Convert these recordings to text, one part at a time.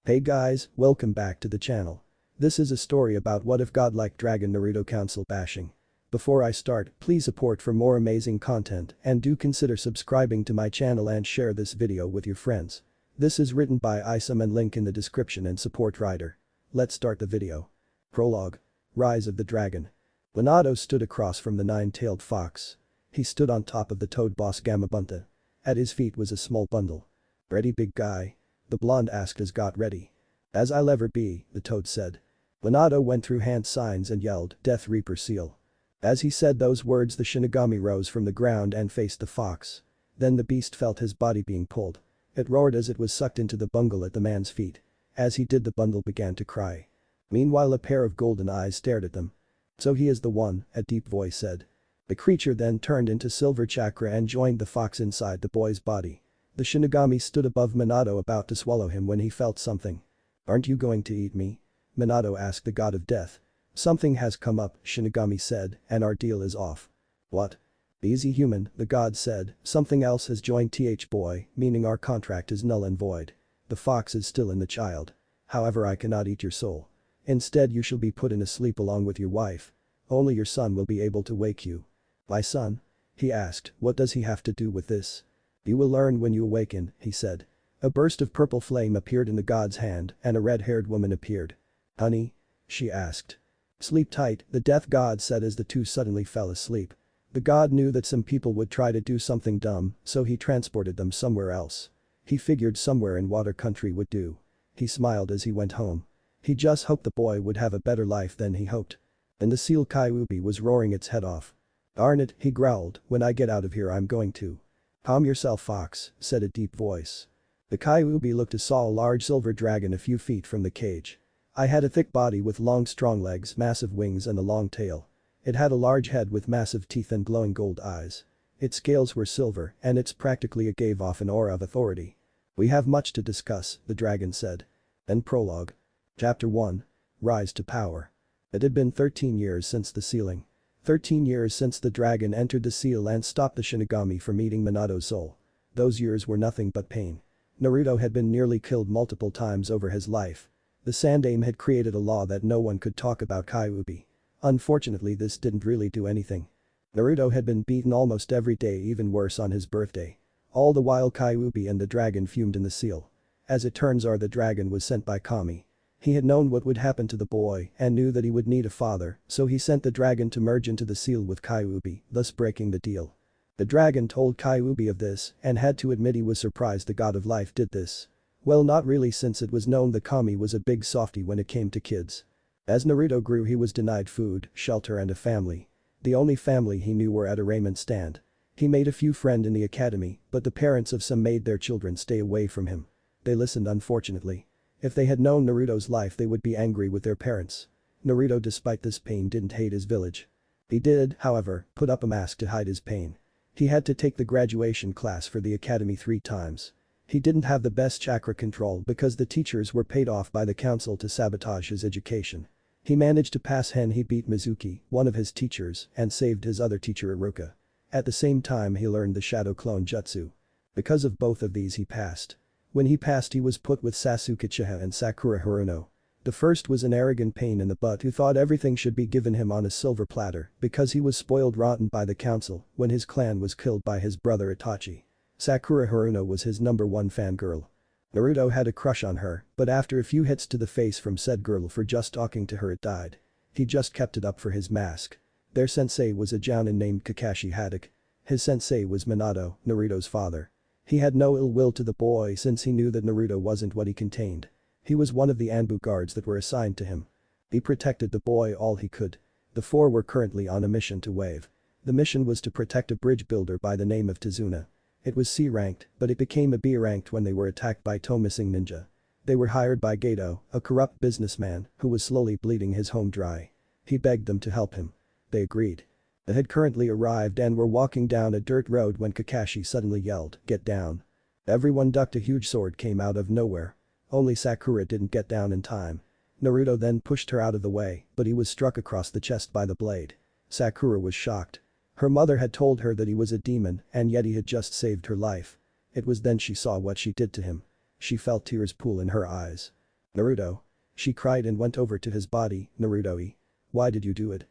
Hey guys, welcome back to the channel. This is a story about what if Godlike Dragon Naruto Council bashing. Before I start, please support for more amazing content and do consider subscribing to my channel and share this video with your friends. This is written by Isom and link in the description and support writer. Let's start the video. Prologue. Rise of the Dragon. Minato stood across from the nine-tailed fox. He stood on top of the toad boss Gamabunta. At his feet was a small bundle. "Ready, big guy?" the blonde asked as got ready. "As I'll ever be," the toad said. Minato went through hand signs and yelled, "Death Reaper Seal." As he said those words, the Shinigami rose from the ground and faced the fox. Then the beast felt his body being pulled. It roared as it was sucked into the bundle at the man's feet. As he did, the bundle began to cry. Meanwhile, a pair of golden eyes stared at them. "So he is the one," a deep voice said. The creature then turned into silver chakra and joined the fox inside the boy's body. The Shinigami stood above Minato about to swallow him when he felt something. "Aren't you going to eat me?" Minato asked the god of death. "Something has come up," Shinigami said, "and our deal is off." "What?" "Easy human," the god said, "something else has joined boy, meaning our contract is null and void. The fox is still in the child. However, I cannot eat your soul. Instead, you shall be put in a sleep along with your wife. Only your son will be able to wake you." "My son?" he asked, "what does he have to do with this?" "You will learn when you awaken," he said. A burst of purple flame appeared in the god's hand and a red-haired woman appeared. "Honey?" she asked. "Sleep tight," the death god said as the two suddenly fell asleep. The god knew that some people would try to do something dumb, so he transported them somewhere else. He figured somewhere in water country would do. He smiled as he went home. He just hoped the boy would have a better life than he hoped. And the seal Kyuubi was roaring its head off. "Darn it," he growled, "when I get out of here I'm going to." "Calm yourself, fox," said a deep voice. The Kyuubi looked and saw a large silver dragon a few feet from the cage. "I had a thick body with long strong legs, massive wings and a long tail. It had a large head with massive teeth and glowing gold eyes. Its scales were silver and its practically gave off an aura of authority." "We have much to discuss," the dragon said. Then Prologue. Chapter 1. Rise to Power. It had been 13 years since the sealing. 13 years since the dragon entered the seal and stopped the Shinigami from eating Minato's soul. Those years were nothing but pain. Naruto had been nearly killed multiple times over his life. The Sandaime had created a law that no one could talk about Kyuubi. Unfortunately, this didn't really do anything. Naruto had been beaten almost every day, even worse on his birthday. All the while Kyuubi and the dragon fumed in the seal. As it turns out, the dragon was sent by Kami. He had known what would happen to the boy and knew that he would need a father, so he sent the dragon to merge into the seal with Kyuubi, thus breaking the deal. The dragon told Kyuubi of this and had to admit he was surprised the god of life did this. Well, not really, since it was known that Kami was a big softie when it came to kids. As Naruto grew, he was denied food, shelter and a family. The only family he knew were at a raiment stand. He made a few friends in the academy, but the parents of some made their children stay away from him. They listened, unfortunately. If they had known Naruto's life, they would be angry with their parents. Naruto, despite this pain, didn't hate his village. He did, however, put up a mask to hide his pain. He had to take the graduation class for the academy 3 times. He didn't have the best chakra control because the teachers were paid off by the council to sabotage his education. He managed to pass. He beat Mizuki, one of his teachers, and saved his other teacher Iruka. At the same time, he learned the shadow clone jutsu. Because of both of these, he passed. When he passed, he was put with Sasuke Uchiha and Sakura Haruno. The first was an arrogant pain in the butt who thought everything should be given him on a silver platter because he was spoiled rotten by the council when his clan was killed by his brother Itachi. Sakura Haruno was his #1 fangirl. Naruto had a crush on her, but after a few hits to the face from said girl for just talking to her, it died. He just kept it up for his mask. Their sensei was a jounin named Kakashi Hatake. His sensei was Minato, Naruto's father. He had no ill will to the boy since he knew that Naruto wasn't what he contained. He was one of the Anbu guards that were assigned to him. He protected the boy all he could. The 4 were currently on a mission to Wave. The mission was to protect a bridge builder by the name of Tazuna. It was C-ranked, but it became a B-ranked when they were attacked by Tomissing Ninja. They were hired by Gato, a corrupt businessman who was slowly bleeding his home dry. He begged them to help him. They agreed. They had currently arrived and were walking down a dirt road when Kakashi suddenly yelled, "Get down." Everyone ducked. A huge sword came out of nowhere. Only Sakura didn't get down in time. Naruto then pushed her out of the way, but he was struck across the chest by the blade. Sakura was shocked. Her mother had told her that he was a demon and yet he had just saved her life. It was then she saw what she did to him. She felt tears pool in her eyes. Naruto. She cried and went over to his body, Naruto-e. Why did you do it?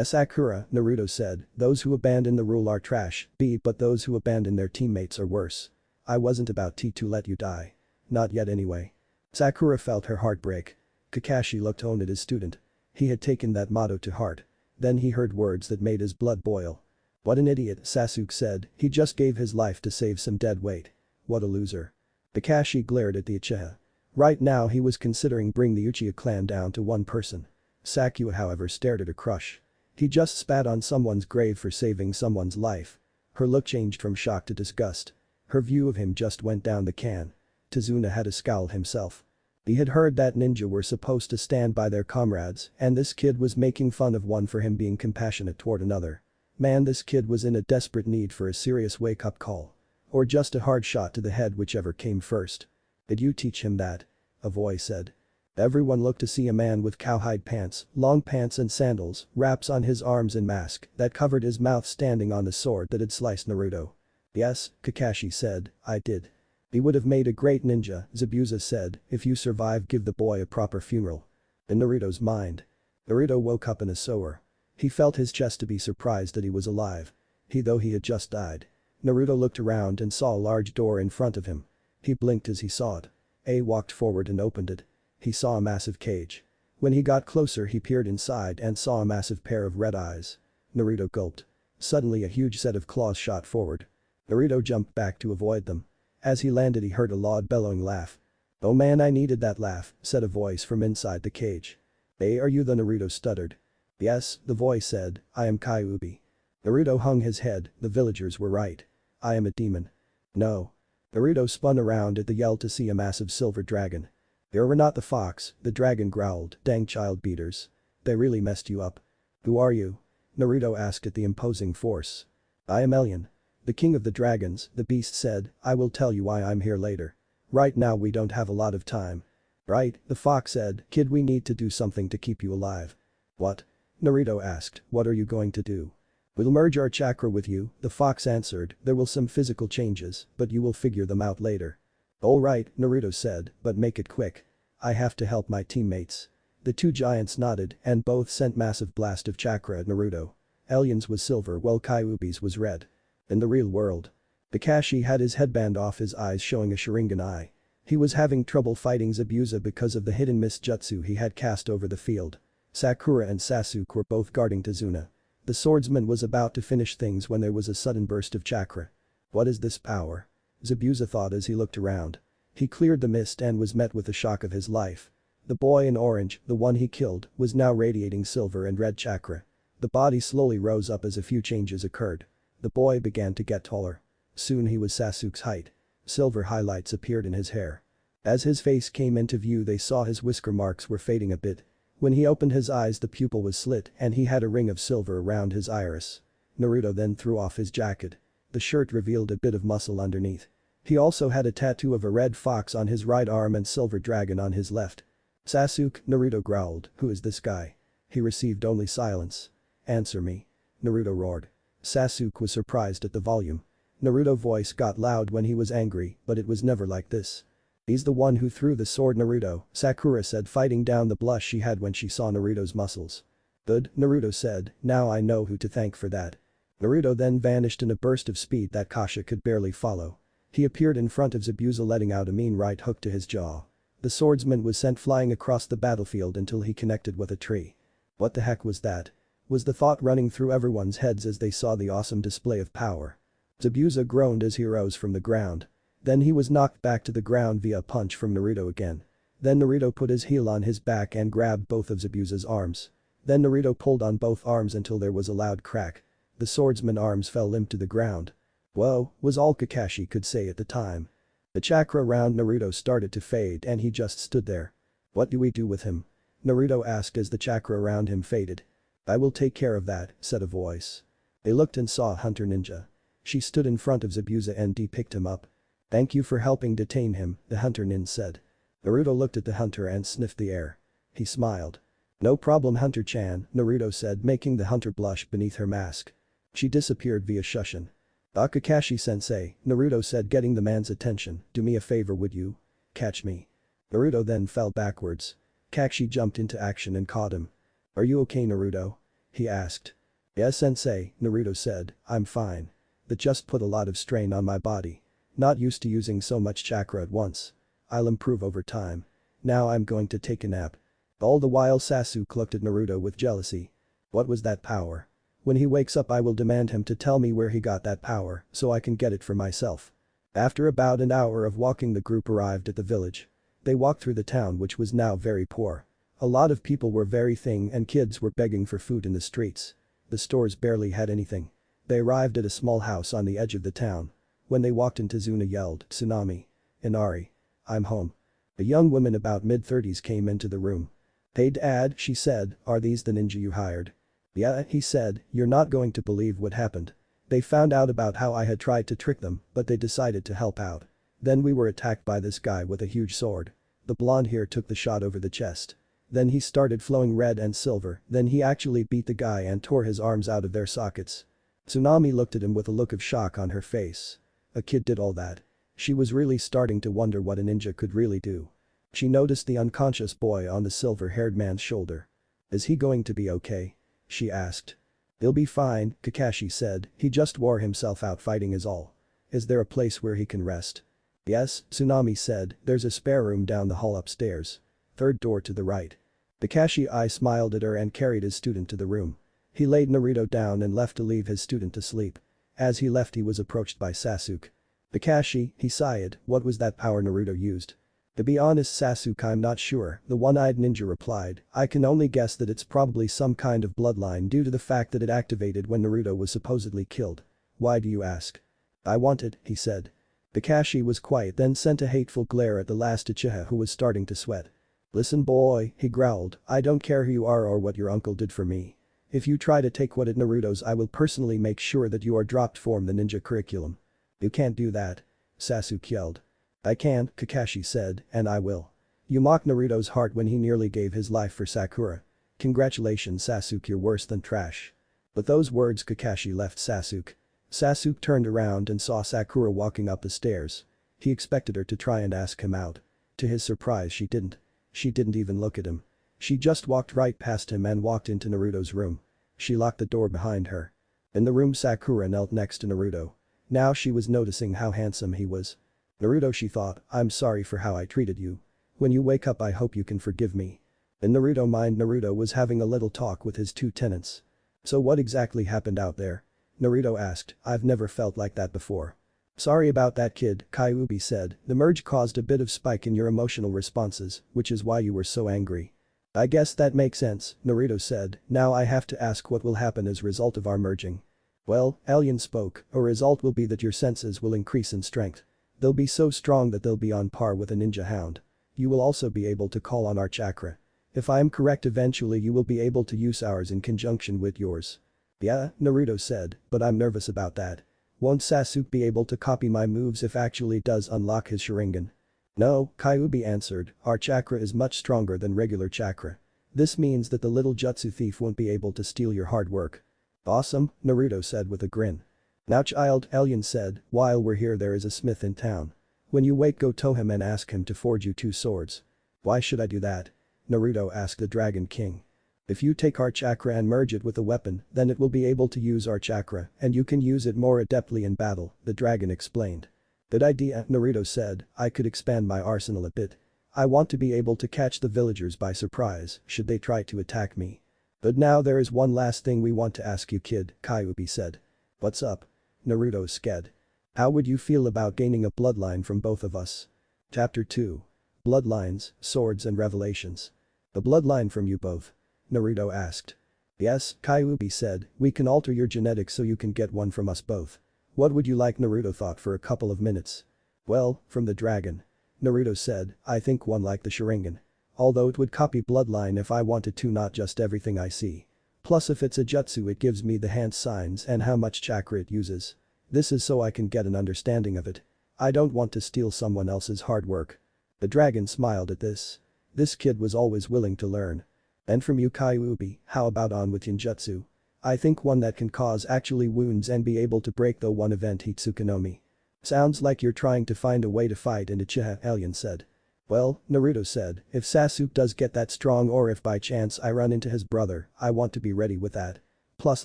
Sakura, Naruto said, those who abandon the rule are trash, but those who abandon their teammates are worse. I wasn't about to let you die. Not yet anyway. Sakura felt her heart break. Kakashi looked on at his student. He had taken that motto to heart. Then he heard words that made his blood boil. What an idiot, Sasuke said, he just gave his life to save some dead weight. What a loser. Kakashi glared at the Uchiha. Right now he was considering bring the Uchiha clan down to one person. Sakura however stared at her crush. He just spat on someone's grave for saving someone's life. Her look changed from shock to disgust. Her view of him just went down the can. Tazuna had a scowl himself. He had heard that ninja were supposed to stand by their comrades and this kid was making fun of one for him being compassionate toward another. Man, this kid was in a desperate need for a serious wake-up call. Or just a hard shot to the head, whichever came first. Did you teach him that? A voice said. Everyone looked to see a man with cowhide pants, long pants and sandals, wraps on his arms and mask that covered his mouth standing on the sword that had sliced Naruto. Yes, Kakashi said, I did. He would have made a great ninja, Zabuza said, if you survive give the boy a proper funeral. In Naruto's mind. Naruto woke up in a soar. He felt his chest to be surprised that he was alive. Though he had just died. Naruto looked around and saw a large door in front of him. He blinked as he saw it. Walked forward and opened it. He saw a massive cage. When he got closer he peered inside and saw a massive pair of red eyes. Naruto gulped. Suddenly a huge set of claws shot forward. Naruto jumped back to avoid them. As he landed he heard a loud bellowing laugh. Oh man, I needed that laugh, said a voice from inside the cage. Hey, are you the Naruto stuttered? Yes, the voice said, I am Kyuubi. Naruto hung his head, the villagers were right. I am a demon. No. Naruto spun around at the yell to see a massive silver dragon. You were not the fox, the dragon growled, dang child beaters. They really messed you up. Who are you? Naruto asked at the imposing force. I am Elion. The king of the dragons, the beast said, I will tell you why I'm here later. Right now we don't have a lot of time. Right, the fox said, kid we need to do something to keep you alive. What? Naruto asked, what are you going to do? We'll merge our chakra with you, the fox answered, there will some physical changes, but you will figure them out later. Alright, Naruto said, but make it quick. I have to help my teammates. The two giants nodded and both sent massive blast of chakra at Naruto. Elion's was silver while Kyuubi's was red. In the real world. Kakashi had his headband off his eyes showing a Sharingan eye. He was having trouble fighting Zabuza because of the hidden mist jutsu he had cast over the field. Sakura and Sasuke were both guarding Tazuna. The swordsman was about to finish things when there was a sudden burst of chakra. What is this power? Zabuza thought as he looked around. He cleared the mist and was met with the shock of his life. The boy in orange, the one he killed, was now radiating silver and red chakra. The body slowly rose up as a few changes occurred. The boy began to get taller. Soon he was Sasuke's height. Silver highlights appeared in his hair. As his face came into view they saw his whisker marks were fading a bit. When he opened his eyes the pupil was slit and he had a ring of silver around his iris. Naruto then threw off his jacket. The shirt revealed a bit of muscle underneath. He also had a tattoo of a red fox on his right arm and silver dragon on his left. Sasuke, Naruto growled, who is this guy? He received only silence. Answer me. Naruto roared. Sasuke was surprised at the volume. Naruto's voice got loud when he was angry, but it was never like this. He's the one who threw the sword Naruto, Sakura said fighting down the blush she had when she saw Naruto's muscles. Good, Naruto said, now I know who to thank for that. Naruto then vanished in a burst of speed that Kasha could barely follow. He appeared in front of Zabuza letting out a mean right hook to his jaw. The swordsman was sent flying across the battlefield until he connected with a tree. What the heck was that? Was the thought running through everyone's heads as they saw the awesome display of power. Zabuza groaned as he rose from the ground. Then he was knocked back to the ground via a punch from Naruto again. Then Naruto put his heel on his back and grabbed both of Zabuza's arms. Then Naruto pulled on both arms until there was a loud crack. The swordsman's arms fell limp to the ground. Whoa, was all Kakashi could say at the time. The chakra around Naruto started to fade and he just stood there. What do we do with him? Naruto asked as the chakra around him faded. I will take care of that, said a voice. They looked and saw a hunter ninja. She stood in front of Zabuza and picked him up. Thank you for helping detain him, the hunter nin said. Naruto looked at the hunter and sniffed the air. He smiled. No problem Hunter-chan, Naruto said making the hunter blush beneath her mask. She disappeared via Shushin. Kakashi-sensei, Naruto said getting the man's attention, do me a favor would you? Catch me. Naruto then fell backwards. Kakashi jumped into action and caught him. "Are you okay, Naruto?" he asked. "Yes, sensei," Naruto said, "I'm fine. That just put a lot of strain on my body. Not used to using so much chakra at once. I'll improve over time. Now I'm going to take a nap." All the while Sasuke looked at Naruto with jealousy. What was that power? When he wakes up I will demand him to tell me where he got that power so I can get it for myself. After about an hour of walking the group arrived at the village. They walked through the town which was now very poor. A lot of people were very thin and kids were begging for food in the streets. The stores barely had anything. They arrived at a small house on the edge of the town. When they walked in Tazuna yelled, "Tsunami. Inari. I'm home." A young woman about mid-30s came into the room. "Hey Dad," she said, "are these the ninja you hired?" "Yeah," he said, "you're not going to believe what happened. They found out about how I had tried to trick them, but they decided to help out. Then we were attacked by this guy with a huge sword." The blonde hair took the shot over the chest. Then he started flowing red and silver, then he actually beat the guy and tore his arms out of their sockets. Tsunami looked at him with a look of shock on her face. A kid did all that. She was really starting to wonder what a ninja could really do. She noticed the unconscious boy on the silver-haired man's shoulder. "Is he going to be okay?" she asked. "He'll be fine," Kakashi said, "he just wore himself out fighting is all. Is there a place where he can rest?" "Yes," Tsunami said, "there's a spare room down the hall upstairs. Third door to the right." Kakashi smiled at her and carried his student to the room. He laid Naruto down and left to leave his student to sleep. As he left he was approached by Sasuke. "Kakashi," he sighed, "what was that power Naruto used?" "To be honest Sasuke, I'm not sure," the one-eyed ninja replied, "I can only guess that it's probably some kind of bloodline due to the fact that it activated when Naruto was supposedly killed." "Why do you ask?" "I want it," he said. Kakashi was quiet then sent a hateful glare at the last Uchiha who was starting to sweat. "Listen boy," he growled, "I don't care who you are or what your uncle did for me. If you try to take what at Naruto's I will personally make sure that you are dropped from the ninja curriculum." "You can't do that," Sasuke yelled. "I can," Kakashi said, "and I will. You mocked Naruto's heart when he nearly gave his life for Sakura. Congratulations Sasuke, you're worse than trash." With those words Kakashi left Sasuke. Sasuke turned around and saw Sakura walking up the stairs. He expected her to try and ask him out. To his surprise she didn't. She didn't even look at him. She just walked right past him and walked into Naruto's room. She locked the door behind her. In the room Sakura knelt next to Naruto. Now she was noticing how handsome he was. "Naruto," she thought, "I'm sorry for how I treated you. When you wake up I hope you can forgive me." In Naruto's mind Naruto was having a little talk with his two tenants. "So what exactly happened out there?" Naruto asked, "I've never felt like that before." "Sorry about that kid," Kyuubi said, "the merge caused a bit of spike in your emotional responses, which is why you were so angry." "I guess that makes sense," Naruto said, "now I have to ask what will happen as a result of our merging." "Well," Alien spoke, "a result will be that your senses will increase in strength. They'll be so strong that they'll be on par with a ninja hound. You will also be able to call on our chakra. If I am correct eventually you will be able to use ours in conjunction with yours." "Yeah," Naruto said, "but I'm nervous about that. Won't Sasuke be able to copy my moves if actually does unlock his Sharingan?" "No," Kyuubi answered, "our chakra is much stronger than regular chakra. This means that the little jutsu thief won't be able to steal your hard work." "Awesome," Naruto said with a grin. "Now child," Alien said, "while we're here there is a smith in town. When you wake go to him and ask him to forge you 2 swords." "Why should I do that?" Naruto asked the Dragon King. "If you take our chakra and merge it with a weapon, then it will be able to use our chakra and you can use it more adeptly in battle," the dragon explained. "Good idea," Naruto said, "I could expand my arsenal a bit. I want to be able to catch the villagers by surprise should they try to attack me." "But now there is one last thing we want to ask you kid," Kyuubi said. "What's up?" Naruto scared. "How would you feel about gaining a bloodline from both of us?" Chapter 2. Bloodlines, Swords and Revelations. "A bloodline from you both?" Naruto asked. "Yes," Kyuubi said, "we can alter your genetics so you can get one from us both." "What would you like?" Naruto thought for a couple of minutes. "Well, from the dragon." Naruto said, "I think one like the Sharingan. Although it would copy bloodline if I wanted to, not just everything I see. Plus if it's a jutsu it gives me the hand signs and how much chakra it uses. This is so I can get an understanding of it. I don't want to steal someone else's hard work." The dragon smiled at this. This kid was always willing to learn. "And from you Kyuubi, how about on with Jinjutsu? I think one that can cause actually wounds and be able to break the one event Hitsuka no Mi." "Sounds like you're trying to find a way to fight in Uchiha," Alien said. Well, Naruto said, if Sasuke does get that strong or if by chance I run into his brother, I want to be ready with that. Plus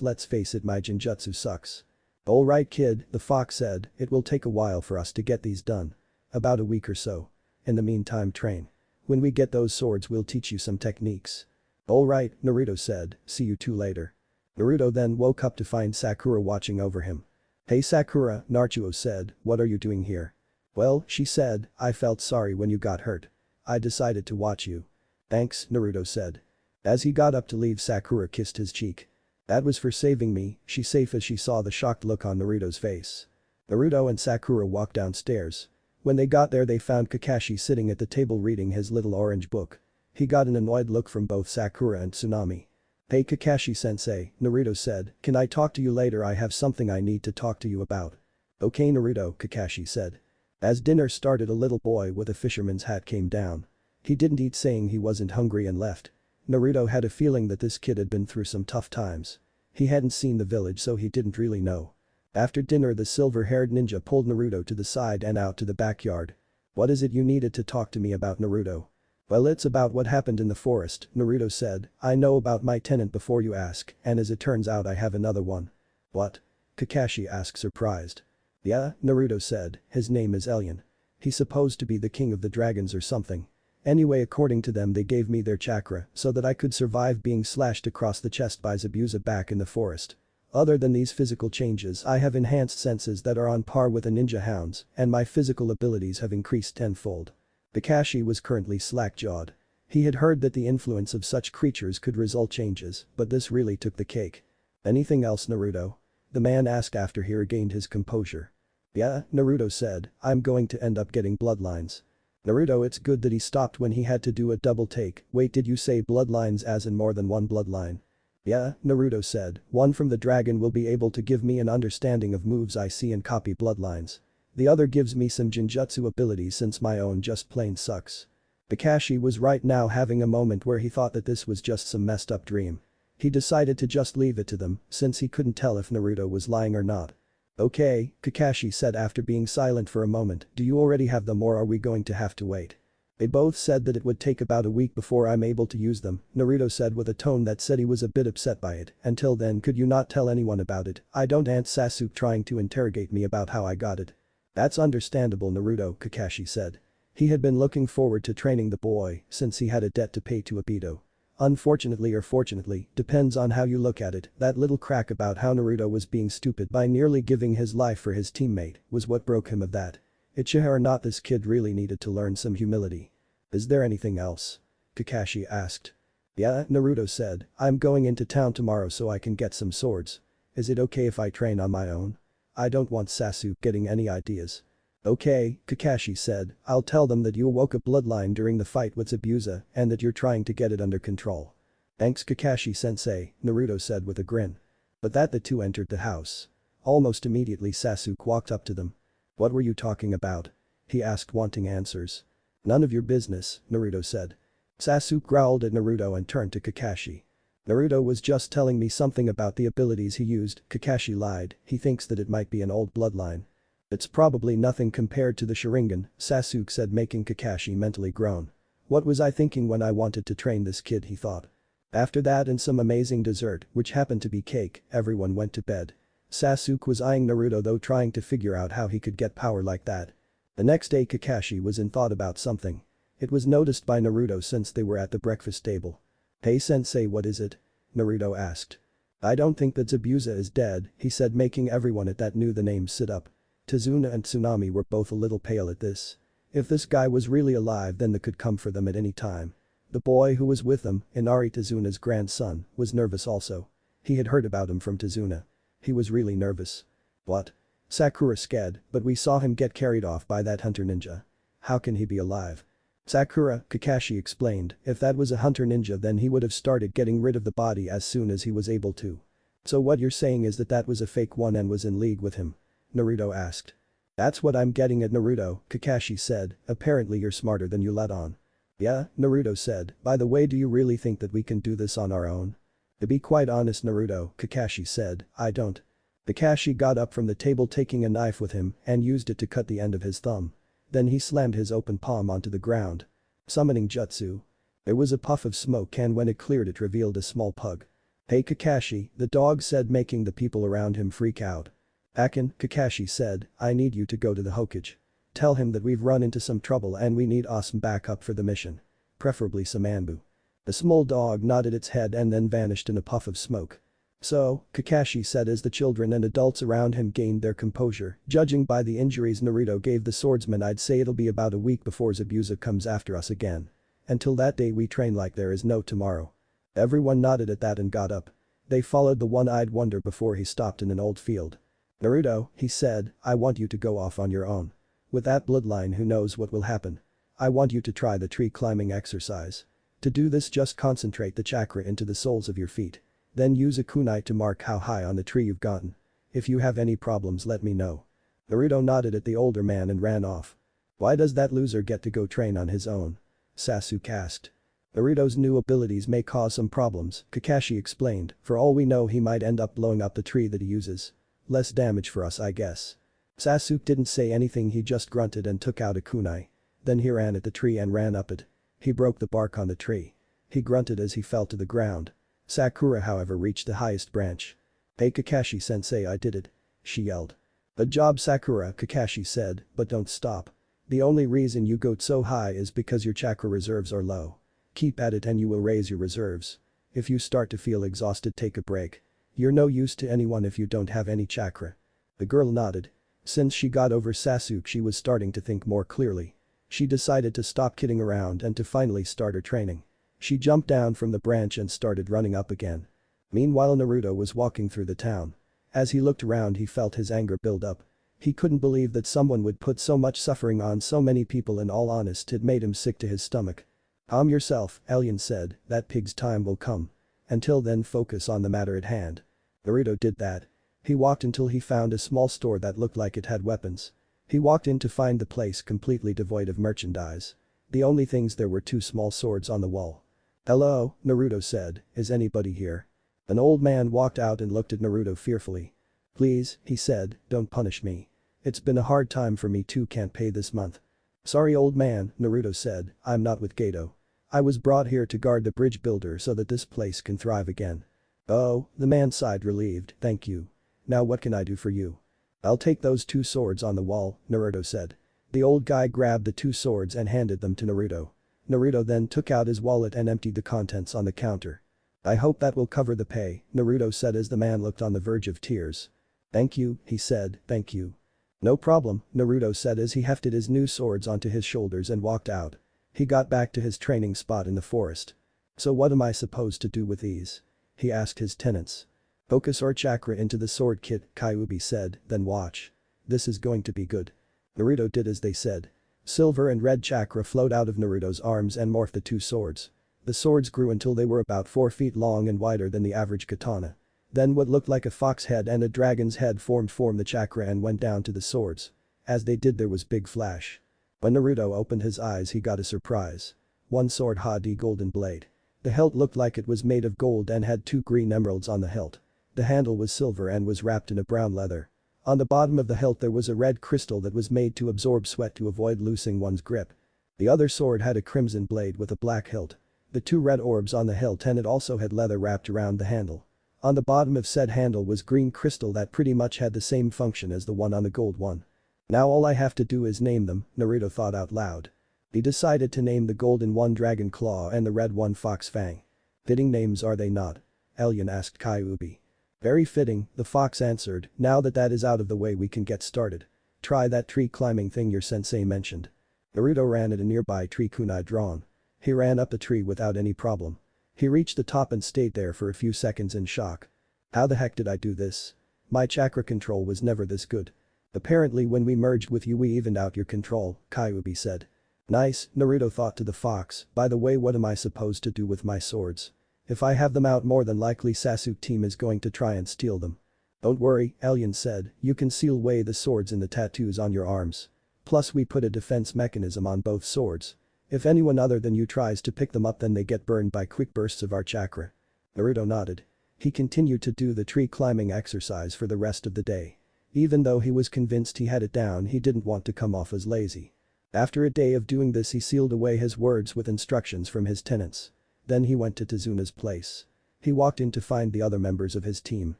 let's face it, my genjutsu sucks. Alright kid, the fox said, it will take a while for us to get these done. About a week or so. In the meantime train. When we get those swords we'll teach you some techniques. Alright, Naruto said, see you two later. Naruto then woke up to find Sakura watching over him. Hey Sakura, Naruto said, what are you doing here? Well, she said, I felt sorry when you got hurt. I decided to watch you. Thanks, Naruto said. As he got up to leave, Sakura kissed his cheek. That was for saving me, she said as she saw the shocked look on Naruto's face. Naruto and Sakura walked downstairs. When they got there they found Kakashi sitting at the table reading his little orange book. He got an annoyed look from both Sakura and Tsunami. Hey Kakashi-sensei, Naruto said, can I talk to you later? I have something I need to talk to you about. Okay Naruto, Kakashi said. As dinner started, a little boy with a fisherman's hat came down. He didn't eat, saying he wasn't hungry, and left. Naruto had a feeling that this kid had been through some tough times. He hadn't seen the village so he didn't really know. After dinner the silver-haired ninja pulled Naruto to the side and out to the backyard. What is it you needed to talk to me about, Naruto? Well, it's about what happened in the forest, Naruto said. I know about my tenant before you ask, and as it turns out I have another one. What? Kakashi asked, surprised. Yeah, Naruto said, his name is Elion. He's supposed to be the king of the dragons or something. Anyway, according to them they gave me their chakra so that I could survive being slashed across the chest by Zabuza back in the forest. Other than these physical changes, I have enhanced senses that are on par with a ninja hound's, and my physical abilities have increased tenfold. Kakashi was currently slack-jawed. He had heard that the influence of such creatures could result changes, but this really took the cake. Anything else, Naruto? The man asked after he regained his composure. Yeah, Naruto said, I'm going to end up getting bloodlines. Naruto, it's good that he stopped when he had to do a double take. Wait, did you say bloodlines as in more than one bloodline? Yeah, Naruto said, one from the dragon will be able to give me an understanding of moves I see and copy bloodlines. The other gives me some genjutsu abilities since my own just plain sucks. Kakashi was right now having a moment where he thought that this was just some messed up dream. He decided to just leave it to them since he couldn't tell if Naruto was lying or not. Okay, Kakashi said after being silent for a moment, do you already have them or are we going to have to wait? They both said that it would take about a week before I'm able to use them, Naruto said with a tone that said he was a bit upset by it. Until then, could you not tell anyone about it? I don't want Sasuke trying to interrogate me about how I got it. That's understandable, Naruto, Kakashi said. He had been looking forward to training the boy since he had a debt to pay to Obito. Unfortunately or fortunately, depends on how you look at it, that little crack about how Naruto was being stupid by nearly giving his life for his teammate was what broke him of that. Ichiha or not, this kid really needed to learn some humility. Is there anything else? Kakashi asked. Yeah, Naruto said, I'm going into town tomorrow so I can get some swords. Is it okay if I train on my own? I don't want Sasuke getting any ideas. Okay, Kakashi said, I'll tell them that you awoke a bloodline during the fight with Zabuza and that you're trying to get it under control. Thanks Kakashi-sensei, Naruto said with a grin. But that the two entered the house. Almost immediately Sasuke walked up to them. What were you talking about? He asked, wanting answers. None of your business, Naruto said. Sasuke growled at Naruto and turned to Kakashi. Naruto was just telling me something about the abilities he used, Kakashi lied, he thinks that it might be an old bloodline. It's probably nothing compared to the Sharingan, Sasuke said, making Kakashi mentally groan. What was I thinking when I wanted to train this kid, he thought. After that and some amazing dessert, which happened to be cake, everyone went to bed. Sasuke was eyeing Naruto though, trying to figure out how he could get power like that. The next day Kakashi was in thought about something. It was noticed by Naruto since they were at the breakfast table. Hey sensei, what is it? Naruto asked. I don't think that Zabuza is dead, he said, making everyone at that knew the name sit up. Tazuna and Tsunami were both a little pale at this. If this guy was really alive then they could come for them at any time. The boy who was with them, Inari Tazuna's grandson, was nervous also. He had heard about him from Tazuna. He was really nervous. What? Sakura scared, but we saw him get carried off by that hunter ninja. How can he be alive? Sakura, Kakashi explained, if that was a hunter ninja then he would have started getting rid of the body as soon as he was able to. So what you're saying is that that was a fake one and was in league with him? Naruto asked. That's what I'm getting at, Naruto, Kakashi said, apparently you're smarter than you let on. Yeah, Naruto said, by the way, do you really think that we can do this on our own? To be quite honest, Naruto, Kakashi said, I don't. Kakashi got up from the table taking a knife with him and used it to cut the end of his thumb. Then he slammed his open palm onto the ground. Summoning jutsu. There was a puff of smoke and when it cleared it revealed a small pug. "Hey Kakashi," the dog said, making the people around him freak out. "Akin," Kakashi said, "I need you to go to the Hokage. Tell him that we've run into some trouble and we need Isom back up for the mission. Preferably some Anbu." The small dog nodded its head and then vanished in a puff of smoke. "So," Kakashi said as the children and adults around him gained their composure, "judging by the injuries Naruto gave the swordsman, I'd say it'll be about a week before Zabuza comes after us again. Until that day we train like there is no tomorrow." Everyone nodded at that and got up. They followed the one-eyed wonder before he stopped in an old field. "Naruto," he said, "I want you to go off on your own. With that bloodline, who knows what will happen. I want you to try the tree climbing exercise. To do this, just concentrate the chakra into the soles of your feet. Then use a kunai to mark how high on the tree you've gotten. If you have any problems, let me know." Naruto nodded at the older man and ran off. "Why does that loser get to go train on his own?" Sasuke asked. "Naruto's new abilities may cause some problems," Kakashi explained. "For all we know, he might end up blowing up the tree that he uses. Less damage for us, I guess." Sasuke didn't say anything, he just grunted and took out a kunai. Then he ran at the tree and ran up it. He broke the bark on the tree. He grunted as he fell to the ground. Sakura, however, reached the highest branch. "Hey Kakashi-sensei, I did it," she yelled. "Good job, Sakura," Kakashi said, "but don't stop. The only reason you go so high is because your chakra reserves are low. Keep at it and you will raise your reserves. If you start to feel exhausted, take a break. You're no use to anyone if you don't have any chakra." The girl nodded. Since she got over Sasuke, she was starting to think more clearly. She decided to stop kidding around and to finally start her training. She jumped down from the branch and started running up again. Meanwhile, Naruto was walking through the town. As he looked around, he felt his anger build up. He couldn't believe that someone would put so much suffering on so many people, and all honest, it made him sick to his stomach. "Calm yourself," Alien said, "that pig's time will come. Until then, focus on the matter at hand." Naruto did that. He walked until he found a small store that looked like it had weapons. He walked in to find the place completely devoid of merchandise. The only things there were two small swords on the wall. "Hello," Naruto said, "is anybody here?" An old man walked out and looked at Naruto fearfully. "Please," he said, "don't punish me. It's been a hard time for me too, can't pay this month." "Sorry, old man," Naruto said, "I'm not with Gato. I was brought here to guard the bridge builder so that this place can thrive again." "Oh," the man sighed, relieved, "thank you. Now what can I do for you?" "I'll take those two swords on the wall," Naruto said. The old guy grabbed the two swords and handed them to Naruto. Naruto then took out his wallet and emptied the contents on the counter. "I hope that will cover the pay," Naruto said as the man looked on the verge of tears. "Thank you," he said, "thank you." "No problem," Naruto said as he hefted his new swords onto his shoulders and walked out. He got back to his training spot in the forest. "So what am I supposed to do with these?" he asked his tenants. "Focus our chakra into the sword kit," Kyuubi said, "then watch. This is going to be good." Naruto did as they said. Silver and red chakra flowed out of Naruto's arms and morphed the two swords. The swords grew until they were about 4 feet long and wider than the average katana. Then what looked like a fox head and a dragon's head formed the chakra and went down to the swords. As they did, there was big flash. When Naruto opened his eyes, he got a surprise. One sword had a golden blade. The hilt looked like it was made of gold and had 2 green emeralds on the hilt. The handle was silver and was wrapped in a brown leather. On the bottom of the hilt there was a red crystal that was made to absorb sweat to avoid losing one's grip. The other sword had a crimson blade with a black hilt. The 2 red orbs on the hilt, and it also had leather wrapped around the handle. On the bottom of said handle was green crystal that pretty much had the same function as the one on the gold one. "Now all I have to do is name them," Naruto thought out loud. He decided to name the golden one Dragon Claw and the red one Fox Fang. "Fitting names, are they not?" Alien asked Kyuubi. "Very fitting," the fox answered. "Now that is out of the way, we can get started. Try that tree climbing thing your sensei mentioned." Naruto ran at a nearby tree, kunai drawn. He ran up the tree without any problem. He reached the top and stayed there for a few seconds in shock. "How the heck did I do this? My chakra control was never this good. Apparently when we merged with you we evened out your control," Kyuubi said. "Nice," Naruto thought to the fox. "By the way, what am I supposed to do with my swords? If I have them out, more than likely Sasuke team is going to try and steal them." "Don't worry," Alien said, "you can seal away the swords in the tattoos on your arms. Plus we put a defense mechanism on both swords. If anyone other than you tries to pick them up, then they get burned by quick bursts of our chakra." Naruto nodded. He continued to do the tree climbing exercise for the rest of the day. Even though he was convinced he had it down, he didn't want to come off as lazy. After a day of doing this he sealed away his words with instructions from his tenants. Then he went to Tezuna's place. He walked in to find the other members of his team.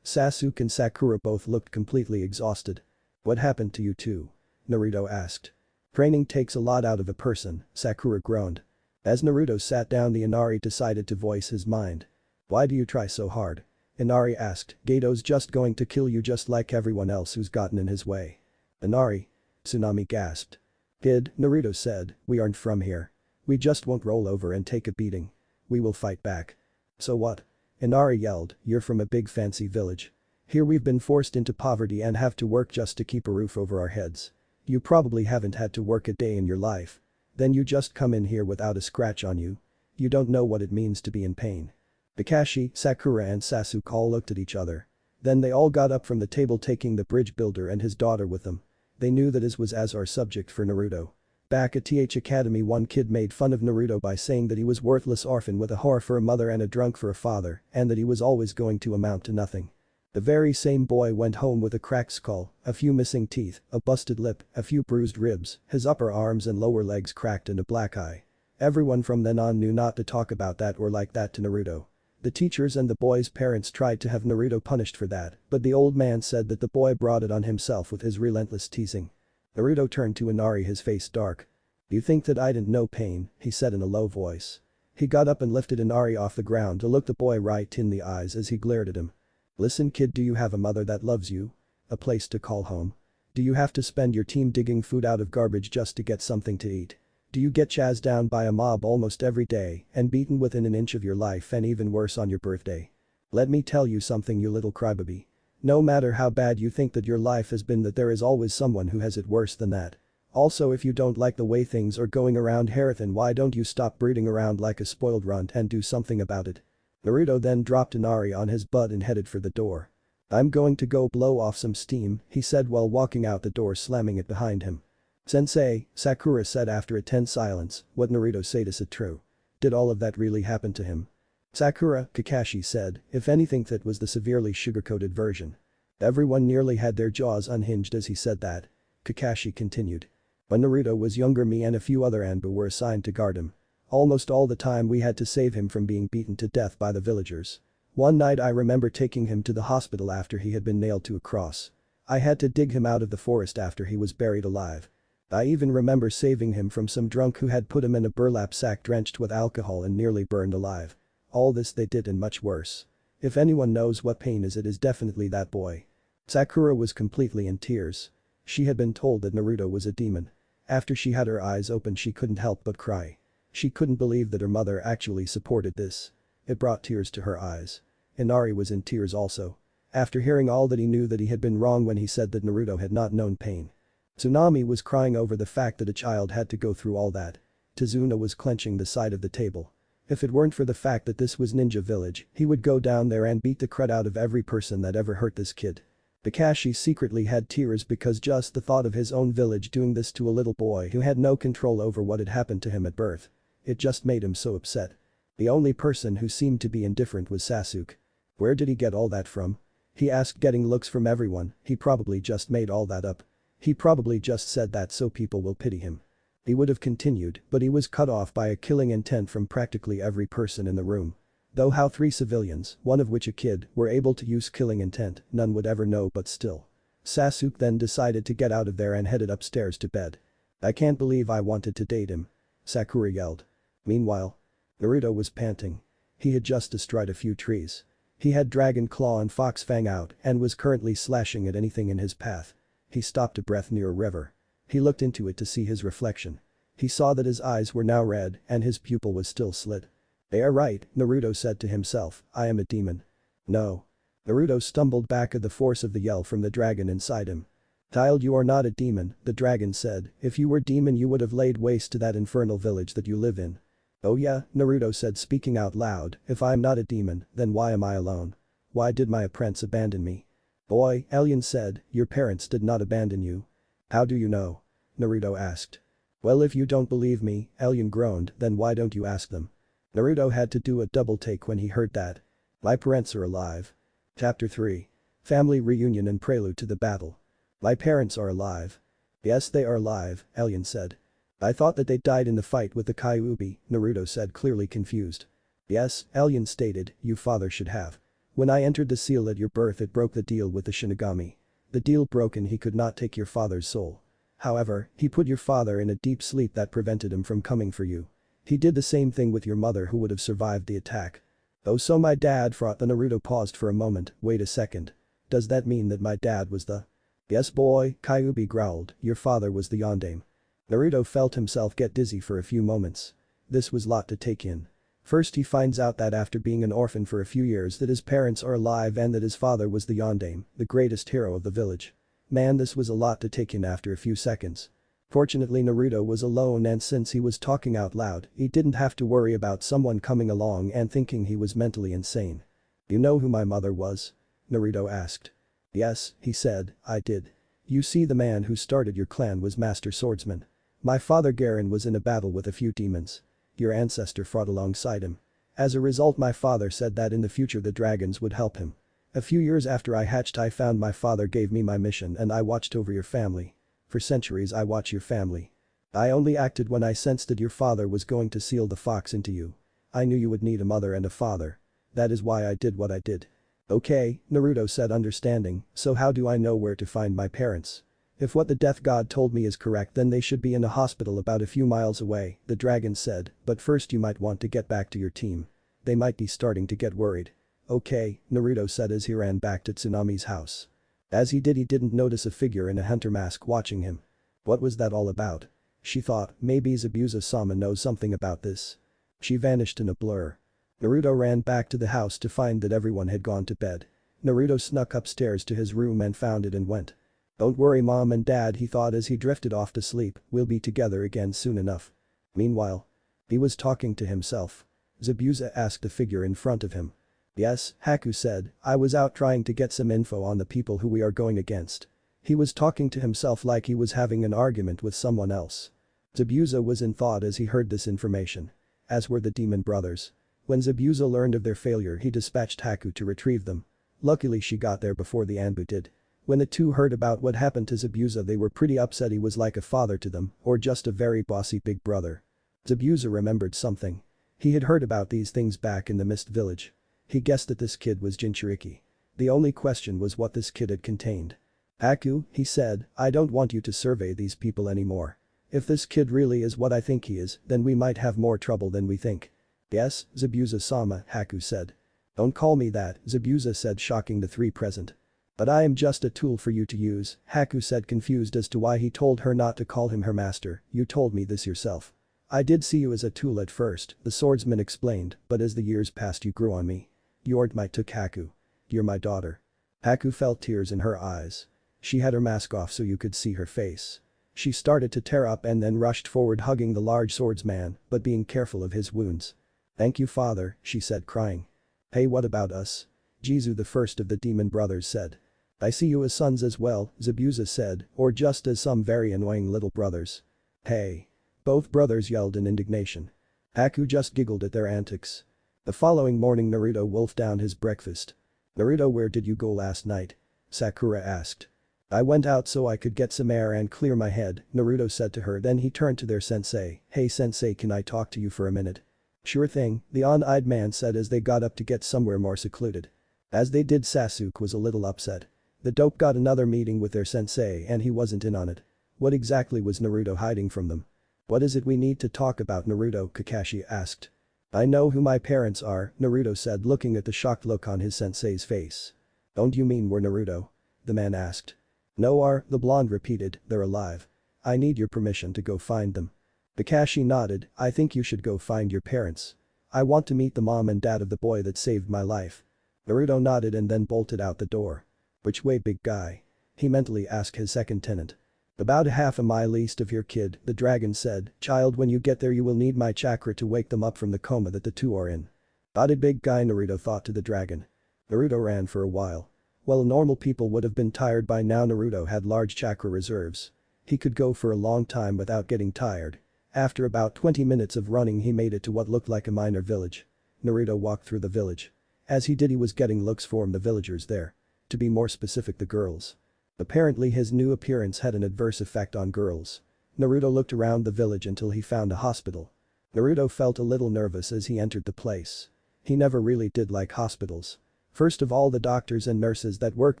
Sasuke and Sakura both looked completely exhausted. "What happened to you two?" Naruto asked. "Training takes a lot out of a person," Sakura groaned. As Naruto sat down, the Inari decided to voice his mind. "Why do you try so hard?" Inari asked. "Gato's just going to kill you just like everyone else who's gotten in his way." "Inari?" Tsunami gasped. "Kid," Naruto said, "we aren't from here. We just won't roll over and take a beating. We will fight back." "So what?" Inari yelled, "You're from a big fancy village. Here we've been forced into poverty and have to work just to keep a roof over our heads. You probably haven't had to work a day in your life. Then you just come in here without a scratch on you. You don't know what it means to be in pain." Kakashi, Sakura and Sasuke all looked at each other. Then they all got up from the table, taking the bridge builder and his daughter with them. They knew that this was as our subject for Naruto. Back at TH Academy, one kid made fun of Naruto by saying that he was worthless orphan with a whore for a mother and a drunk for a father, and that he was always going to amount to nothing. The very same boy went home with a cracked skull, a few missing teeth, a busted lip, a few bruised ribs, his upper arms and lower legs cracked and a black eye. Everyone from then on knew not to talk about that or like that to Naruto. The teachers and the boy's parents tried to have Naruto punished for that, but the old man said that the boy brought it on himself with his relentless teasing. Naruto turned to Inari, his face dark. "You think that I didn't know pain," he said in a low voice. He got up and lifted Inari off the ground to look the boy right in the eyes as he glared at him. "Listen kid, do you have a mother that loves you? A place to call home? Do you have to spend your team digging food out of garbage just to get something to eat? Do you get chased down by a mob almost every day and beaten within an inch of your life and even worse on your birthday? Let me tell you something, you little crybaby. No matter how bad you think that your life has been, that there is always someone who has it worse than that. Also, if you don't like the way things are going around here, then why don't you stop brooding around like a spoiled runt and do something about it?" Naruto then dropped Inari on his butt and headed for the door. "I'm going to go blow off some steam," he said while walking out the door, slamming it behind him. "Sensei," Sakura said after a tense silence, "what Naruto said, is it true? Did all of that really happen to him?" "Sakura," Kakashi said, "if anything that was the severely sugar-coated version." Everyone nearly had their jaws unhinged as he said that. Kakashi continued. "When Naruto was younger, me and a few other Anbu were assigned to guard him. Almost all the time we had to save him from being beaten to death by the villagers. One night I remember taking him to the hospital after he had been nailed to a cross. I had to dig him out of the forest after he was buried alive. I even remember saving him from some drunk who had put him in a burlap sack drenched with alcohol and nearly burned alive. All this they did and much worse. If anyone knows what pain is, it is definitely that boy." Sakura was completely in tears. She had been told that Naruto was a demon. After she had her eyes open, she couldn't help but cry. She couldn't believe that her mother actually supported this. It brought tears to her eyes. Inari was in tears also. After hearing all that, he knew that he had been wrong when he said that Naruto had not known pain. Tsunami was crying over the fact that a child had to go through all that. Tazuna was clenching the side of the table. If it weren't for the fact that this was Ninja Village, he would go down there and beat the crud out of every person that ever hurt this kid. Kakashi secretly had tears because just the thought of his own village doing this to a little boy who had no control over what had happened to him at birth. It just made him so upset. The only person who seemed to be indifferent was Sasuke. Where did he get all that from? He asked, getting looks from everyone. He probably just made all that up. He probably just said that so people will pity him. He would have continued, but he was cut off by a killing intent from practically every person in the room. Though how 3 civilians, one of which a kid, were able to use killing intent, none would ever know, but still. Sasuke then decided to get out of there and headed upstairs to bed. "I can't believe I wanted to date him," Sakura yelled. Meanwhile, Naruto was panting. He had just destroyed a few trees. He had Dragon Claw and Fox Fang out and was currently slashing at anything in his path. He stopped a breath near a river. He looked into it to see his reflection. He saw that his eyes were now red and his pupil was still slit. "They are right," Naruto said to himself, "I am a demon." "No." Naruto stumbled back at the force of the yell from the dragon inside him. "Child, you are not a demon," the dragon said. "If you were demon, you would have laid waste to that infernal village that you live in." "Oh yeah," Naruto said, speaking out loud, "if I am not a demon, then why am I alone? Why did my apprentice abandon me?" "Boy," Alien said, "your parents did not abandon you." "How do you know?" Naruto asked. "Well, if you don't believe me," Alien groaned, "then why don't you ask them?" Naruto had to do a double take when he heard that. "My parents are alive." Chapter 3. Family Reunion and Prelude to the Battle. "My parents are alive." "Yes, they are alive," Alien said. I thought that they died in the fight with the Kyuubi, Naruto said, clearly confused. Yes, Alien stated, you father should have. When I entered the seal at your birth it broke the deal with the Shinigami. The deal broken, he could not take your father's soul. However, he put your father in a deep sleep that prevented him from coming for you. He did the same thing with your mother who would have survived the attack. Oh, so my dad fought. The Naruto paused for a moment. Wait a second. Does that mean that my dad was the… Yes boy, Kyuubi growled, your father was the Yondaime. Naruto felt himself get dizzy for a few moments. This was a lot to take in. First he finds out that after being an orphan for a few years that his parents are alive and that his father was the Yondaime, the greatest hero of the village. Man, this was a lot to take in after a few seconds. Fortunately Naruto was alone, and since he was talking out loud, he didn't have to worry about someone coming along and thinking he was mentally insane. You know who my mother was? Naruto asked. Yes, he said, I did. You see, the man who started your clan was Master Swordsman. My father Garen was in a battle with a few demons. Your ancestor fought alongside him. As a result, my father said that in the future the dragons would help him. A few years after I hatched, I found my father gave me my mission and I watched over your family. For centuries I watched your family. I only acted when I sensed that your father was going to seal the fox into you. I knew you would need a mother and a father. That is why I did what I did. Okay, Naruto said, understanding, so how do I know where to find my parents? If what the death god told me is correct, then they should be in a hospital about a few miles away, the dragon said, but first you might want to get back to your team. They might be starting to get worried. Okay, Naruto said as he ran back to Tsunami's house. As he didn't notice a figure in a hunter mask watching him. What was that all about? She thought, maybe Zabuza-sama knows something about this. She vanished in a blur. Naruto ran back to the house to find that everyone had gone to bed. Naruto snuck upstairs to his room and found it and went. Don't worry mom and dad, he thought as he drifted off to sleep, we'll be together again soon enough. Meanwhile, he was talking to himself. Zabuza asked the figure in front of him. Yes, Haku said, I was out trying to get some info on the people who we are going against. He was talking to himself like he was having an argument with someone else. Zabuza was in thought as he heard this information. As were the demon brothers. When Zabuza learned of their failure, he dispatched Haku to retrieve them. Luckily she got there before the Anbu did. When the two heard about what happened to Zabuza, they were pretty upset. He was like a father to them, or just a very bossy big brother. Zabuza remembered something. He had heard about these things back in the Mist Village. He guessed that this kid was Jinchuriki. The only question was what this kid had contained. Haku, he said, I don't want you to survey these people anymore. If this kid really is what I think he is, then we might have more trouble than we think. Yes, Zabuza-sama, Haku said. Don't call me that, Zabuza said, shocking the three present. But I am just a tool for you to use, Haku said, confused as to why he told her not to call him her master. You told me this yourself. I did see you as a tool at first, the swordsman explained, but as the years passed you grew on me. You're my took Haku. You're my daughter. Haku felt tears in her eyes. She had her mask off so you could see her face. She started to tear up and then rushed forward, hugging the large swordsman, but being careful of his wounds. Thank you father, she said, crying. Hey, what about us? Jizu, the first of the demon brothers, said. I see you as sons as well, Zabuza said, or just as some very annoying little brothers. Hey. Both brothers yelled in indignation. Haku just giggled at their antics. The following morning Naruto wolfed down his breakfast. Naruto, where did you go last night? Sakura asked. I went out so I could get some air and clear my head, Naruto said to her. Then he turned to their sensei. Hey sensei, can I talk to you for a minute? Sure thing, the on-eyed man said as they got up to get somewhere more secluded. As they did, Sasuke was a little upset. The dope got another meeting with their sensei and he wasn't in on it. What exactly was Naruto hiding from them? What is it we need to talk about, Naruto? Kakashi asked. I know who my parents are, Naruto said, looking at the shocked look on his sensei's face. Don't you mean we're Naruto? The man asked. No are, the blonde repeated, they're alive. I need your permission to go find them. Kakashi nodded, I think you should go find your parents. I want to meet the mom and dad of the boy that saved my life. Naruto nodded and then bolted out the door. Which way, big guy? He mentally asked his second tenant. About a half a mile east of here, kid, the dragon said. Child, when you get there you will need my chakra to wake them up from the coma that the two are in. Got it, big guy, Naruto thought to the dragon. Naruto ran for a while. While normal people would have been tired by now, Naruto had large chakra reserves. He could go for a long time without getting tired. After about 20 minutes of running he made it to what looked like a minor village. Naruto walked through the village. As he did he was getting looks from the villagers there. To be more specific, the girls. Apparently his new appearance had an adverse effect on girls. Naruto looked around the village until he found a hospital. Naruto felt a little nervous as he entered the place. He never really did like hospitals. First of all, the doctors and nurses that worked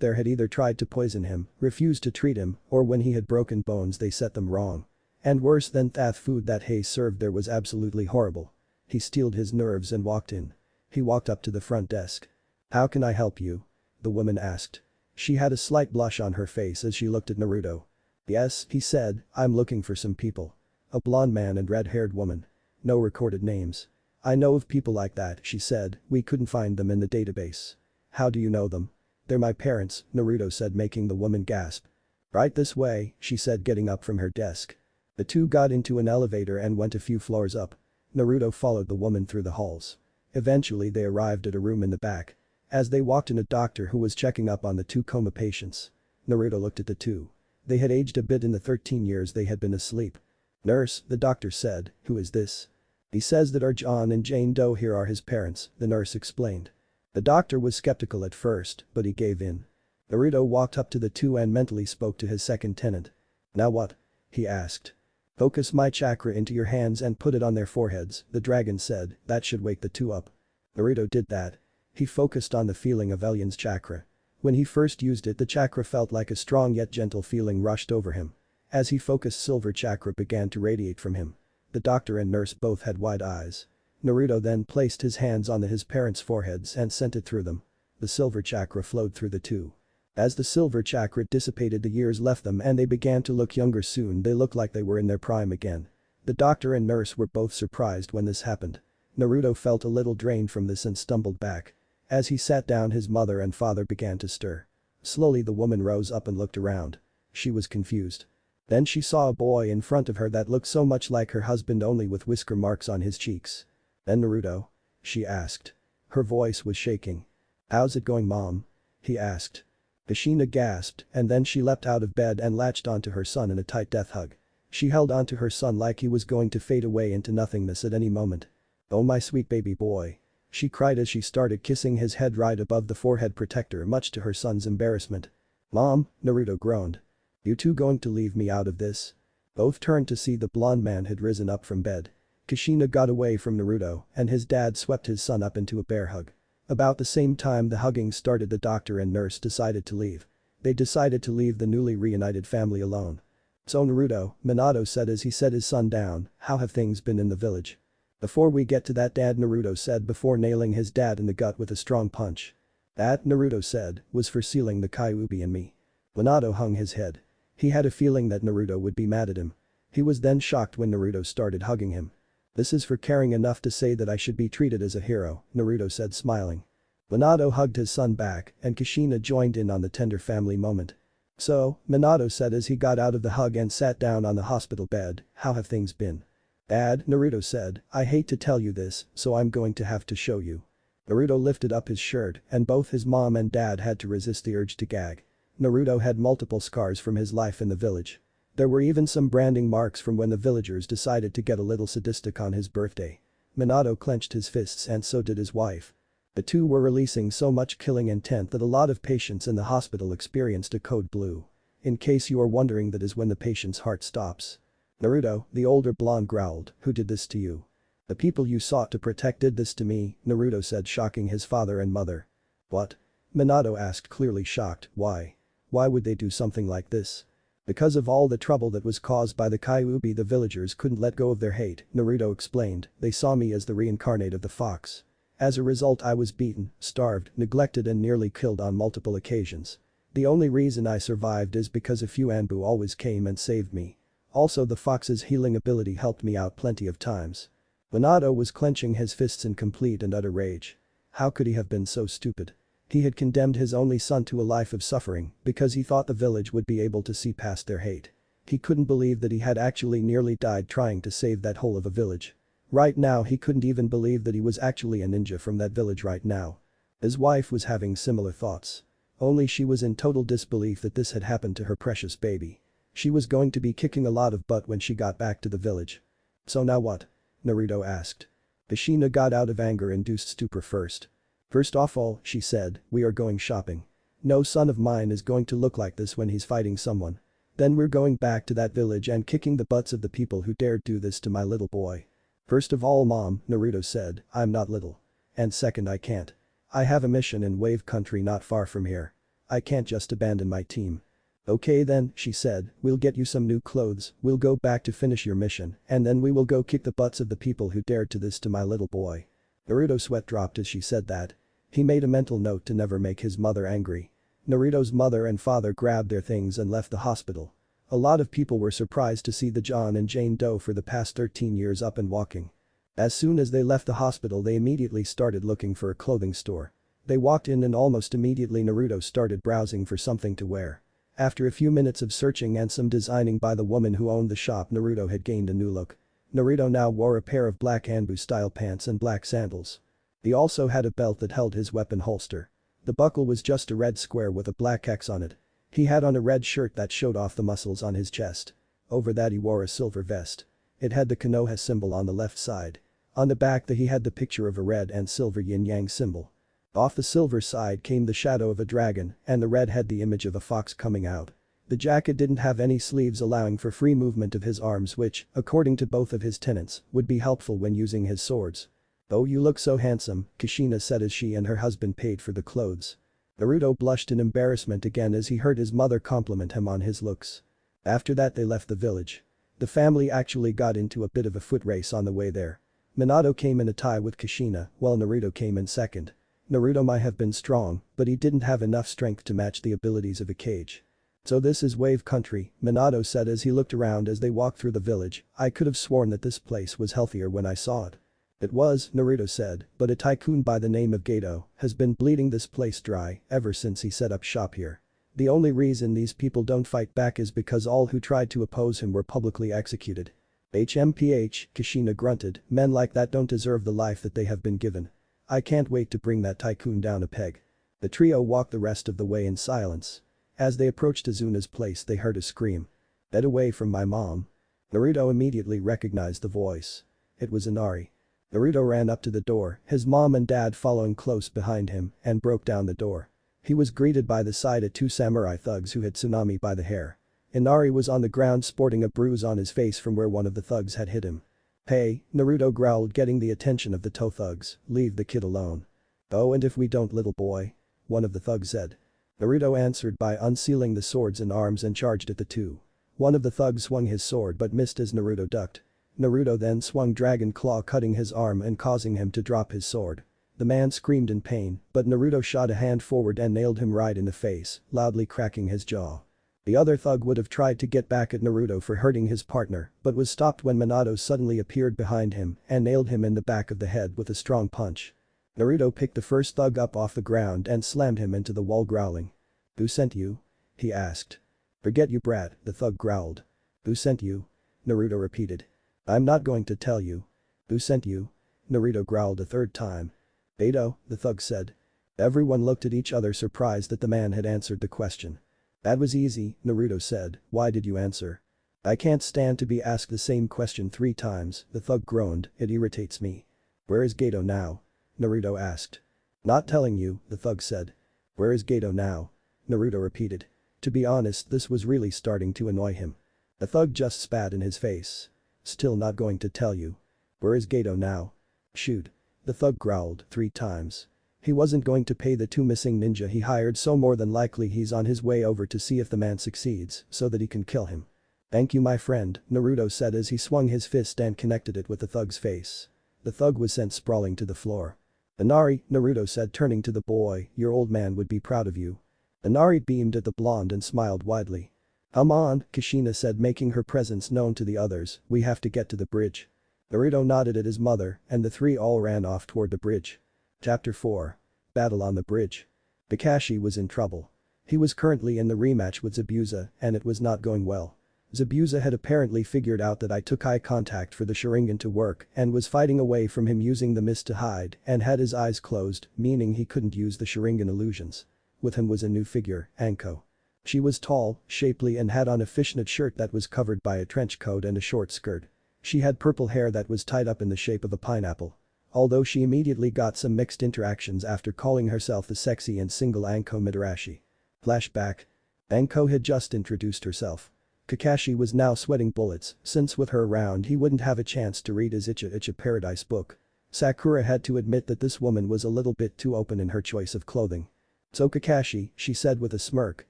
there had either tried to poison him, refused to treat him, or when he had broken bones they set them wrong. And worse than that, food that Hay served there was absolutely horrible. He steeled his nerves and walked in. He walked up to the front desk. "How can I help you?" the woman asked. She had a slight blush on her face as she looked at Naruto. "Yes," he said, "I'm looking for some people. A blonde man and red-haired woman. No recorded names." "I know of people like that," she said, "we couldn't find them in the database." "How do you know them?" "They're my parents," Naruto said, making the woman gasp. "Right this way," she said, getting up from her desk. The two got into an elevator and went a few floors up. Naruto followed the woman through the halls. Eventually they arrived at a room in the back. As they walked in, a doctor who was checking up on the two coma patients. Naruto looked at the two. They had aged a bit in the 13 years they had been asleep. "Nurse," the doctor said, "who is this?" "He says that our John and Jane Doe here are his parents," the nurse explained. The doctor was skeptical at first, but he gave in. Naruto walked up to the two and mentally spoke to his second tenant. "Now what?" he asked. "Focus my chakra into your hands and put it on their foreheads," the dragon said, "that should wake the two up." Naruto did that. He focused on the feeling of Elion's chakra. When he first used it, the chakra felt like a strong yet gentle feeling rushed over him. As he focused, silver chakra began to radiate from him. The doctor and nurse both had wide eyes. Naruto then placed his hands on his parents' foreheads and sent it through them. The silver chakra flowed through the two. As the silver chakra dissipated, the years left them and they began to look younger. Soon they looked like they were in their prime again. The doctor and nurse were both surprised when this happened. Naruto felt a little drained from this and stumbled back. As he sat down, his mother and father began to stir. Slowly the woman rose up and looked around. She was confused. Then she saw a boy in front of her that looked so much like her husband, only with whisker marks on his cheeks. "Then Naruto?" she asked. Her voice was shaking. "How's it going, Mom?" he asked. Kushina gasped and then she leapt out of bed and latched onto her son in a tight death hug. She held onto her son like he was going to fade away into nothingness at any moment. "Oh, my sweet baby boy," she cried as she started kissing his head right above the forehead protector, much to her son's embarrassment. "Mom," Naruto groaned. "You two going to leave me out of this?" Both turned to see the blonde man had risen up from bed. Kushina got away from Naruto and his dad swept his son up into a bear hug. About the same time the hugging started, the doctor and nurse decided to leave. They decided to leave the newly reunited family alone. "So Naruto," Minato said as he set his son down, "how have things been in the village?" "Before we get to that, Dad," Naruto said before nailing his dad in the gut with a strong punch. "That," Naruto said, "was for sealing the Kyuubi and me." Minato hung his head. He had a feeling that Naruto would be mad at him. He was then shocked when Naruto started hugging him. "This is for caring enough to say that I should be treated as a hero," Naruto said, smiling. Minato hugged his son back and Kushina joined in on the tender family moment. "So," Minato said as he got out of the hug and sat down on the hospital bed, "how have things been?" "Dad," Naruto said, "I hate to tell you this, so I'm going to have to show you." Naruto lifted up his shirt and both his mom and dad had to resist the urge to gag. Naruto had multiple scars from his life in the village. There were even some branding marks from when the villagers decided to get a little sadistic on his birthday. Minato clenched his fists and so did his wife. The two were releasing so much killing intent that a lot of patients in the hospital experienced a code blue. In case you are wondering, that is when the patient's heart stops. "Naruto," the older blonde growled, "who did this to you?" "The people you sought to protect did this to me," Naruto said, shocking his father and mother. "What?" Minato asked, clearly shocked. "Why? Why would they do something like this?" "Because of all the trouble that was caused by the Kyuubi, the villagers couldn't let go of their hate," Naruto explained. "They saw me as the reincarnate of the fox. As a result, I was beaten, starved, neglected and nearly killed on multiple occasions. The only reason I survived is because a few Anbu always came and saved me. Also, the fox's healing ability helped me out plenty of times." Minato was clenching his fists in complete and utter rage. How could he have been so stupid? He had condemned his only son to a life of suffering because he thought the village would be able to see past their hate. He couldn't believe that he had actually nearly died trying to save that whole of a village. Right now he couldn't even believe that he was actually a ninja from that village right now. His wife was having similar thoughts. Only she was in total disbelief that this had happened to her precious baby. She was going to be kicking a lot of butt when she got back to the village. "So now what?" Naruto asked. Kushina got out of anger-induced stupor first. "First off all," she said, "we are going shopping. No son of mine is going to look like this when he's fighting someone." Then we're going back to that village and kicking the butts of the people who dared do this to my little boy. First of all, Mom, Naruto said, I'm not little. And second, I can't. I have a mission in Wave Country not far from here. I can't just abandon my team. Okay then, she said, we'll get you some new clothes, we'll go back to finish your mission, and then we will go kick the butts of the people who dared to this to my little boy. Naruto's sweat dropped as she said that. He made a mental note to never make his mother angry. Naruto's mother and father grabbed their things and left the hospital. A lot of people were surprised to see the John and Jane Doe for the past 13 years up and walking. As soon as they left the hospital, they immediately started looking for a clothing store. They walked in and almost immediately Naruto started browsing for something to wear. After a few minutes of searching and some designing by the woman who owned the shop, Naruto had gained a new look. Naruto now wore a pair of black Anbu-style pants and black sandals. He also had a belt that held his weapon holster. The buckle was just a red square with a black X on it. He had on a red shirt that showed off the muscles on his chest. Over that he wore a silver vest. It had the Konoha symbol on the left side. On the back he had the picture of a red and silver yin-yang symbol. Off the silver side came the shadow of a dragon, and the red had the image of a fox coming out. The jacket didn't have any sleeves, allowing for free movement of his arms, which, according to both of his tenants, would be helpful when using his swords. "Oh, you look so handsome," Kushina said as she and her husband paid for the clothes. Naruto blushed in embarrassment again as he heard his mother compliment him on his looks. After that they left the village. The family actually got into a bit of a foot race on the way there. Minato came in a tie with Kushina, while Naruto came in second. Naruto might have been strong, but he didn't have enough strength to match the abilities of a cage. "So this is Wave Country," Minato said as he looked around as they walked through the village. "I could have sworn that this place was healthier when I saw it." "It was," Naruto said, "but a tycoon by the name of Gato has been bleeding this place dry ever since he set up shop here. The only reason these people don't fight back is because all who tried to oppose him were publicly executed." "HMPH," Kushina grunted, "men like that don't deserve the life that they have been given. I can't wait to bring that tycoon down a peg." The trio walked the rest of the way in silence. As they approached Azuna's place they heard a scream. "Get away from my mom." Naruto immediately recognized the voice. It was Inari. Naruto ran up to the door, his mom and dad following close behind him, and broke down the door. He was greeted by the sight of two samurai thugs who had Tsunami by the hair. Inari was on the ground sporting a bruise on his face from where one of the thugs had hit him. "Hey," Naruto growled, getting the attention of the toe thugs, "leave the kid alone." "Oh, and if we don't, little boy?" one of the thugs said. Naruto answered by unsealing the swords and arms and charged at the two. One of the thugs swung his sword but missed as Naruto ducked. Naruto then swung Dragon Claw, cutting his arm and causing him to drop his sword. The man screamed in pain, but Naruto shot a hand forward and nailed him right in the face, loudly cracking his jaw. The other thug would have tried to get back at Naruto for hurting his partner, but was stopped when Minato suddenly appeared behind him and nailed him in the back of the head with a strong punch. Naruto picked the first thug up off the ground and slammed him into the wall, growling. "Who sent you?" he asked. "Forget you, brat," the thug growled. "Who sent you?" Naruto repeated. "I'm not going to tell you." "Who sent you?" Naruto growled a third time. "Gato," the thug said. Everyone looked at each other, surprised that the man had answered the question. "That was easy," Naruto said. "Why did you answer?" "I can't stand to be asked the same question 3 times, the thug groaned. "It irritates me." "Where is Gato now?" Naruto asked. "Not telling you," the thug said. "Where is Gato now?" Naruto repeated. To be honest, this was really starting to annoy him. The thug just spat in his face. "Still not going to tell you." "Where is Gato now?" "Shoot." The thug growled 3 times. He wasn't going to pay the 2 missing ninja he hired, so more than likely he's on his way over to see if the man succeeds so that he can kill him. "Thank you, my friend," Naruto said as he swung his fist and connected it with the thug's face. The thug was sent sprawling to the floor. "Inari," Naruto said, turning to the boy, "your old man would be proud of you." Inari beamed at the blonde and smiled widely. "Come on," Kushina said, making her presence known to the others, "we have to get to the bridge." Naruto nodded at his mother and the 3 all ran off toward the bridge. Chapter 4. Battle on the Bridge. Kakashi was in trouble. He was currently in the rematch with Zabuza and it was not going well. Zabuza had apparently figured out that I took eye contact for the Sharingan to work and was fighting away from him using the mist to hide and had his eyes closed, meaning he couldn't use the Sharingan illusions. With him was a new figure, Anko. She was tall, shapely and had on a fishnet shirt that was covered by a trench coat and a short skirt. She had purple hair that was tied up in the shape of a pineapple. Although she immediately got some mixed interactions after calling herself the sexy and single Anko Midarashi. Flashback. Anko had just introduced herself. Kakashi was now sweating bullets, since with her around he wouldn't have a chance to read his Icha Paradise book. Sakura had to admit that this woman was a little bit too open in her choice of clothing. "So Kakashi," she said with a smirk,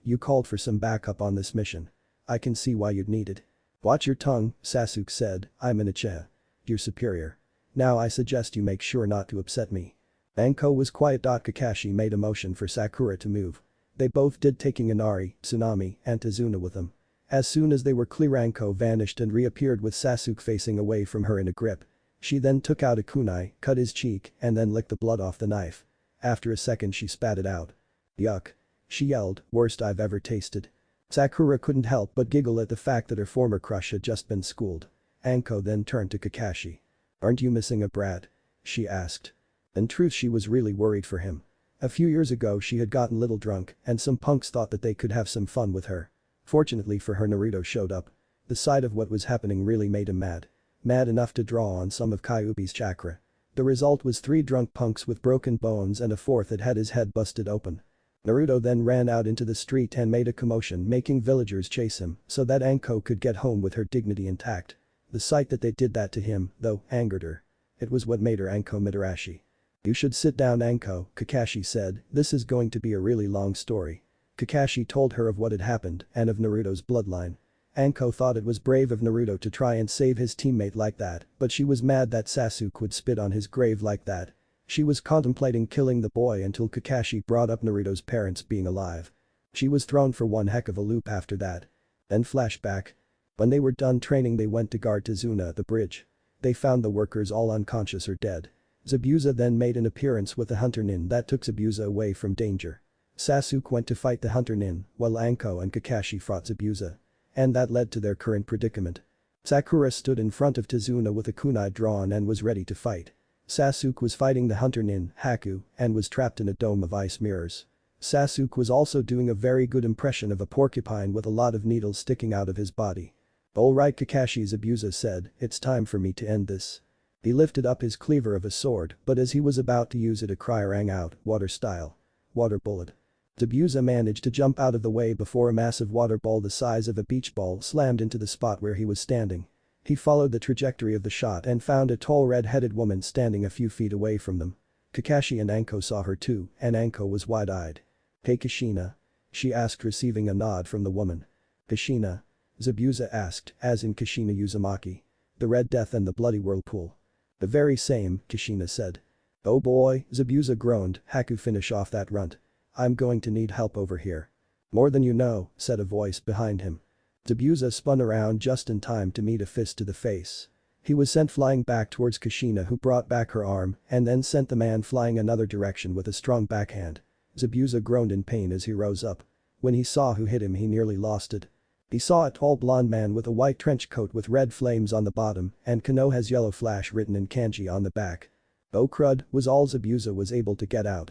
"you called for some backup on this mission. I can see why you'd need it." "Watch your tongue," Sasuke said, "I'm an Uchiha. Your superior. Now I suggest you make sure not to upset me." Anko was quiet. Kakashi made a motion for Sakura to move. They both did, taking Inari, Tsunami, and Tazuna with them. As soon as they were clear, Anko vanished and reappeared with Sasuke facing away from her in a grip. She then took out a kunai, cut his cheek, and then licked the blood off the knife. After a second she spat it out. "Yuck." She yelled, "Worst I've ever tasted." Sakura couldn't help but giggle at the fact that her former crush had just been schooled. Anko then turned to Kakashi. "Aren't you missing a brat?" she asked. In truth, she was really worried for him. A few years ago she had gotten little drunk and some punks thought that they could have some fun with her. Fortunately for her, Naruto showed up. The sight of what was happening really made him mad. Mad enough to draw on some of Kyuubi's chakra. The result was 3 drunk punks with broken bones and a 4th that had his head busted open. Naruto then ran out into the street and made a commotion, making villagers chase him so that Anko could get home with her dignity intact. The sight that they did that to him, though, angered her. It was what made her Anko Mitarashi. "You should sit down, Anko," Kakashi said, "this is going to be a really long story." Kakashi told her of what had happened and of Naruto's bloodline. Anko thought it was brave of Naruto to try and save his teammate like that, but she was mad that Sasuke would spit on his grave like that. She was contemplating killing the boy until Kakashi brought up Naruto's parents being alive. She was thrown for one heck of a loop after that. Then flashback. When they were done training, they went to guard Tazuna at the bridge. They found the workers all unconscious or dead. Zabuza then made an appearance with the Hunter Nin that took Zabuza away from danger. Sasuke went to fight the Hunter Nin, while Anko and Kakashi fought Zabuza. And that led to their current predicament. Sakura stood in front of Tazuna with a kunai drawn and was ready to fight. Sasuke was fighting the Hunter Nin, Haku, and was trapped in a dome of ice mirrors. Sasuke was also doing a very good impression of a porcupine with a lot of needles sticking out of his body. "Alright Kakashi," Zabuza said, "it's time for me to end this." He lifted up his cleaver of a sword, but as he was about to use it, a cry rang out, water style. Water bullet. Zabuza managed to jump out of the way before a massive water ball the size of a beach ball slammed into the spot where he was standing. He followed the trajectory of the shot and found a tall red-headed woman standing a few feet away from them. Kakashi and Anko saw her too, and Anko was wide-eyed. "Hey Kushina?" she asked, receiving a nod from the woman. "Kushina?" Zabuza asked, as in Kushina Uzumaki. "The Red Death and the Bloody Whirlpool." "The very same," Kushina said. "Oh boy," Zabuza groaned, "Haku, finish off that runt. I'm going to need help over here." "More than you know," said a voice behind him. Zabuza spun around just in time to meet a fist to the face. He was sent flying back towards Kushina, who brought back her arm and then sent the man flying another direction with a strong backhand. Zabuza groaned in pain as he rose up. When he saw who hit him, he nearly lost it. He saw a tall blonde man with a white trench coat with red flames on the bottom and Konoha's yellow flash written in kanji on the back. "Oh crud," was all Zabuza was able to get out.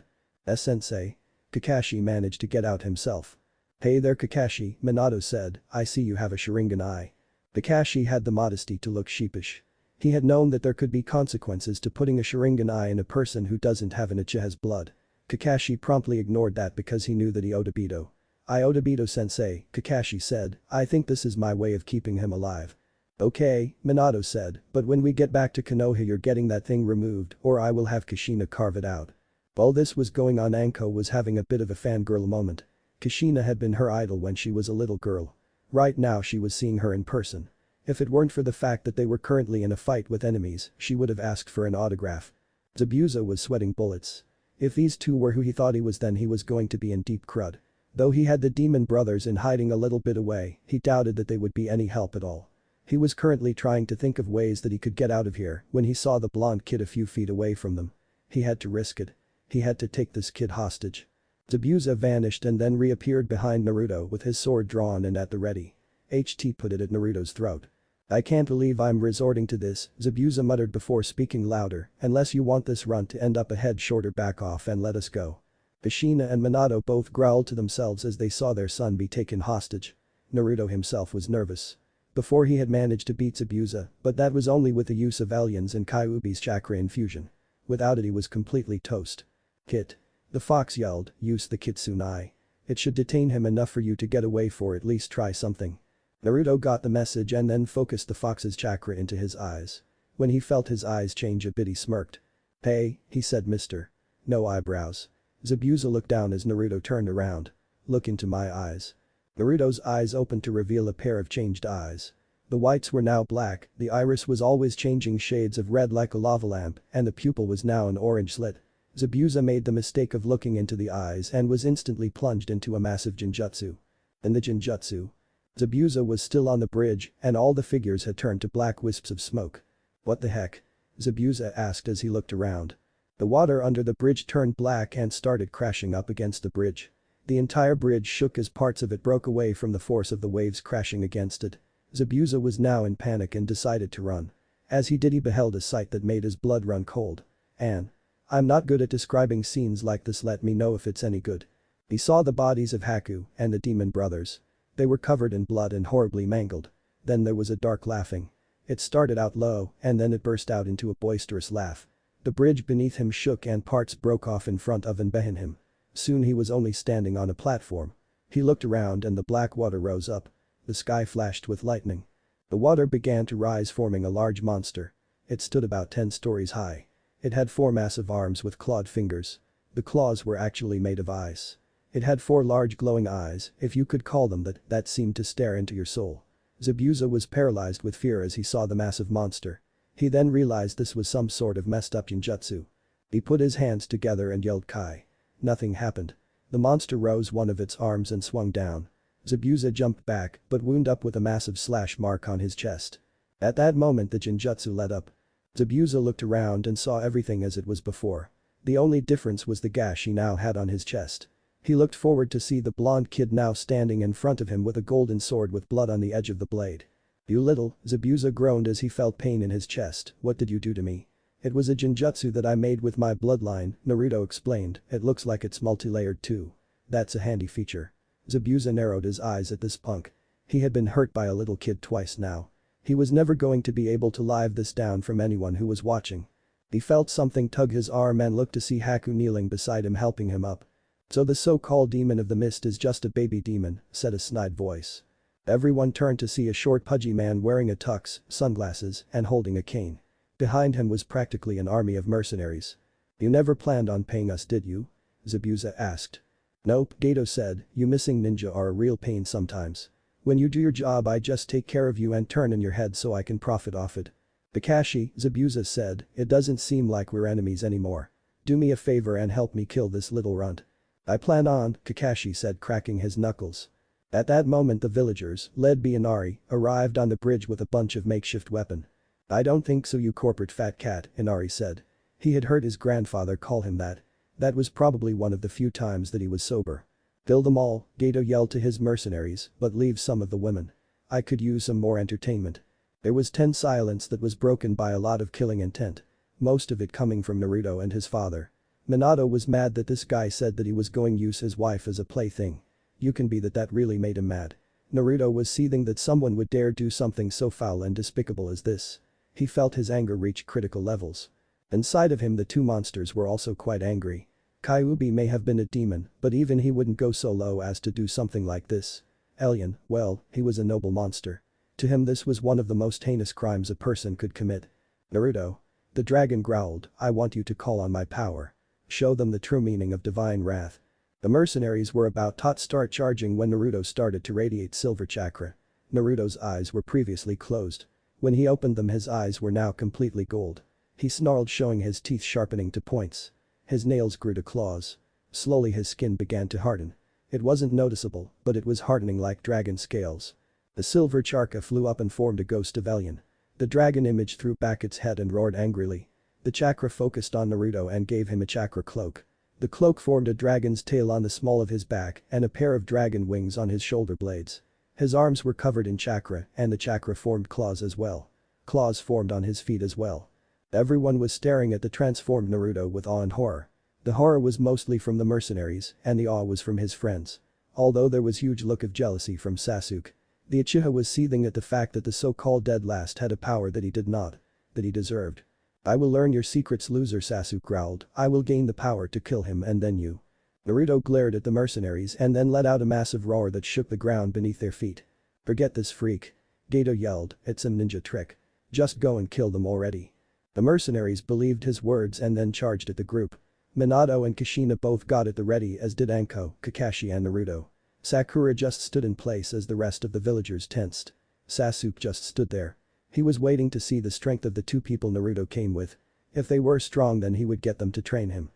"Sensei." Kakashi managed to get out himself. "Hey there Kakashi," Minato said, "I see you have a Sharingan eye." Kakashi had the modesty to look sheepish. He had known that there could be consequences to putting a Sharingan eye in a person who doesn't have an Uchiha's blood. Kakashi promptly ignored that because he knew that he owed Obito. "I owed Obito sensei," Kakashi said, "I think this is my way of keeping him alive." "Okay," Minato said, "but when we get back to Konoha you're getting that thing removed or I will have Kushina carve it out." While this was going on, Anko was having a bit of a fangirl moment. Kushina had been her idol when she was a little girl. Right now she was seeing her in person. If it weren't for the fact that they were currently in a fight with enemies, she would have asked for an autograph. Zabuza was sweating bullets. If these two were who he thought he was, then he was going to be in deep crud. Though he had the demon brothers in hiding a little bit away, he doubted that they would be any help at all. He was currently trying to think of ways that he could get out of here when he saw the blonde kid a few feet away from them. He had to risk it. He had to take this kid hostage. Zabuza vanished and then reappeared behind Naruto with his sword drawn and at the ready. HT put it at Naruto's throat. "I can't believe I'm resorting to this," Zabuza muttered before speaking louder, "unless you want this run to end up a head shorter, back off and let us go." Kushina and Minato both growled to themselves as they saw their son be taken hostage. Naruto himself was nervous. Before he had managed to beat Zabuza, but that was only with the use of Aliens and Kyuubi's chakra infusion. Without it he was completely toast. "Kit." The fox yelled, "Use the Kitsune eye. It should detain him enough for you to get away, for at least try something." Naruto got the message and then focused the fox's chakra into his eyes. When he felt his eyes change a bit he smirked. "Hey," he said, "Mister. No eyebrows." Zabuza looked down as Naruto turned around. "Look into my eyes." Naruto's eyes opened to reveal a pair of changed eyes. The whites were now black, the iris was always changing shades of red like a lava lamp, and the pupil was now an orange slit. Zabuza made the mistake of looking into the eyes and was instantly plunged into a massive genjutsu. In the genjutsu, Zabuza was still on the bridge and all the figures had turned to black wisps of smoke. "What the heck?" Zabuza asked as he looked around. The water under the bridge turned black and started crashing up against the bridge. The entire bridge shook as parts of it broke away from the force of the waves crashing against it. Zabuza was now in panic and decided to run. As he did he beheld a sight that made his blood run cold. I'm not good at describing scenes like this, let me know if it's any good. He saw the bodies of Haku and the demon brothers. They were covered in blood and horribly mangled. Then there was a dark laughing. It started out low and then it burst out into a boisterous laugh. The bridge beneath him shook and parts broke off in front of and behind him. Soon he was only standing on a platform. He looked around and the black water rose up. The sky flashed with lightning. The water began to rise, forming a large monster. It stood about 10 stories high. It had 4 massive arms with clawed fingers. The claws were actually made of ice. It had 4 large glowing eyes, if you could call them that seemed to stare into your soul. Zabuza was paralyzed with fear as he saw the massive monster. He then realized this was some sort of messed up genjutsu. He put his hands together and yelled Kai. Nothing happened. The monster rose one of its arms and swung down. Zabuza jumped back but wound up with a massive slash mark on his chest. At that moment the genjutsu let up. Zabuza looked around and saw everything as it was before. The only difference was the gash he now had on his chest. He looked forward to see the blonde kid now standing in front of him with a golden sword with blood on the edge of the blade. "You little," Zabuza groaned as he felt pain in his chest, "what did you do to me?" "It was a genjutsu that I made with my bloodline," Naruto explained, "it looks like it's multi-layered too. That's a handy feature." Zabuza narrowed his eyes at this punk. He had been hurt by a little kid twice now. He was never going to be able to live this down from anyone who was watching. He felt something tug his arm and looked to see Haku kneeling beside him helping him up. "So the so-called demon of the mist is just a baby demon," said a snide voice. Everyone turned to see a short pudgy man wearing a tux, sunglasses, and holding a cane. Behind him was practically an army of mercenaries. "You never planned on paying us, did you?" Zabuza asked. "Nope," Gato said, "you missing ninja are a real pain sometimes. When you do your job I just take care of you and turn in your head so I can profit off it." "Kakashi," Zabuza said, "it doesn't seem like we're enemies anymore. Do me a favor and help me kill this little runt." "I plan on," Kakashi said, cracking his knuckles. At that moment the villagers, led by Inari, arrived on the bridge with a bunch of makeshift weapon. "I don't think so, you corporate fat cat," Inari said. He had heard his grandfather call him that. That was probably one of the few times that he was sober. "Kill them all," Gato yelled to his mercenaries, "but leave some of the women. I could use some more entertainment." There was tense silence that was broken by a lot of killing intent. Most of it coming from Naruto and his father. Minato was mad that this guy said that he was going to use his wife as a plaything. You can be that really made him mad. Naruto was seething that someone would dare do something so foul and despicable as this. He felt his anger reach critical levels. Inside of him the 2 monsters were also quite angry. Kyuubi may have been a demon, but even he wouldn't go so low as to do something like this. Elion, well, he was a noble monster. To him this was one of the most heinous crimes a person could commit. "Naruto." The dragon growled, "I want you to call on my power. Show them the true meaning of divine wrath." The mercenaries were about to start charging when Naruto started to radiate silver chakra. Naruto's eyes were previously closed. When he opened them his eyes were now completely gold. He snarled, showing his teeth sharpening to points. His nails grew to claws. Slowly his skin began to harden. It wasn't noticeable, but it was hardening like dragon scales. The silver chakra flew up and formed a ghost of Elion. The dragon image threw back its head and roared angrily. The chakra focused on Naruto and gave him a chakra cloak. The cloak formed a dragon's tail on the small of his back and a pair of dragon wings on his shoulder blades. His arms were covered in chakra and the chakra formed claws as well. Claws formed on his feet as well. Everyone was staring at the transformed Naruto with awe and horror. The horror was mostly from the mercenaries and the awe was from his friends. Although there was huge look of jealousy from Sasuke. The Uchiha was seething at the fact that the so-called dead last had a power that he did not. That he deserved. "I will learn your secrets, loser," Sasuke growled. "I will gain the power to kill him and then you." Naruto glared at the mercenaries and then let out a massive roar that shook the ground beneath their feet. "Forget this freak." Gato yelled, "It's some ninja trick. Just go and kill them already." The mercenaries believed his words and then charged at the group. Minato and Kushina both got at the ready, as did Anko, Kakashi and Naruto. Sakura just stood in place as the rest of the villagers tensed. Sasuke just stood there. He was waiting to see the strength of the two people Naruto came with. If they were strong, then he would get them to train him.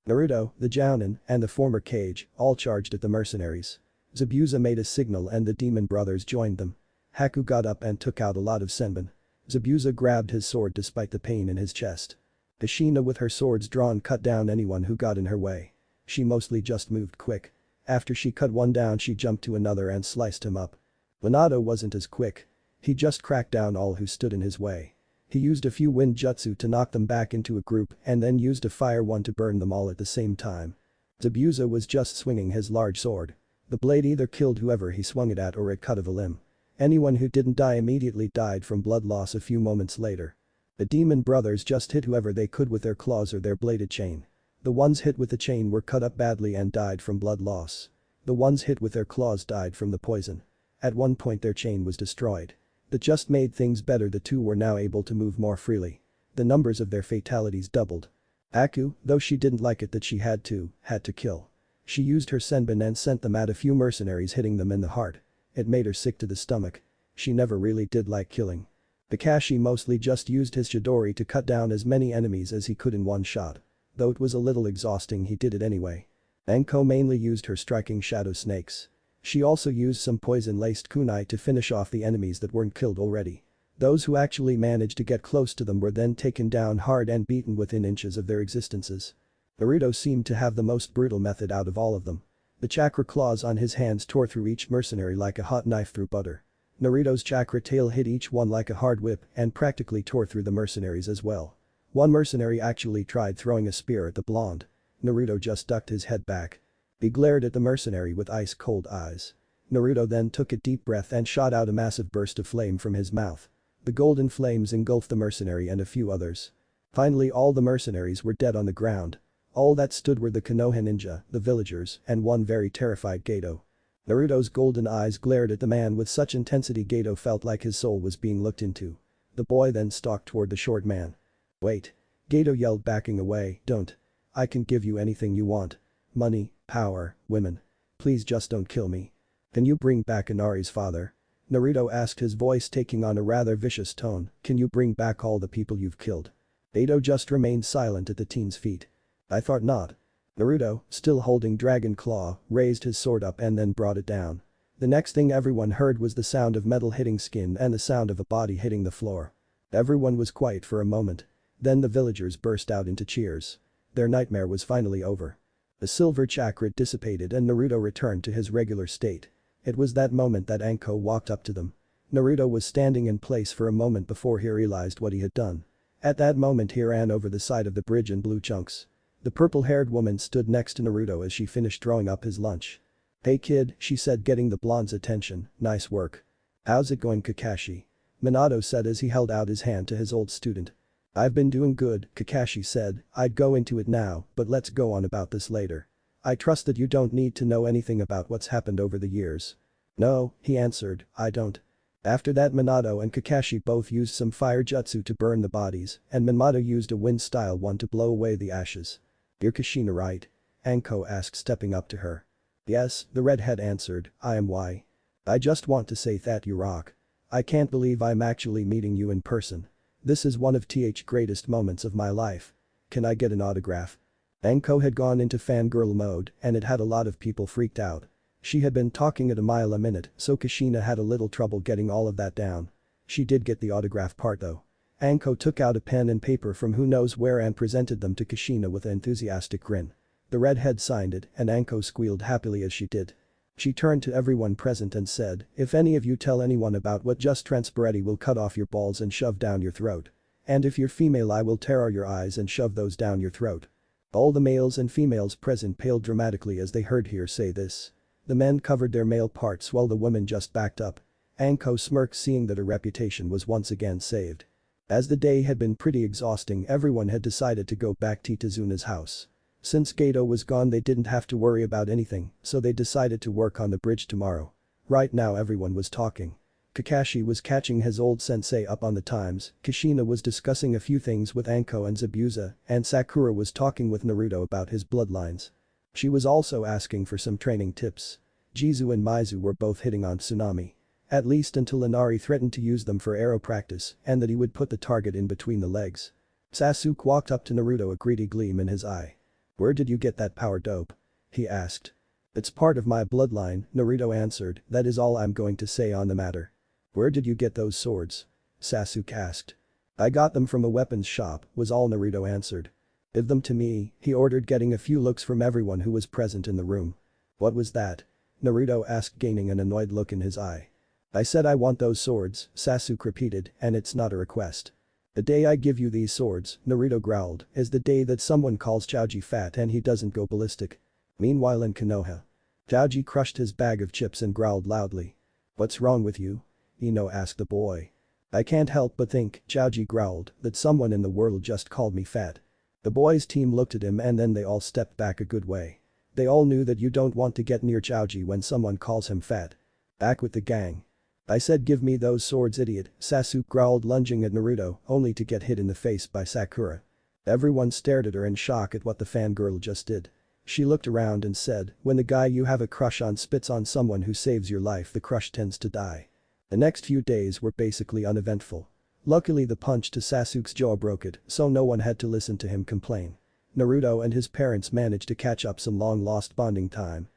Naruto, the Jounin, and the former Kage all charged at the mercenaries. Zabuza made a signal and the demon brothers joined them. Haku got up and took out a lot of senbon. Zabuza grabbed his sword despite the pain in his chest. Kushina with her swords drawn cut down anyone who got in her way. She mostly just moved quick. After she cut one down, she jumped to another and sliced him up. Minato wasn't as quick. He just cracked down all who stood in his way. He used a few wind jutsu to knock them back into a group and then used a fire one to burn them all at the same time. Zabuza was just swinging his large sword. The blade either killed whoever he swung it at or it cut off a limb. Anyone who didn't die immediately died from blood loss a few moments later. The demon brothers just hit whoever they could with their claws or their bladed chain. The ones hit with the chain were cut up badly and died from blood loss. The ones hit with their claws died from the poison. At one point their chain was destroyed. That just made things better. The two were now able to move more freely. The numbers of their fatalities doubled. Aku, though she didn't like it that she had to kill. She used her senbon and sent them at a few mercenaries, hitting them in the heart. It made her sick to the stomach. She never really did like killing. Kakashi mostly just used his Chidori to cut down as many enemies as he could in one shot. Though it was a little exhausting, he did it anyway. Anko mainly used her striking shadow snakes. She also used some poison-laced kunai to finish off the enemies that weren't killed already. Those who actually managed to get close to them were then taken down hard and beaten within inches of their existences. Naruto seemed to have the most brutal method out of all of them. The chakra claws on his hands tore through each mercenary like a hot knife through butter. Naruto's chakra tail hit each one like a hard whip and practically tore through the mercenaries as well. One mercenary actually tried throwing a spear at the blonde. Naruto just ducked his head back. He glared at the mercenary with ice-cold eyes. Naruto then took a deep breath and shot out a massive burst of flame from his mouth. The golden flames engulfed the mercenary and a few others. Finally, all the mercenaries were dead on the ground. All that stood were the Konoha ninja, the villagers, and one very terrified Gato. Naruto's golden eyes glared at the man with such intensity Gato felt like his soul was being looked into. The boy then stalked toward the short man. "Wait." Gato yelled, backing away, "Don't. I can give you anything you want. Money, power, women. Please just don't kill me. Can you bring back Inari's father?" Naruto asked, his voice taking on a rather vicious tone. "Can you bring back all the people you've killed?" Gato just remained silent at the teen's feet. "I thought not." Naruto, still holding Dragon Claw, raised his sword up and then brought it down. The next thing everyone heard was the sound of metal hitting skin and the sound of a body hitting the floor. Everyone was quiet for a moment. Then the villagers burst out into cheers. Their nightmare was finally over. The silver chakra dissipated and Naruto returned to his regular state. It was that moment that Anko walked up to them. Naruto was standing in place for a moment before he realized what he had done. At that moment he ran over the side of the bridge in blue chunks. The purple-haired woman stood next to Naruto as she finished throwing up his lunch. "Hey kid," she said, getting the blonde's attention, "nice work." "How's it going, Kakashi?" Minato said as he held out his hand to his old student. "I've been doing good," Kakashi said. "I'd go into it now, but let's go on about this later. I trust that you don't need to know anything about what's happened over the years." "No," he answered, "I don't." After that, Minato and Kakashi both used some fire jutsu to burn the bodies, and Minato used a wind-style one to blow away the ashes. "You're Kushina, right?" Anko asked, stepping up to her. "Yes," the redhead answered, "I am. Why?" "I just want to say that you rock. I can't believe I'm actually meeting you in person. This is one of the greatest moments of my life. Can I get an autograph?" Anko had gone into fangirl mode and it had a lot of people freaked out. She had been talking at a mile a minute, so Kushina had a little trouble getting all of that down. She did get the autograph part though. Anko took out a pen and paper from who knows where and presented them to Kushina with an enthusiastic grin. The redhead signed it and Anko squealed happily as she did. She turned to everyone present and said, "If any of you tell anyone about what just transpired, we'll cut off your balls and shove down your throat. And if you're female, I will tear out your eyes and shove those down your throat." All the males and females present paled dramatically as they heard her say this. The men covered their male parts while the women just backed up. Anko smirked, seeing that her reputation was once again saved. As the day had been pretty exhausting, everyone had decided to go back to Itazuna's house. Since Gato was gone, they didn't have to worry about anything, so they decided to work on the bridge tomorrow. Right now everyone was talking. Kakashi was catching his old sensei up on the times, Kushina was discussing a few things with Anko and Zabuza, and Sakura was talking with Naruto about his bloodlines. She was also asking for some training tips. Jizu and Maizu were both hitting on Tsunami. At least until Inari threatened to use them for arrow practice and that he would put the target in between the legs. Sasuke walked up to Naruto, a greedy gleam in his eye. "Where did you get that power dope?" he asked. "It's part of my bloodline," Naruto answered, "that is all I'm going to say on the matter." "Where did you get those swords?" Sasuke asked. "I got them from a weapons shop," was all Naruto answered. "Give them to me," he ordered, getting a few looks from everyone who was present in the room. "What was that?" Naruto asked, gaining an annoyed look in his eye. "I said I want those swords," Sasuke repeated, "and it's not a request." "The day I give you these swords," Naruto growled, "is the day that someone calls Choji fat and he doesn't go ballistic." Meanwhile in Konoha, Choji crushed his bag of chips and growled loudly. "What's wrong with you?" Ino asked the boy. "I can't help but think," Choji growled, "that someone in the world just called me fat." The boys' team looked at him and then they all stepped back a good way. They all knew that you don't want to get near Choji when someone calls him fat. Back with the gang. "I said give me those swords, idiot," Sasuke growled, lunging at Naruto, only to get hit in the face by Sakura. Everyone stared at her in shock at what the fangirl just did. She looked around and said, "When the guy you have a crush on spits on someone who saves your life, the crush tends to die." The next few days were basically uneventful. Luckily the punch to Sasuke's jaw broke it, so no one had to listen to him complain. Naruto and his parents managed to catch up some long-lost bonding time.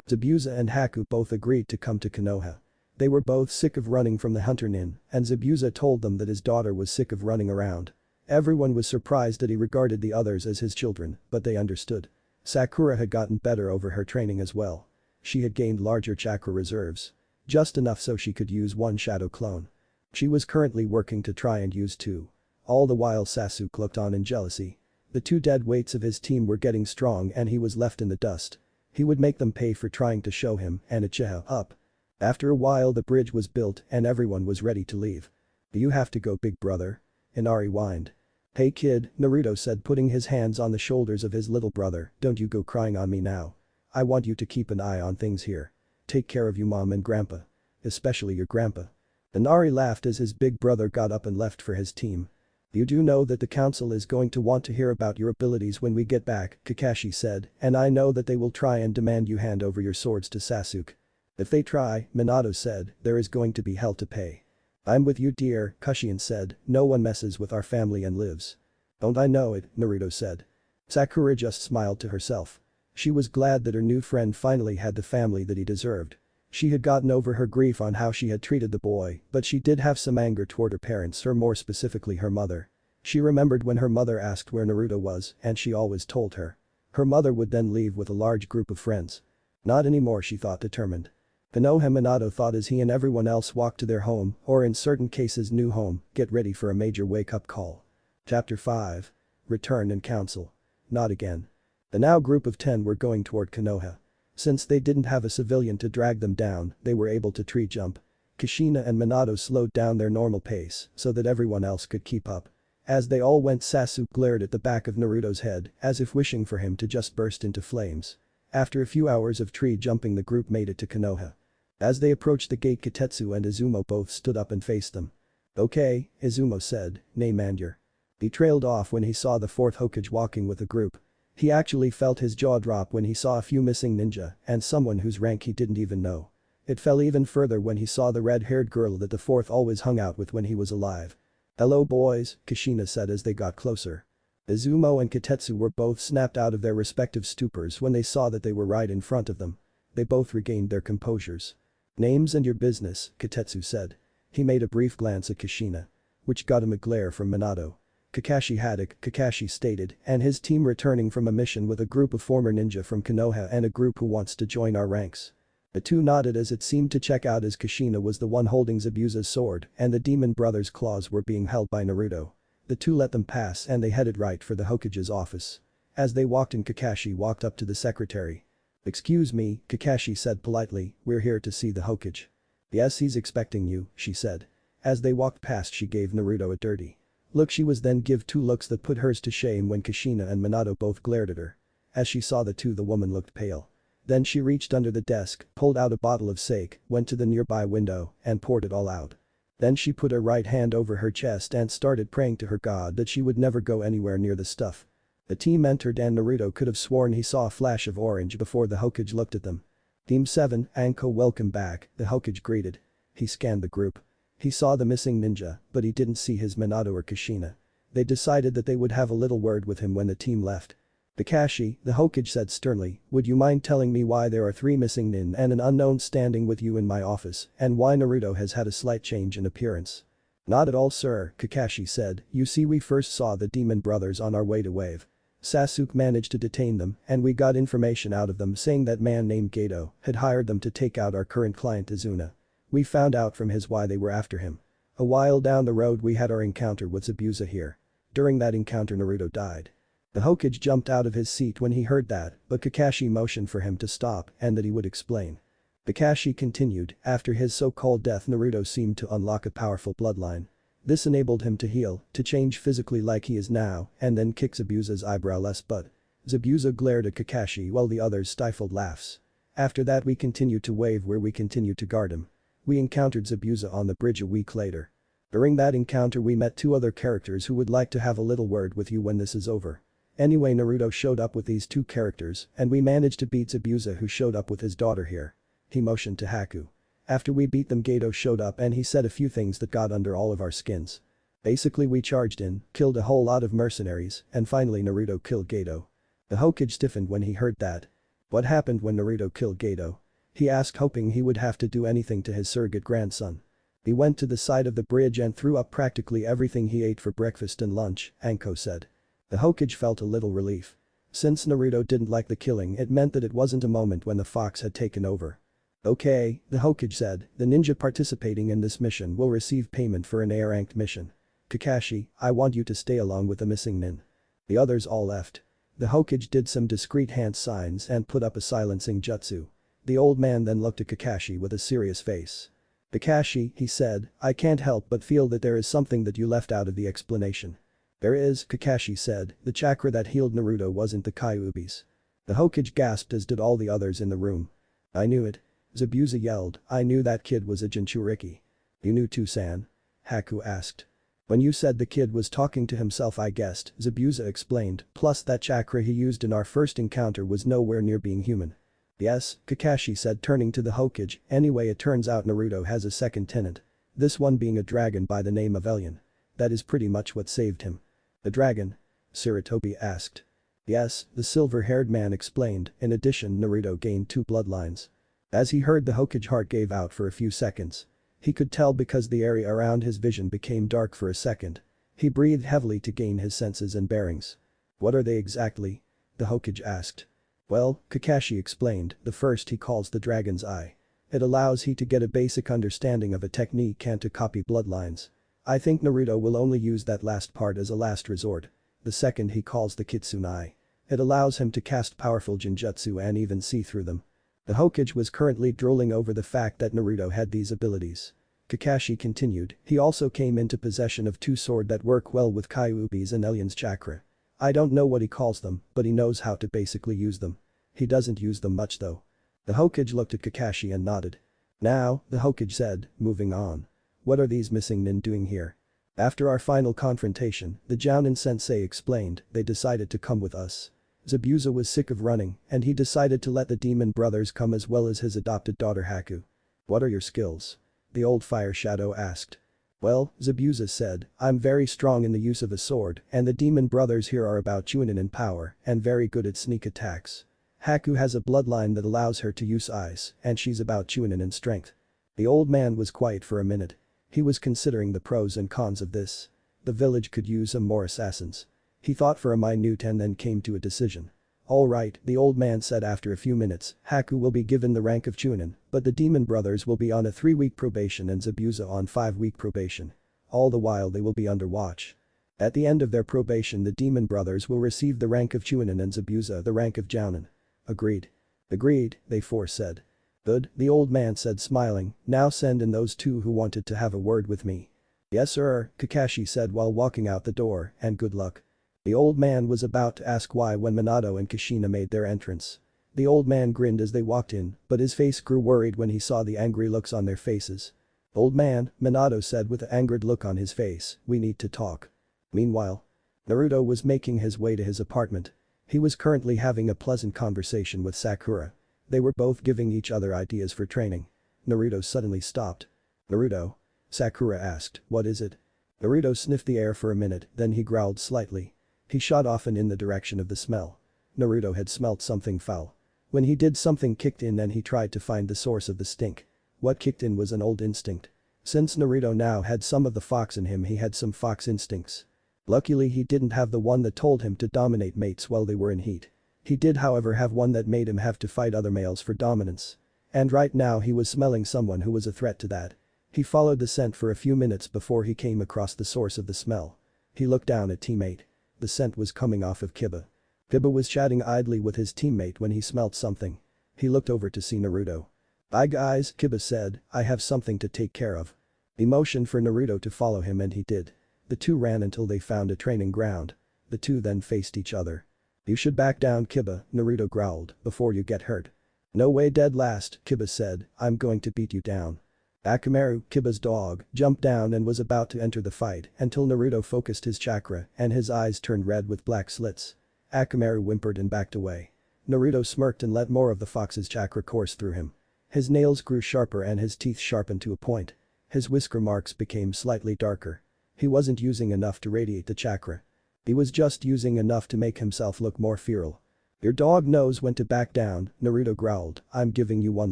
Zabuza and Haku both agreed to come to Konoha. They were both sick of running from the Hunter Nin, and Zabuza told them that his daughter was sick of running around. Everyone was surprised that he regarded the others as his children, but they understood. Sakura had gotten better over her training as well. She had gained larger chakra reserves. Just enough so she could use one shadow clone. She was currently working to try and use two. All the while Sasuke looked on in jealousy. The two dead weights of his team were getting strong and he was left in the dust. He would make them pay for trying to show him and Uchiha up. After a while the bridge was built and everyone was ready to leave. "You have to go, big brother," Inari whined. "Hey kid," Naruto said, putting his hands on the shoulders of his little brother, "don't you go crying on me now. I want you to keep an eye on things here. Take care of your mom and grandpa. Especially your grandpa." Inari laughed as his big brother got up and left for his team. "You do know that the council is going to want to hear about your abilities when we get back," Kakashi said, "and I know that they will try and demand you hand over your swords to Sasuke." "If they try," Minato said, "there is going to be hell to pay." "I'm with you, dear," Kushian said, "no one messes with our family and lives." "Don't I know it," Naruto said. Sakura just smiled to herself. She was glad that her new friend finally had the family that he deserved. She had gotten over her grief on how she had treated the boy, but she did have some anger toward her parents, or more specifically her mother. She remembered when her mother asked where Naruto was and she always told her. Her mother would then leave with a large group of friends. Not anymore, she thought, determined. Konoha Minato thought as he and everyone else walked to their home, or in certain cases new home, get ready for a major wake-up call. Chapter 5. Return and Council. Not again. The now group of 10 were going toward Konoha. Since they didn't have a civilian to drag them down, they were able to tree jump. Kushina and Minato slowed down their normal pace so that everyone else could keep up. As they all went, Sasuke glared at the back of Naruto's head as if wishing for him to just burst into flames. After a few hours of tree jumping, the group made it to Konoha. As they approached the gate, Kitetsu and Izumo both stood up and faced them. "Okay," Izumo said, "nay Mandir." He trailed off when he saw the fourth Hokage walking with the group. He actually felt his jaw drop when he saw a few missing ninja and someone whose rank he didn't even know. It fell even further when he saw the red-haired girl that the fourth always hung out with when he was alive. "Hello boys," Kushina said as they got closer. Izumo and Kitetsu were both snapped out of their respective stupors when they saw that they were right in front of them. They both regained their composures. "Names and your business," Kitetsu said. He made a brief glance at Kushina. Which got him a glare from Minato. "Kakashi Haddock," Kakashi stated, "and his team returning from a mission with a group of former ninja from Konoha and a group who wants to join our ranks." The two nodded as it seemed to check out, as Kushina was the one holding Zabuza's sword and the demon brother's claws were being held by Naruto. The two let them pass and they headed right for the Hokage's office. As they walked in, Kakashi walked up to the secretary. "Excuse me," Kakashi said politely, "we're here to see the Hokage." "Yes, he's expecting you," she said. As they walked past, she gave Naruto a dirty look. She was then give two looks that put hers to shame when Kushina and Minato both glared at her. As she saw the two, the woman looked pale. Then she reached under the desk, pulled out a bottle of sake, went to the nearby window, and poured it all out. Then she put her right hand over her chest and started praying to her god that she would never go anywhere near the stuff. The team entered and Naruto could have sworn he saw a flash of orange before the Hokage looked at them. Team 7, Anko, welcome back, the Hokage greeted. He scanned the group. He saw the missing ninja, but he didn't see his Minato or Kushina. They decided that they would have a little word with him when the team left. Kakashi, the Hokage said sternly, would you mind telling me why there are 3 missing nin and an unknown standing with you in my office, and why Naruto has had a slight change in appearance? Not at all, sir, Kakashi said, you see we first saw the demon brothers on our way to Wave. Sasuke managed to detain them and we got information out of them saying that man named Gato had hired them to take out our current client Izuna. We found out from his why they were after him. A while down the road we had our encounter with Zabuza here. During that encounter Naruto died. The Hokage jumped out of his seat when he heard that, but Kakashi motioned for him to stop and that he would explain. Kakashi continued, after his so-called death Naruto seemed to unlock a powerful bloodline. This enabled him to heal, to change physically like he is now, and then kick Zabuza's eyebrow less but. Zabuza glared at Kakashi while the others stifled laughs. After that we continued to Wave where we continued to guard him. We encountered Zabuza on the bridge a week later. During that encounter we met 2 other characters who would like to have a little word with you when this is over. Anyway Naruto showed up with these 2 characters and we managed to beat Zabuza who showed up with his daughter here. He motioned to Haku. After we beat them Gato showed up and he said a few things that got under all of our skins. Basically we charged in, killed a whole lot of mercenaries, and finally Naruto killed Gato. The Hokage stiffened when he heard that. What happened when Naruto killed Gato? He asked hoping he would have to do anything to his surrogate grandson. He went to the side of the bridge and threw up practically everything he ate for breakfast and lunch, Anko said. The Hokage felt a little relief. Since Naruto didn't like the killing it meant that it wasn't a moment when the fox had taken over. Okay, the Hokage said, the ninja participating in this mission will receive payment for an A-ranked mission. Kakashi, I want you to stay along with the missing nin. The others all left. The Hokage did some discreet hand signs and put up a silencing jutsu. The old man then looked at Kakashi with a serious face. Kakashi, he said, I can't help but feel that there is something that you left out of the explanation. There is, Kakashi said, the chakra that healed Naruto wasn't the Kyuubi's. The Hokage gasped as did all the others in the room. I knew it. Zabuza yelled, I knew that kid was a Jinchuriki. You knew too, San? Haku asked. When you said the kid was talking to himself I guessed, Zabuza explained, plus that chakra he used in our first encounter was nowhere near being human. Yes, Kakashi said turning to the Hokage, anyway it turns out Naruto has a second tenant. This one being a dragon by the name of Elion. That is pretty much what saved him. The dragon? Sarutobi asked. Yes, the silver-haired man explained, in addition Naruto gained 2 bloodlines. As he heard the Hokage heart gave out for a few seconds. He could tell because the area around his vision became dark for a second. He breathed heavily to gain his senses and bearings. What are they exactly? The Hokage asked. Well, Kakashi explained, the first he calls the dragon's eye. It allows he to get a basic understanding of a technique and to copy bloodlines. I think Naruto will only use that last part as a last resort. The second he calls the Kitsune eye. It allows him to cast powerful genjutsu and even see through them. The Hokage was currently drooling over the fact that Naruto had these abilities. Kakashi continued, he also came into possession of 2 swords that work well with Kyuubi's and Elion's chakra. I don't know what he calls them, but he knows how to basically use them. He doesn't use them much though. The Hokage looked at Kakashi and nodded. Now, the Hokage said, moving on. What are these missing nin doing here? After our final confrontation, the Jounin sensei explained, they decided to come with us. Zabuza was sick of running, and he decided to let the demon brothers come as well as his adopted daughter Haku. What are your skills? The old fire shadow asked. Well, Zabuza said, I'm very strong in the use of a sword, and the demon brothers here are about Chunin in power, and very good at sneak attacks. Haku has a bloodline that allows her to use ice, and she's about Chunin in strength. The old man was quiet for a minute. He was considering the pros and cons of this. The village could use some more assassins. He thought for a minute and then came to a decision. Alright, the old man said after a few minutes, Haku will be given the rank of Chunin, but the demon brothers will be on a 3-week probation and Zabuza on 5-week probation. All the while they will be under watch. At the end of their probation the demon brothers will receive the rank of Chunin and Zabuza the rank of Jounin. Agreed. Agreed, they 4 said. Good, the old man said smiling, now send in those 2 who wanted to have a word with me. Yes sir, Kakashi said while walking out the door, and good luck. The old man was about to ask why when Minato and Kushina made their entrance. The old man grinned as they walked in, but his face grew worried when he saw the angry looks on their faces. "Old man," Minato said with an angered look on his face, "we need to talk." Meanwhile, Naruto was making his way to his apartment. He was currently having a pleasant conversation with Sakura. They were both giving each other ideas for training. Naruto suddenly stopped. "Naruto?" Sakura asked, "What is it?" Naruto sniffed the air for a minute, then he growled slightly. He shot off and in the direction of the smell. Naruto had smelt something foul. When he did, something kicked in and he tried to find the source of the stink. What kicked in was an old instinct. Since Naruto now had some of the fox in him, he had some fox instincts. Luckily he didn't have the one that told him to dominate mates while they were in heat. He did however have one that made him have to fight other males for dominance. And right now he was smelling someone who was a threat to that. He followed the scent for a few minutes before he came across the source of the smell. He looked down at teammate. The scent was coming off of Kiba. Kiba was chatting idly with his teammate when he smelt something. He looked over to see Naruto. "Bye guys," Kiba said, "I have something to take care of." He motioned for Naruto to follow him and he did. The two ran until they found a training ground. The two then faced each other. "You should back down, Kiba," Naruto growled, "before you get hurt." "No way, dead last," Kiba said, "I'm going to beat you down." Akamaru, Kiba's dog, jumped down and was about to enter the fight until Naruto focused his chakra and his eyes turned red with black slits. Akamaru whimpered and backed away. Naruto smirked and let more of the fox's chakra course through him. His nails grew sharper and his teeth sharpened to a point. His whisker marks became slightly darker. He wasn't using enough to radiate the chakra. He was just using enough to make himself look more feral. "Your dog knows when to back down," Naruto growled, "I'm giving you one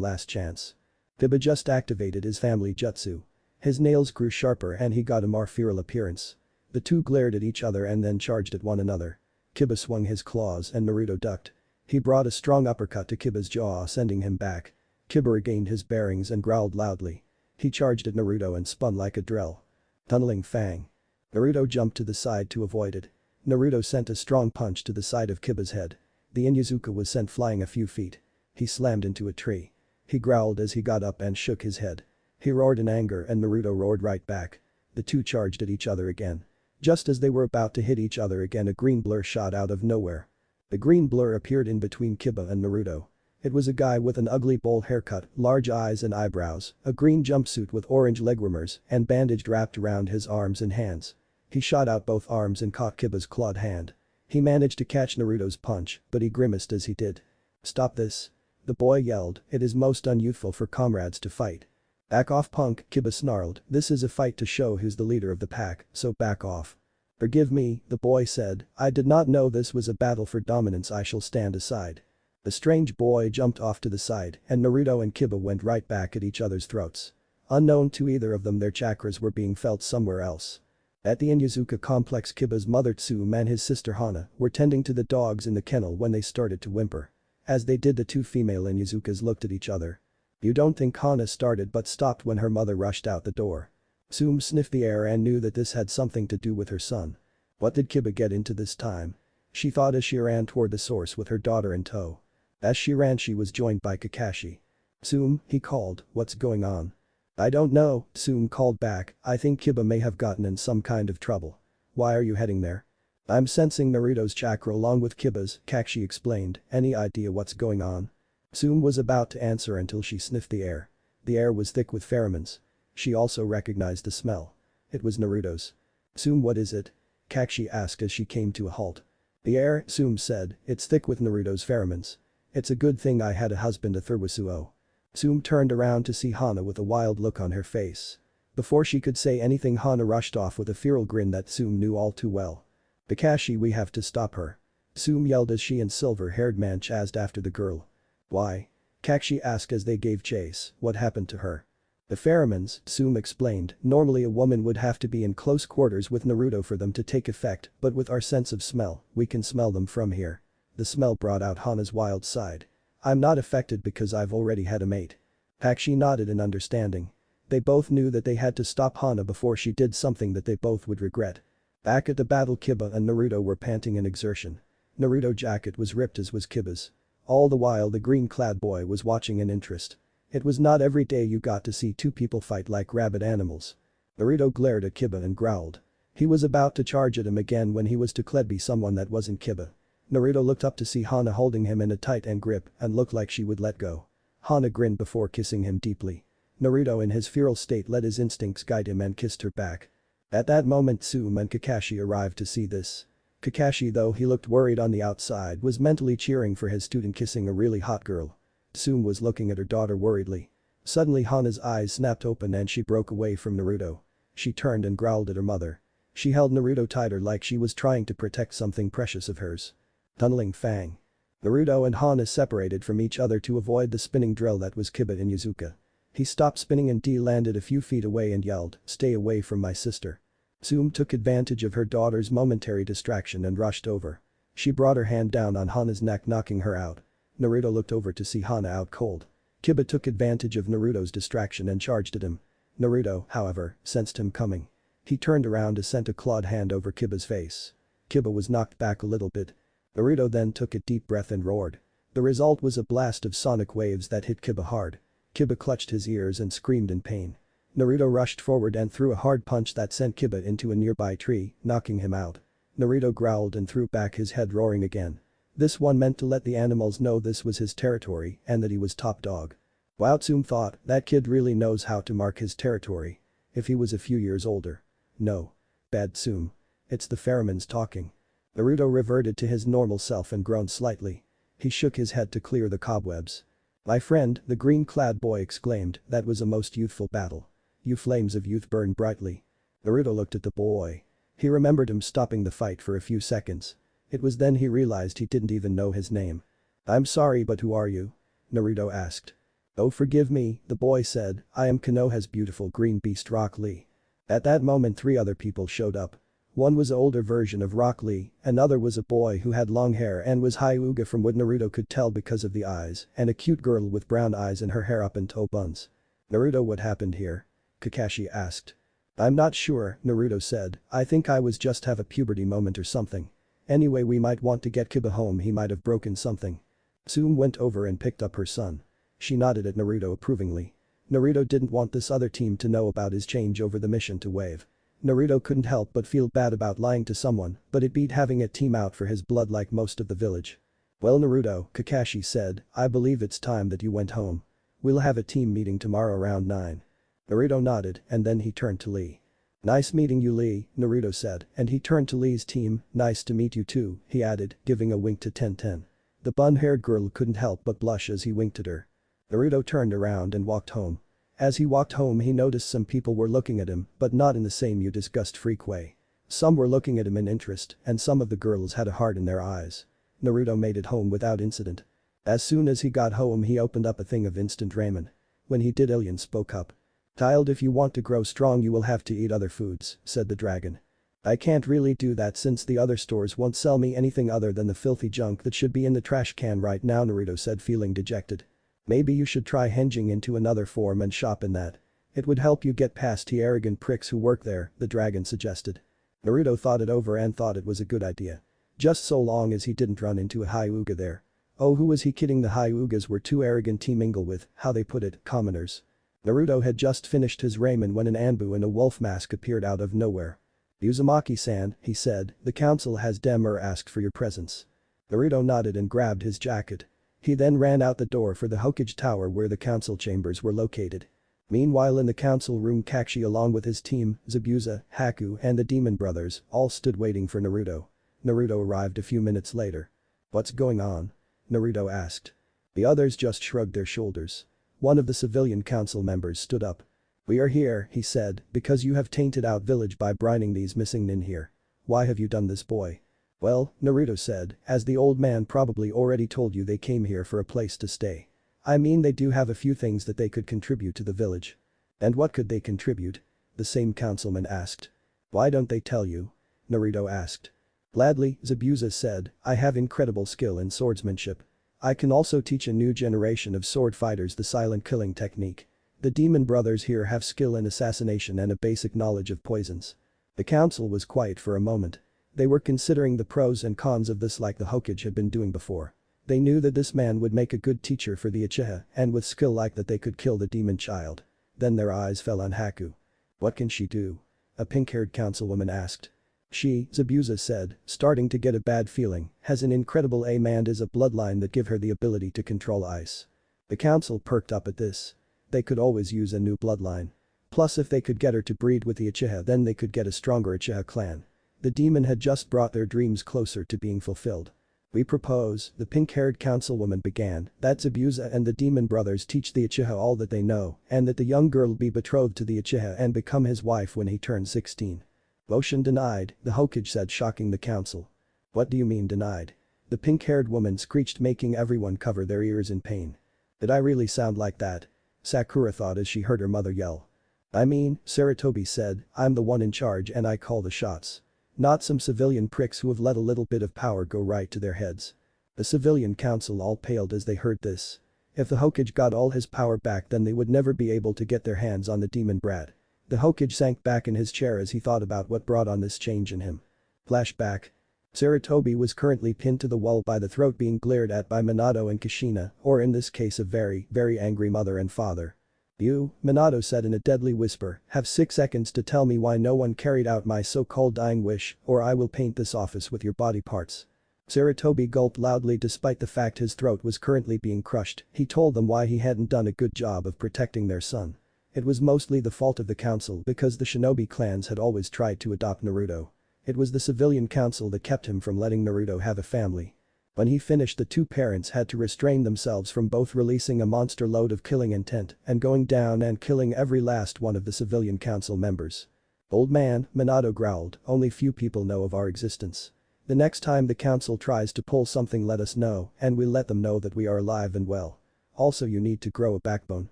last chance." Kiba just activated his family jutsu. His nails grew sharper and he got a more feral appearance. The two glared at each other and then charged at one another. Kiba swung his claws and Naruto ducked. He brought a strong uppercut to Kiba's jaw, sending him back. Kiba regained his bearings and growled loudly. He charged at Naruto and spun like a drill. Tunneling fang. Naruto jumped to the side to avoid it. Naruto sent a strong punch to the side of Kiba's head. The Inyazuka was sent flying a few feet. He slammed into a tree. He growled as he got up and shook his head. He roared in anger and Naruto roared right back. The two charged at each other again. Just as they were about to hit each other again, a green blur shot out of nowhere. The green blur appeared in between Kiba and Naruto. It was a guy with an ugly bowl haircut, large eyes and eyebrows, a green jumpsuit with orange leg warmers and bandaged wrapped around his arms and hands. He shot out both arms and caught Kiba's clawed hand. He managed to catch Naruto's punch, but he grimaced as he did. "Stop this." The boy yelled, "It is most unyouthful for comrades to fight." "Back off, punk," Kiba snarled, "this is a fight to show who's the leader of the pack, so back off." "Forgive me," the boy said, "I did not know this was a battle for dominance, I shall stand aside." The strange boy jumped off to the side and Naruto and Kiba went right back at each other's throats. Unknown to either of them, their chakras were being felt somewhere else. At the Inyazuka complex, Kiba's mother Tsume and his sister Hana were tending to the dogs in the kennel when they started to whimper. As they did, the two female Inyazukas looked at each other. You don't think Hana started but stopped when her mother rushed out the door. Tsume sniffed the air and knew that this had something to do with her son. What did Kiba get into this time? She thought as she ran toward the source with her daughter in tow. As she ran, she was joined by Kakashi. "Tsume," he called, "what's going on?" "I don't know," Tsume called back, "I think Kiba may have gotten in some kind of trouble." "Why are you heading there?" "I'm sensing Naruto's chakra along with Kiba's," Kakashi explained, "any idea what's going on?" Tsume was about to answer until she sniffed the air. The air was thick with pheromones. She also recognized the smell. It was Naruto's. "Tsume, what is it?" Kakashi asked as she came to a halt. "The air," Tsume said, "it's thick with Naruto's pheromones. It's a good thing I had a husband, a Thurwasuo." Tsume turned around to see Hana with a wild look on her face. Before she could say anything, Hana rushed off with a feral grin that Tsume knew all too well. "Kakashi, we have to stop her." Tsume yelled as she and silver-haired man chased after the girl. "Why?" Kakashi asked as they gave chase, "What happened to her?" "The pheromones," Tsume explained, "normally a woman would have to be in close quarters with Naruto for them to take effect, but with our sense of smell, we can smell them from here." The smell brought out Hana's wild side. "I'm not affected because I've already had a mate." Kakashi nodded in understanding. They both knew that they had to stop Hana before she did something that they both would regret. Back at the battle, Kiba and Naruto were panting in exertion. Naruto's jacket was ripped as was Kiba's. All the while the green-clad boy was watching in interest. It was not every day you got to see two people fight like rabid animals. Naruto glared at Kiba and growled. He was about to charge at him again when he was declared to be someone that wasn't Kiba. Naruto looked up to see Hana holding him in a tight grip and looked like she would let go. Hana grinned before kissing him deeply. Naruto in his feral state let his instincts guide him and kissed her back. At that moment Tsume and Kakashi arrived to see this. Kakashi, though he looked worried on the outside, was mentally cheering for his student kissing a really hot girl. Tsume was looking at her daughter worriedly. Suddenly Hana's eyes snapped open and she broke away from Naruto. She turned and growled at her mother. She held Naruto tighter like she was trying to protect something precious of hers. Tunneling Fang. Naruto and Hana separated from each other to avoid the spinning drill that was Kiba in Yuzuka. He stopped spinning and landed a few feet away and yelled, "Stay away from my sister." Tsume took advantage of her daughter's momentary distraction and rushed over. She brought her hand down on Hana's neck, knocking her out. Naruto looked over to see Hana out cold. Kiba took advantage of Naruto's distraction and charged at him. Naruto, however, sensed him coming. He turned around and sent a clawed hand over Kiba's face. Kiba was knocked back a little bit. Naruto then took a deep breath and roared. The result was a blast of sonic waves that hit Kiba hard. Kiba clutched his ears and screamed in pain. Naruto rushed forward and threw a hard punch that sent Kiba into a nearby tree, knocking him out. Naruto growled and threw back his head, roaring again. This one meant to let the animals know this was his territory and that he was top dog. Wow, Tsume thought, that kid really knows how to mark his territory. If he was a few years older. No. Bad Tsume. It's the pheromones talking. Naruto reverted to his normal self and groaned slightly. He shook his head to clear the cobwebs. "My friend," the green-clad boy exclaimed, "that was a most youthful battle. You flames of youth burn brightly." Naruto looked at the boy. He remembered him stopping the fight for a few seconds. It was then he realized he didn't even know his name. "I'm sorry, but who are you?" Naruto asked. "Oh, forgive me," the boy said, "I am Konoha's beautiful green beast Rock Lee." At that moment 3 other people showed up. One was an older version of Rock Lee, another was a boy who had long hair and was Hyuga from what Naruto could tell because of the eyes, and a cute girl with brown eyes and her hair up in toe buns. "Naruto, what happened here?" Kakashi asked. "I'm not sure," Naruto said, "I think I was just have a puberty moment or something. Anyway, we might want to get Kiba home, he might have broken something." Tsume went over and picked up her son. She nodded at Naruto approvingly. Naruto didn't want this other team to know about his change over the mission to Wave. Naruto couldn't help but feel bad about lying to someone, but it beat having a team out for his blood like most of the village. "Well, Naruto," Kakashi said, "I believe it's time that you went home. We'll have a team meeting tomorrow around 9. Naruto nodded and then he turned to Lee. "Nice meeting you, Lee," Naruto said, and he turned to Lee's team. "Nice to meet you too," he added, giving a wink to Tenten. The bun-haired girl couldn't help but blush as he winked at her. Naruto turned around and walked home. As he walked home he noticed some people were looking at him, but not in the same you disgust freak way. Some were looking at him in interest and some of the girls had a heart in their eyes. Naruto made it home without incident. As soon as he got home he opened up a thing of instant ramen. When he did, Alien spoke up. "Child, if you want to grow strong you will have to eat other foods," said the dragon. "I can't really do that since the other stores won't sell me anything other than the filthy junk that should be in the trash can right now," Naruto said, feeling dejected. "Maybe you should try hinging into another form and shop in that. It would help you get past the arrogant pricks who work there," the dragon suggested. Naruto thought it over and thought it was a good idea. Just so long as he didn't run into a Hyuga there. Oh, who was he kidding, the Hyugas were too arrogant to mingle with, how they put it, commoners. Naruto had just finished his ramen when an Anbu in a wolf mask appeared out of nowhere. "Uzumaki-san," he said, "the council has asked for your presence." Naruto nodded and grabbed his jacket. He then ran out the door for the Hokage Tower where the council chambers were located. Meanwhile in the council room, Kakashi along with his team, Zabuza, Haku and the Demon Brothers, all stood waiting for Naruto. Naruto arrived a few minutes later. "What's going on?" Naruto asked. The others just shrugged their shoulders. One of the civilian council members stood up. "We are here," he said, "because you have tainted our village by brining these missing nin here. Why have you done this, boy?" "Well," Naruto said, "as the old man probably already told you, they came here for a place to stay. I mean, they do have a few things that they could contribute to the village." "And what could they contribute?" the same councilman asked. "Why don't they tell you?" Naruto asked. "Gladly," Zabuza said, "I have incredible skill in swordsmanship. I can also teach a new generation of sword fighters the silent killing technique. The Demon Brothers here have skill in assassination and a basic knowledge of poisons." The council was quiet for a moment. They were considering the pros and cons of this like the Hokage had been doing before. They knew that this man would make a good teacher for the Uchiha and with skill like that they could kill the demon child. Then their eyes fell on Haku. "What can she do?" a pink-haired councilwoman asked. She, Zabuza said, starting to get a bad feeling, has an incredible aim and is a bloodline that give her the ability to control ice. The council perked up at this. They could always use a new bloodline. Plus if they could get her to breed with the Uchiha then they could get a stronger Uchiha clan. The demon had just brought their dreams closer to being fulfilled. We propose, the pink-haired councilwoman began, that Zabuza and the demon brothers teach the Uchiha all that they know and that the young girl be betrothed to the Uchiha and become his wife when he turns 16. Motion denied, the Hokage said, shocking the council. What do you mean denied? The pink-haired woman screeched, making everyone cover their ears in pain. Did I really sound like that? Sakura thought as she heard her mother yell. I mean, Saratobi said, I'm the one in charge and I call the shots. Not some civilian pricks who have let a little bit of power go right to their heads. The civilian council all paled as they heard this. If the Hokage got all his power back then they would never be able to get their hands on the demon brat. The Hokage sank back in his chair as he thought about what brought on this change in him. Flashback. Saratobi was currently pinned to the wall by the throat, being glared at by Minato and Kushina, or in this case a very, very angry mother and father. You, Minato said in a deadly whisper, have 6 seconds to tell me why no one carried out my so-called dying wish, or I will paint this office with your body parts. Saratobi gulped loudly despite the fact his throat was currently being crushed. He told them why he hadn't done a good job of protecting their son. It was mostly the fault of the council because the shinobi clans had always tried to adopt Naruto. It was the civilian council that kept him from letting Naruto have a family. When he finished, the two parents had to restrain themselves from both releasing a monster load of killing intent and going down and killing every last one of the civilian council members. Old man, Minato growled, only few people know of our existence. The next time the council tries to pull something let us know and we'll let them know that we are alive and well. Also you need to grow a backbone.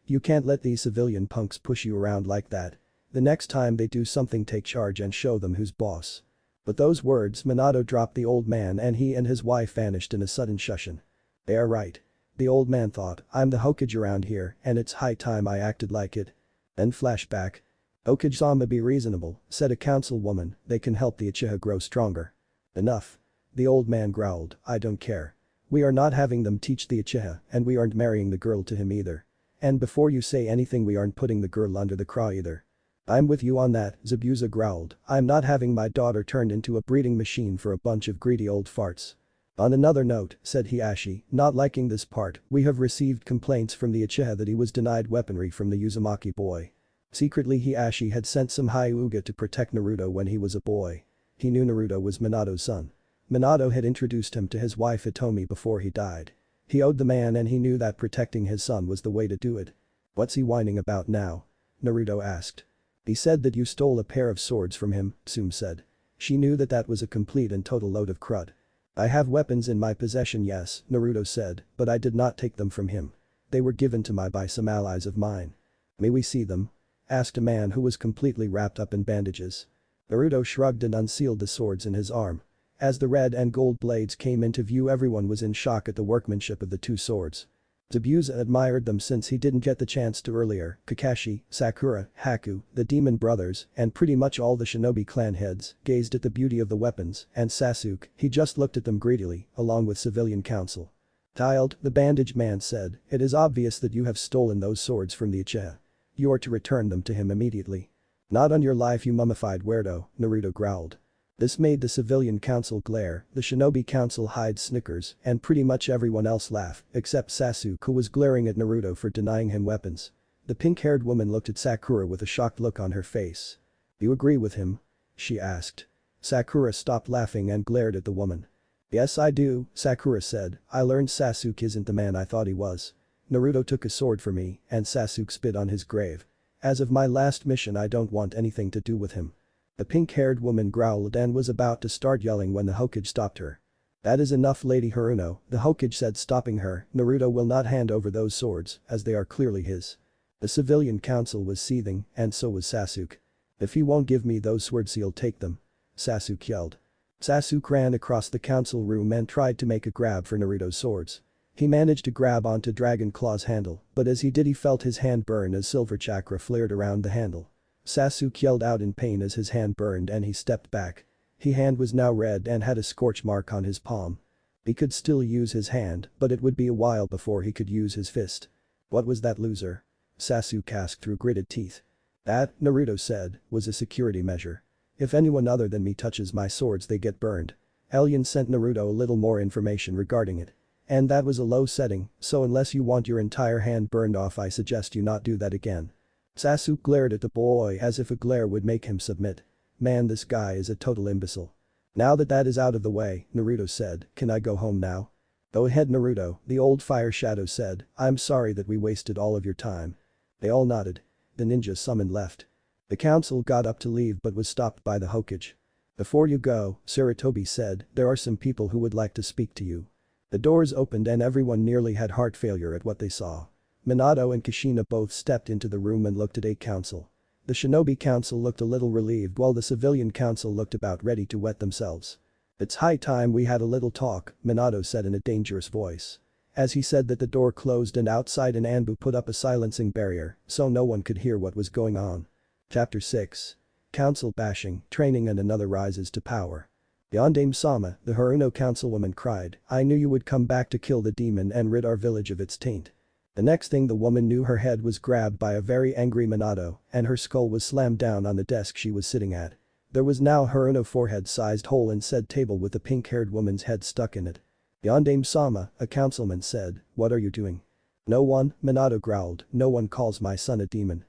You can't let these civilian punks push you around like that. The next time they do something take charge and show them who's boss. With those words Minato dropped the old man and he and his wife vanished in a sudden shushin. They are right. The old man thought, I'm the Hokage around here and it's high time I acted like it. Then flashback. Hokage-sama, be reasonable, said a councilwoman, they can help the Uchiha grow stronger. Enough. The old man growled, I don't care. We are not having them teach the Uchiha and we aren't marrying the girl to him either. And before you say anything we aren't putting the girl under the craw either. I'm with you on that, Zabuza growled, I'm not having my daughter turned into a breeding machine for a bunch of greedy old farts. On another note, said Hiashi, not liking this part, we have received complaints from the Uchiha that he was denied weaponry from the Uzumaki boy. Secretly Hiashi had sent some Hyuga to protect Naruto when he was a boy. He knew Naruto was Minato's son. Minato had introduced him to his wife Hitomi before he died. He owed the man and he knew that protecting his son was the way to do it. What's he whining about now? Naruto asked. He said that you stole a pair of swords from him, Tsume said. She knew that that was a complete and total load of crud. I have weapons in my possession, yes, Naruto said, but I did not take them from him. They were given to me by some allies of mine. May we see them? Asked a man who was completely wrapped up in bandages. Naruto shrugged and unsealed the swords in his arm. As the red and gold blades came into view everyone was in shock at the workmanship of the two swords. Zabuza admired them since he didn't get the chance to earlier. Kakashi, Sakura, Haku, the demon brothers, and pretty much all the shinobi clan heads gazed at the beauty of the weapons, and Sasuke, he just looked at them greedily, along with civilian council. Tiled, the bandaged man said, it is obvious that you have stolen those swords from the Uchiha. You are to return them to him immediately. Not on your life, you mummified weirdo, Naruto growled. This made the civilian council glare, the shinobi council hide snickers, and pretty much everyone else laugh, except Sasuke who was glaring at Naruto for denying him weapons. The pink-haired woman looked at Sakura with a shocked look on her face. You agree with him? She asked. Sakura stopped laughing and glared at the woman. Yes I do, Sakura said, I learned Sasuke isn't the man I thought he was. Naruto took a sword for me, and Sasuke spit on his grave. As of my last mission I don't want anything to do with him. The pink-haired woman growled and was about to start yelling when the Hokage stopped her. That is enough, Lady Haruno, the Hokage said, stopping her. Naruto will not hand over those swords, as they are clearly his. The civilian council was seething, and so was Sasuke. If he won't give me those swords he'll take them. Sasuke yelled. Sasuke ran across the council room and tried to make a grab for Naruto's swords. He managed to grab onto Dragon Claw's handle, but as he did he felt his hand burn as silver chakra flared around the handle. Sasuke yelled out in pain as his hand burned and he stepped back. His hand was now red and had a scorch mark on his palm. He could still use his hand, but it would be a while before he could use his fist. What was that, loser? Sasuke asked through gritted teeth. That, Naruto said, was a security measure. If anyone other than me touches my swords they get burned. Alien sent Naruto a little more information regarding it. And that was a low setting, so unless you want your entire hand burned off I suggest you not do that again. Sasuke glared at the boy as if a glare would make him submit. Man, this guy is a total imbecile. Now that is out of the way, Naruto said, can I go home now? Go ahead Naruto, the old fire shadow said, I'm sorry that we wasted all of your time. They all nodded. The ninja summoned left. The council got up to leave but was stopped by the Hokage. Before you go, Sarutobi said, there are some people who would like to speak to you. The doors opened and everyone nearly had heart failure at what they saw. Minato and Kushina both stepped into the room and looked at 8 council. The shinobi council looked a little relieved while the civilian council looked about ready to wet themselves. It's high time we had a little talk, Minato said in a dangerous voice. As he said that the door closed and outside an Anbu put up a silencing barrier so no one could hear what was going on. Chapter 6. Council bashing, training and another rises to power. Yondaime Sama, the Haruno councilwoman cried, I knew you would come back to kill the demon and rid our village of its taint. The next thing the woman knew her head was grabbed by a very angry Minato and her skull was slammed down on the desk she was sitting at. There was now Haruno forehead-sized hole in said table with a pink-haired woman's head stuck in it. Yondaime Sama, a councilman said, what are you doing? No one, Minato growled, no one calls my son a demon.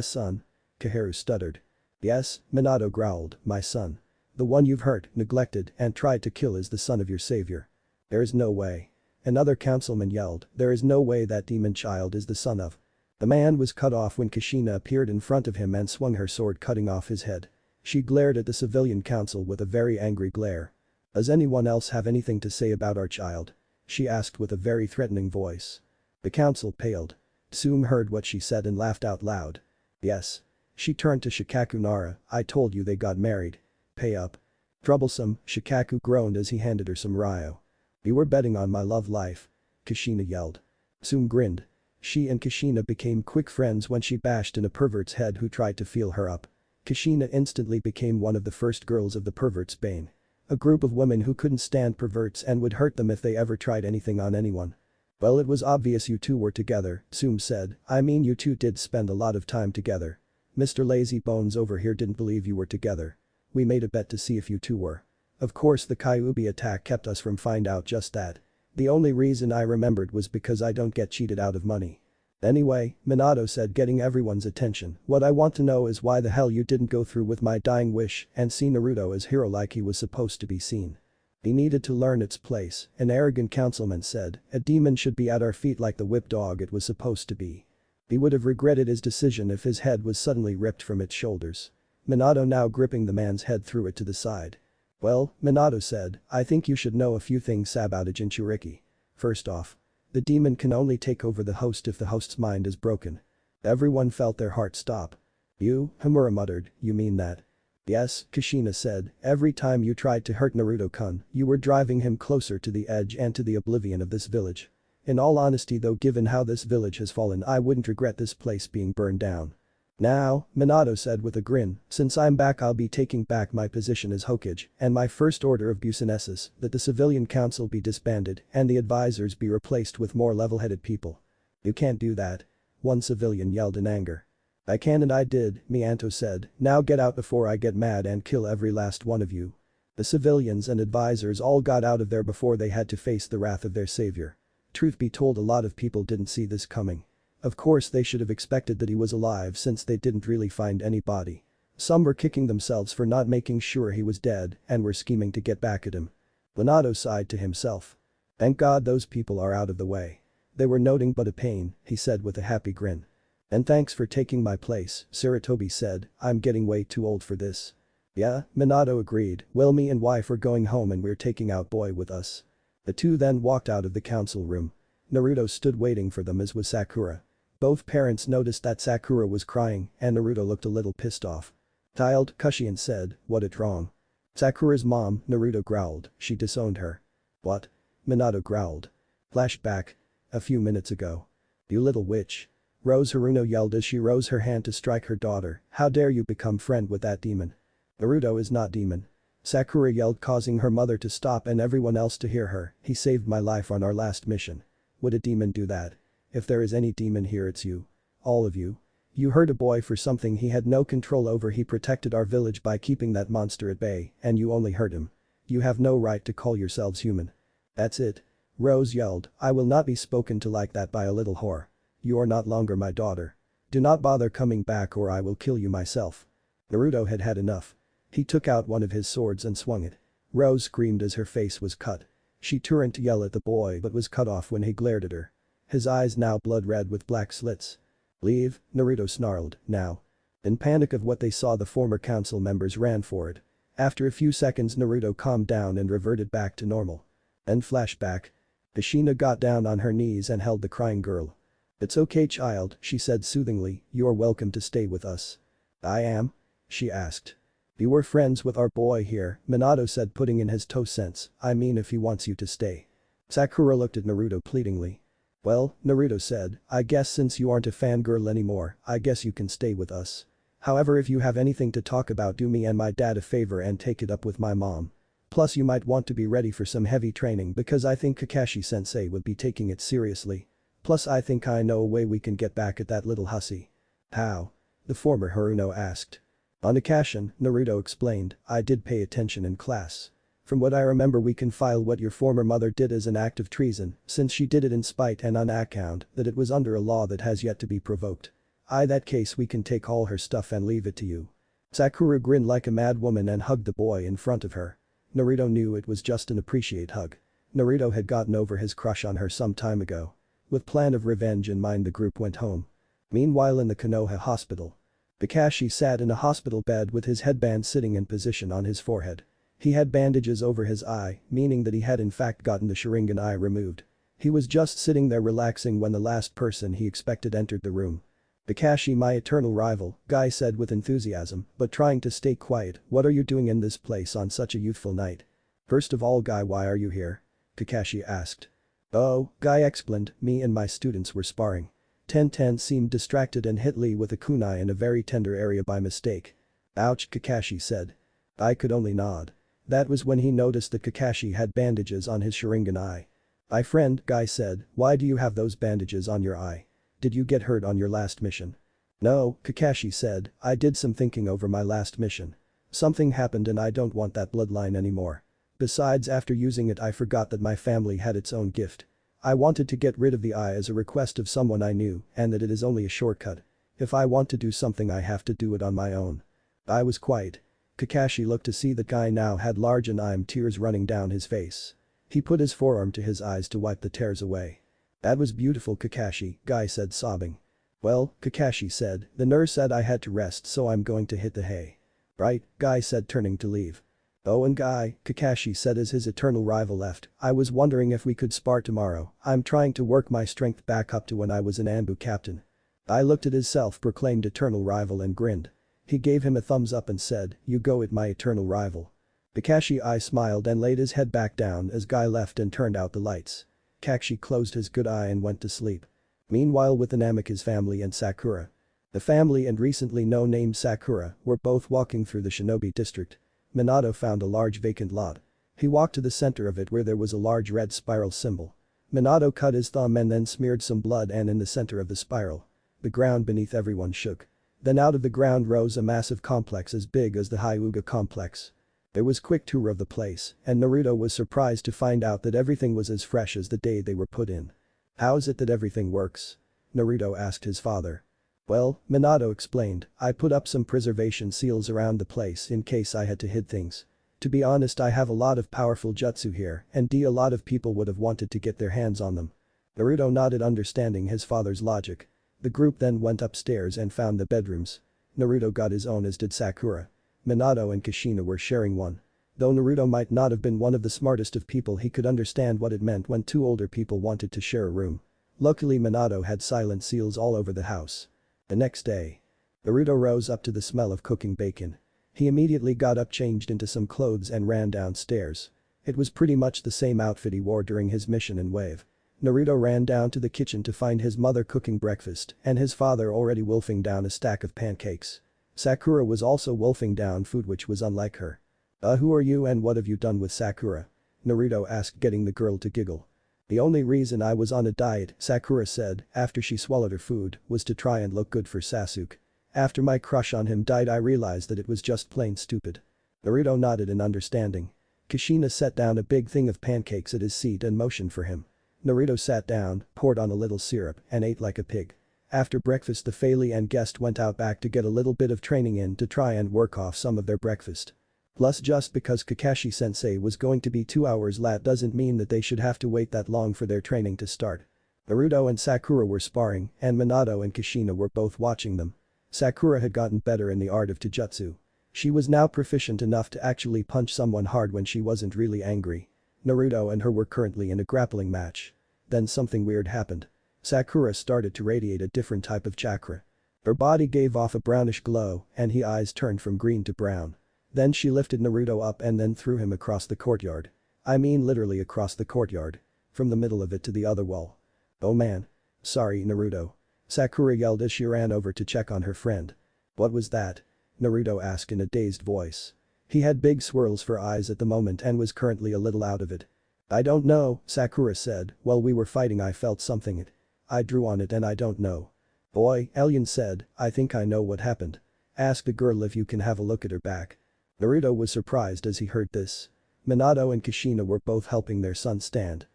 Son? Kaharu stuttered. Yes, Minato growled, my son. The one you've hurt, neglected, and tried to kill is the son of your savior. There is no way. Another councilman yelled, there is no way that demon child is the son of. The man was cut off when Kushina appeared in front of him and swung her sword cutting off his head. She glared at the civilian council with a very angry glare. Does anyone else have anything to say about our child? She asked with a very threatening voice. The council paled. Tsume heard what she said and laughed out loud. Yes. She turned to Shikaku Nara, I told you they got married. Pay up. Troublesome, Shikaku groaned as he handed her some ryo. You were betting on my love life. Kushina yelled. Tsume grinned. She and Kushina became quick friends when she bashed in a pervert's head who tried to feel her up. Kushina instantly became one of the first girls of the pervert's bane. A group of women who couldn't stand perverts and would hurt them if they ever tried anything on anyone. Well, it was obvious you two were together, Tsume said, I mean you two did spend a lot of time together. Mr. Lazy Bones over here didn't believe you were together. We made a bet to see if you two were. Of course the Kyuubi attack kept us from find out just that. The only reason I remembered was because I don't get cheated out of money. Anyway, Minato said, getting everyone's attention, what I want to know is why the hell you didn't go through with my dying wish and see Naruto as hero like he was supposed to be seen. He needed to learn its place, an arrogant councilman said, a demon should be at our feet like the whip dog it was supposed to be. He would have regretted his decision if his head was suddenly ripped from its shoulders. Minato now gripping the man's head threw it to the side. Well, Minato said, I think you should know a few things about a Jinchuriki. First off. The demon can only take over the host if the host's mind is broken. Everyone felt their heart stop. You, Hamura muttered, you mean that? Yes, Kushina said, every time you tried to hurt Naruto-kun, you were driving him closer to the edge and to the oblivion of this village. In all honesty though, given how this village has fallen, I wouldn't regret this place being burned down. Now, Minato said with a grin, since I'm back I'll be taking back my position as Hokage and my first order of Busanesis that the civilian council be disbanded and the advisors be replaced with more level-headed people. You can't do that. One civilian yelled in anger. I can and I did, Mianto said, now get out before I get mad and kill every last one of you. The civilians and advisors all got out of there before they had to face the wrath of their savior. Truth be told, a lot of people didn't see this coming. Of course they should have expected that he was alive since they didn't really find any body. Some were kicking themselves for not making sure he was dead and were scheming to get back at him. Minato sighed to himself. Thank God those people are out of the way. They were nothing but a pain, he said with a happy grin. And thanks for taking my place, Sarutobi said, I'm getting way too old for this. Yeah, Minato agreed, well me and wife are going home and we're taking out boy with us. The two then walked out of the council room. Naruto stood waiting for them as was Sakura. Both parents noticed that Sakura was crying and Naruto looked a little pissed off. Child, Kushian said, what it wrong? Sakura's mom, Naruto growled, she disowned her. What? Minato growled. Flashback. A few minutes ago. You little witch. Rose Haruno yelled as she rose her hand to strike her daughter, how dare you become friend with that demon? Naruto is not demon. Sakura yelled, causing her mother to stop and everyone else to hear her, he saved my life on our last mission. Would a demon do that? If there is any demon here it's you. All of you. You hurt a boy for something he had no control over. He protected our village by keeping that monster at bay, and you only hurt him. You have no right to call yourselves human. That's it. Rose yelled, I will not be spoken to like that by a little whore. You are not longer my daughter. Do not bother coming back or I will kill you myself. Naruto had had enough. He took out one of his swords and swung it. Rose screamed as her face was cut. She turned to yell at the boy but was cut off when he glared at her. His eyes now blood red with black slits. Leave, Naruto snarled, now. In panic of what they saw, the former council members ran for it. After a few seconds Naruto calmed down and reverted back to normal. Then flashback. Kushina got down on her knees and held the crying girl. It's okay child, she said soothingly, you are welcome to stay with us. I am? She asked. You were friends with our boy here, Minato said putting in his 2 cents, I mean if he wants you to stay. Sakura looked at Naruto pleadingly. Well, Naruto said, I guess since you aren't a fangirl anymore, I guess you can stay with us. However, if you have anything to talk about, do me and my dad a favor and take it up with my mom. Plus you might want to be ready for some heavy training because I think Kakashi-sensei would be taking it seriously. Plus I think I know a way we can get back at that little hussy. How? The former Haruno asked. On occasion, Naruto explained, I did pay attention in class. From what I remember we can file what your former mother did as an act of treason, since she did it in spite and on account that it was under a law that has yet to be provoked. That case we can take all her stuff and leave it to you. Sakura grinned like a mad woman and hugged the boy in front of her. Naruto knew it was just an appreciate hug. Naruto had gotten over his crush on her some time ago. With plan of revenge in mind the group went home. Meanwhile in the Konoha hospital. Kakashi sat in a hospital bed with his headband sitting in position on his forehead. He had bandages over his eye, meaning that he had in fact gotten the Sharingan eye removed. He was just sitting there relaxing when the last person he expected entered the room. Kakashi, my eternal rival, Guy said with enthusiasm, but trying to stay quiet, what are you doing in this place on such a youthful night? First of all Guy, why are you here? Kakashi asked. Oh, Guy explained, me and my students were sparring. Ten seemed distracted and hit Lee with a kunai in a very tender area by mistake. Ouch, Kakashi said. I could only nod. That was when he noticed that Kakashi had bandages on his Sharingan eye. My friend, Guy said, why do you have those bandages on your eye? Did you get hurt on your last mission? No, Kakashi said, I did some thinking over my last mission. Something happened and I don't want that bloodline anymore. Besides, after using it I forgot that my family had its own gift. I wanted to get rid of the eye as a request of someone I knew and that it is only a shortcut. If I want to do something I have to do it on my own. I was quiet. Kakashi looked to see that Guy now had large and tears running down his face. He put his forearm to his eyes to wipe the tears away. That was beautiful Kakashi, Guy said sobbing. Well, Kakashi said, the nurse said I had to rest so I'm going to hit the hay. Right, Guy said turning to leave. Oh and Guy, Kakashi said as his eternal rival left, I was wondering if we could spar tomorrow, I'm trying to work my strength back up to when I was an Anbu captain. I looked at his self-proclaimed eternal rival and grinned. He gave him a thumbs up and said, you go it my eternal rival. Kakashi I smiled and laid his head back down as Guy left and turned out the lights. Kakashi closed his good eye and went to sleep. Meanwhile with Namika's family and Sakura. The family and recently no-named Sakura were both walking through the Shinobi district. Minato found a large vacant lot. He walked to the center of it where there was a large red spiral symbol. Minato cut his thumb and then smeared some blood and in the center of the spiral. The ground beneath everyone shook. Then out of the ground rose a massive complex as big as the Hyuga complex. There was quick tour of the place, and Naruto was surprised to find out that everything was as fresh as the day they were put in. How is it that everything works? Naruto asked his father. Well, Minato explained, I put up some preservation seals around the place in case I had to hide things. To be honest I have a lot of powerful jutsu here and a lot of people would have wanted to get their hands on them. Naruto nodded understanding his father's logic. The group then went upstairs and found the bedrooms. Naruto got his own as did Sakura. Minato and Kushina were sharing one. Though Naruto might not have been one of the smartest of people he could understand what it meant when two older people wanted to share a room. Luckily Minato had silent seals all over the house. The next day. Naruto rose up to the smell of cooking bacon. He immediately got up changed into some clothes and ran downstairs. It was pretty much the same outfit he wore during his mission in Wave. Naruto ran down to the kitchen to find his mother cooking breakfast and his father already wolfing down a stack of pancakes. Sakura was also wolfing down food which was unlike her. Who are you and what have you done with Sakura? Naruto asked getting the girl to giggle. The only reason I was on a diet, Sakura said after she swallowed her food, was to try and look good for Sasuke. After my crush on him died I realized that it was just plain stupid. Naruto nodded in understanding. Kushina set down a big thing of pancakes at his seat and motioned for him. Naruto sat down, poured on a little syrup, and ate like a pig. After breakfast the Faily and guest went out back to get a little bit of training in to try and work off some of their breakfast. Plus just because Kakashi-sensei was going to be 2 hours late doesn't mean that they should have to wait that long for their training to start. Naruto and Sakura were sparring and Minato and Kushina were both watching them. Sakura had gotten better in the art of Taijutsu. She was now proficient enough to actually punch someone hard when she wasn't really angry. Naruto and her were currently in a grappling match. Then something weird happened. Sakura started to radiate a different type of chakra. Her body gave off a brownish glow and her eyes turned from green to brown. Then she lifted Naruto up and then threw him across the courtyard. I mean literally across the courtyard. From the middle of it to the other wall. Oh man. Sorry Naruto. Sakura yelled as she ran over to check on her friend. What was that? Naruto asked in a dazed voice. He had big swirls for eyes at the moment and was currently a little out of it. I don't know, Sakura said, while we were fighting I felt something. I drew on it and I don't know. Boy, Alien said, I think I know what happened. Ask the girl if you can have a look at her back. Naruto was surprised as he heard this. Minato and Kushina were both helping their son stand.